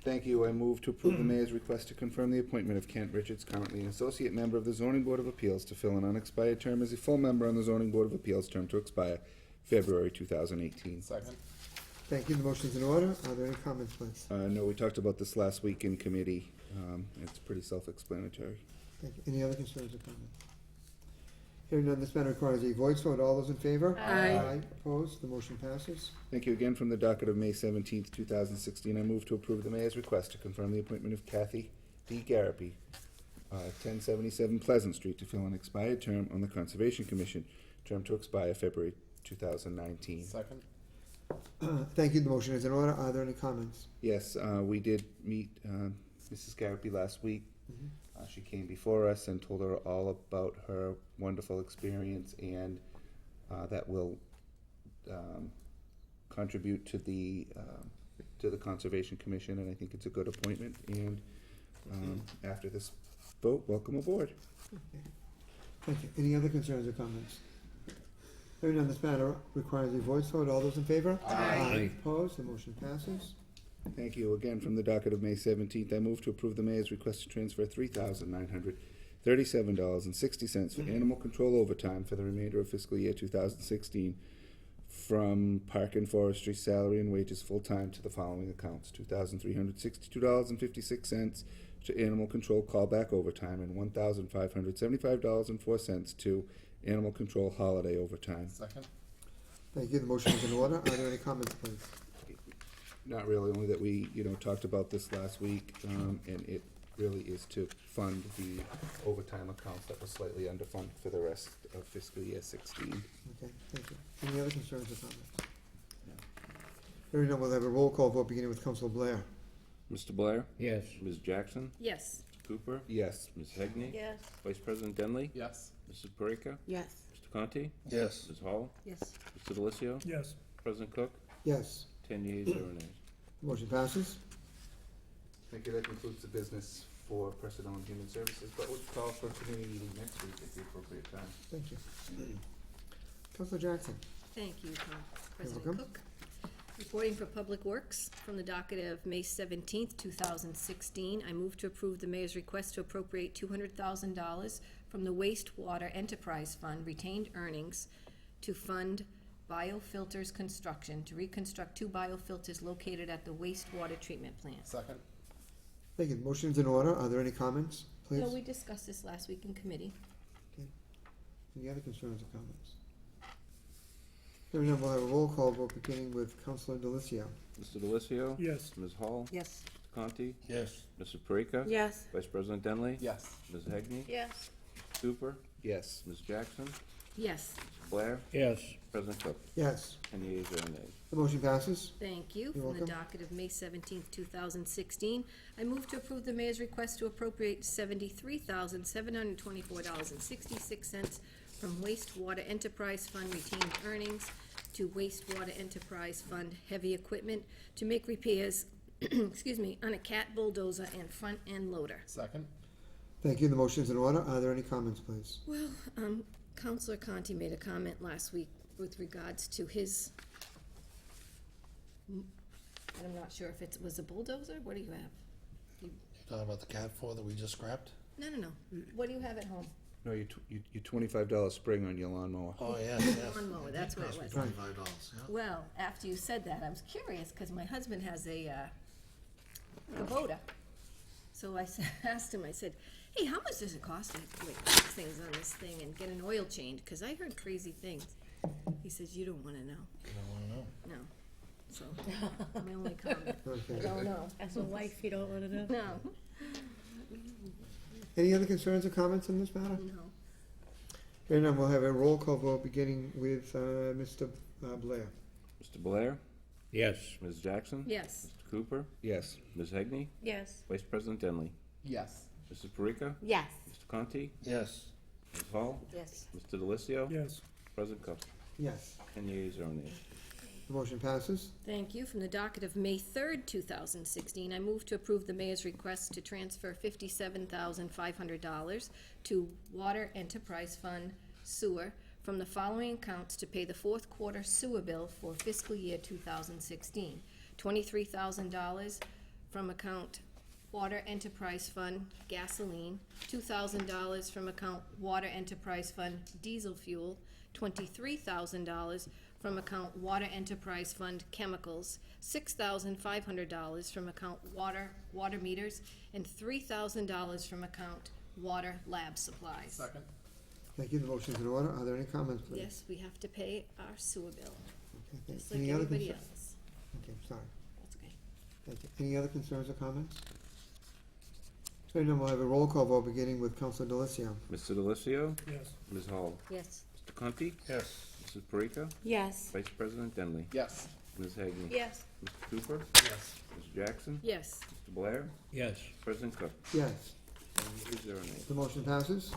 Thank you. I move to approve the mayor's request to confirm the appointment of Kent Richards, currently an associate member of the Zoning Board of Appeals, to fill an unexpired term as a full member on the Zoning Board of Appeals, term to expire February 2018. Second? Thank you, the motion's in order. Are there any comments, please? No, we talked about this last week in committee. It's pretty self-explanatory. Thank you. Any other concerns or comments? Hearing none, this matter requires a voice vote. All those in favor? Aye. Opposed? The motion passes. Thank you again. From the docket of May 17th, 2016, I move to approve the mayor's request to confirm the appointment of Kathy D. Garapi, 1077 Pleasant Street, to fill an expired term on the Conservation Commission, term to expire February 2019. Second? Thank you, the motion is in order. Are there any comments? Yes, we did meet Mrs. Garapi last week. She came before us and told her all about her wonderful experience, and that will contribute to the Conservation Commission, and I think it's a good appointment. And after this vote, welcome aboard. Thank you. Any other concerns or comments? Hearing none, this matter requires a voice vote. All those in favor? Aye. Opposed? The motion passes. Thank you. Again, from the docket of May 17th, I move to approve the mayor's request to transfer $3,937.60 for animal control overtime for the remainder of fiscal year 2016 from Park and Forestry salary and wages full-time to the following accounts: $2,362.56 to animal control callback overtime and $1,575.04 to animal control holiday overtime. Second? Thank you. The motion is in order. Are there any comments, please? Not really, only that we, talked about this last week, and it really is to fund the overtime accounts that were slightly underfunded for the rest of fiscal year 16. Okay, thank you. Any other concerns or comments? Hearing none, we'll have a roll call vote beginning with Councilor Blair. Mr. Blair. Yes. Ms. Jackson. Yes. Mr. Cooper. Yes. Ms. Hegney. Yes. Vice President Denley. Yes. Mrs. Parika. Yes. Mr. Conti. Yes. Ms. Hall. Yes. Mr. Delicio. Yes. President Cook. Yes, 10 yeas, 0 nays. the motion passes. Thank you. That concludes the business for Personnel and Human Services, but we'll call for a committee meeting next week at the appropriate time. Thank you. Councilor Jackson. Thank you, President welcome. Cook. Reporting for Public Works from the docket of May 17th, 2016, I move to approve the mayor's request to appropriate $200,000 from the Wastewater Enterprise Fund retained earnings to fund biofilters construction to reconstruct 2 biofilters located at the wastewater treatment plant. Second? Thank you. The motion's in order. Are there any comments, please? No, we discussed this last week in committee. Any other concerns or comments? Hearing none, we'll have a roll call vote beginning with Councilor Delicio. Mr. Delicio. Yes. Ms. Hall. Yes. Mr. Conti. Yes. Mrs. Parika. Yes. Vice President Denley. Yes. Ms. Hegney. Yes. Cooper. Yes. Ms. Jackson. Yes. Mr. Blair. Yes. President Cook. Yes, 10 yeas, 0 nays. the motion passes. Thank you. You're From the welcome. docket of May 17th, 2016, I move to approve the mayor's request to appropriate $73,724.66 from Wastewater Enterprise Fund retained earnings to wastewater enterprise fund heavy equipment to make repairs, excuse me, on a cat bulldozer and front end loader. Second? Thank you. The motion's in order. Are there any comments, please? Well, Counselor Conti made a comment last week with regards to his, and I'm not sure if it was a bulldozer, what do you have? You're talking about the Cat 4 that we just scrapped? No, what do you have at home? No, your $25 spring on your lawnmower. Oh, yes, yes. Lawnmower, that's what it Cost was. me $25, yeah. Well, after you said that, I was curious, because my husband has a Kubota. So I asked him, I said, hey, how much does it cost to like fix things on this thing and get an oil change? Because I heard crazy things. He says, you don't want to know. You don't wanna know. No. So, my only comment, I Okay. don't know. As a wife, you don't wanna know? No, Any other concerns or comments on this matter? no. Hearing none, we'll have a roll call vote beginning with Mr. Blair. Mr. Blair? Yes. Ms. Jackson? Yes. Mr. Cooper? Yes. Ms. Hegney? Yes. Vice President Denley? Yes. Mrs. Parika? Yes. Mr. Conti? Yes. Ms. Hall? Yes. Mr. Delissio? Yes. President Cook? Yes. 10 yeas, 0 nays. The motion passes. Thank you. From the docket of May 3rd, 2016, I move to approve the mayor's request to transfer $57,500 to Water Enterprise Fund Sewer from the following accounts to pay the fourth quarter sewer bill for fiscal year 2016. $23,000 from account Water Enterprise Fund Gasoline, $2,000 from account Water Enterprise Fund Diesel Fuel, $23,000 from account Water Enterprise Fund Chemicals, $6,500 from account Water Meters, and $3,000 from account Water Lab Supplies. Second? Thank you. The motion's in order. Are there any comments, please? Yes, we have to pay our sewer bill, Okay, thank- just like any other everybody concern- else. Okay, sorry. That's okay. Thank you. Any other concerns or comments? Hearing none, we'll have a roll call vote beginning with Council Delissio. Mr. Delissio? Yes. Ms. Hall? Yes. Mr. Conti? Yes. Mrs. Parika? Yes. Vice President Denley? Yes. Ms. Hegney? Yes. Mr. Cooper? Yes. Ms. Jackson? Yes. Mr. Blair? Yes. President Cook? Yes. 10 yeas, 0 nays. The motion passes.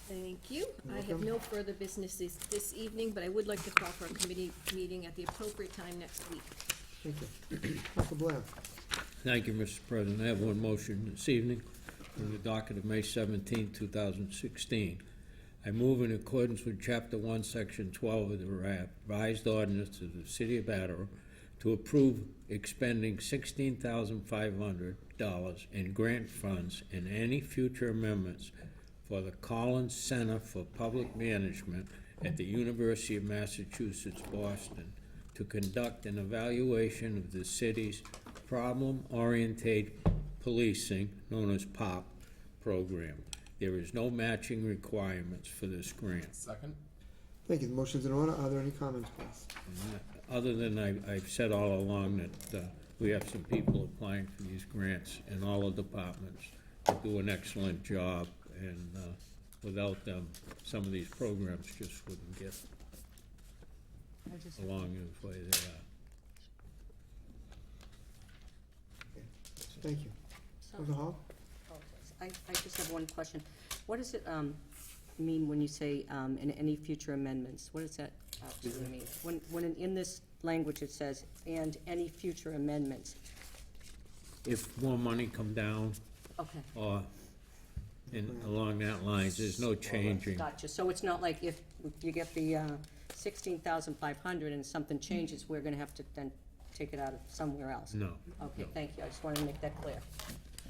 Thank you. You're I have welcome. no further business this evening, but I would like to call for a committee meeting at the appropriate time next week. Thank you. Council Blair. Thank you, Mr. President. I have one motion this evening from the docket of May 17, 2016. I move in accordance with Chapter 1, Section 12 of the revised ordinance of the City of Attleboro to approve expending $16,500 in grant funds and any future amendments for the Collins Center for Public Management at the University of Massachusetts, Boston, to conduct an evaluation of the city's problem-oriented policing, known as POP, program. There is no matching requirements for this grant. Second? Thank you. The motion's in order. Are there any comments, please? Other than I've said all along that we have some people applying for these grants in all the departments that do an excellent job, and without them, some of these programs just wouldn't get along the way they are. Thank you. Council Hall? I just have one question. What does it mean when you say in any future amendments? What does that actually mean? When in this language it says, and any future amendments? If more money come down, Okay. or along that lines, there's no changing. Gotcha. So it's not like if you get the 16,500 and something changes, we're gonna have to then take it out of somewhere else? No. Okay, no. thank you. I just wanted to make that clear.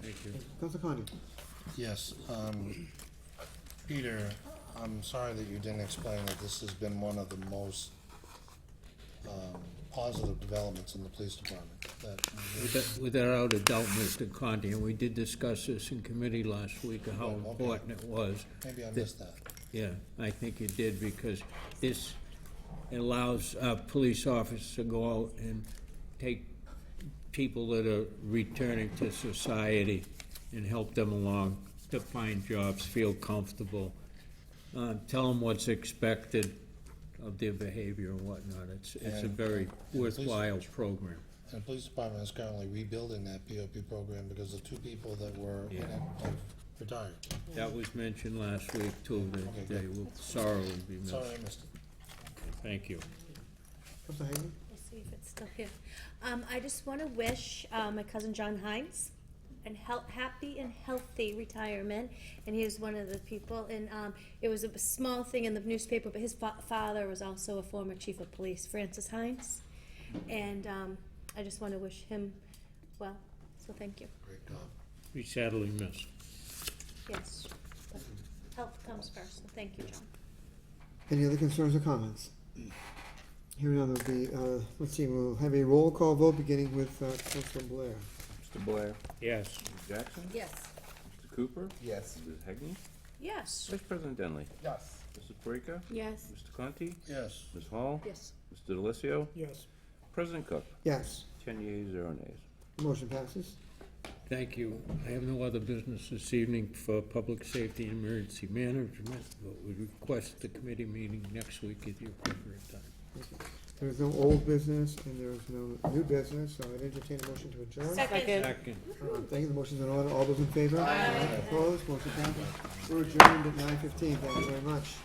Thank you. Council Conti? Yes, Peter, I'm sorry that you didn't explain that this has been one of the most positive developments in the police department. Without a doubt, Mr. Conti, and we did discuss this in committee last week, of how Oh, okay. important it was. Maybe I missed that. Yeah, I think you did, because this allows police officers to go out and take people that are returning to society and help them along to find jobs, feel comfortable, tell them what's expected of their behavior and whatnot. It's a And- very and police- worthwhile program. And the police department is currently rebuilding that POP program because the two people that were Yeah. inactive retired. That was mentioned last week too, Okay, that they good. will sorrow will be missed. Sorry I missed it. Thank you. Counselor Hayden? Let's see if it's still here. I just want to wish my cousin John Hines a happy and healthy retirement. And he was one of the people, and it was a small thing in the newspaper, but his father was also a former chief of police, Francis Hines. And I just want to wish him well, so thank you. Great job. Be sadly missed. Yes, but health comes first, so thank you, John. Any other concerns or comments? Hearing none, there'll be, let's see, we'll have a roll call vote beginning with Counselor Blair. Mr. Blair? Yes. Mrs. Jackson? Yes. Mr. Cooper? Yes. Mrs. Hegney? Yes. Vice President Denley? Yes. Mrs. Parika? Yes. Mr. Conti? Yes. Ms. Hall? Yes. Mr. Delissio? Yes. President Cook? Yes, 10 yeas, 0 nays. motion passes. Thank you. I have no other business this evening for public safety and emergency management, but we request the committee meeting next week at the appropriate time. There is no old business and there is no new business, so I'd entertain a motion to adjourn. Second. Second. Thank you, the motion's in order. All those in favor? Opposed, motion passes. We're adjourned at 9:15. Thank you very much.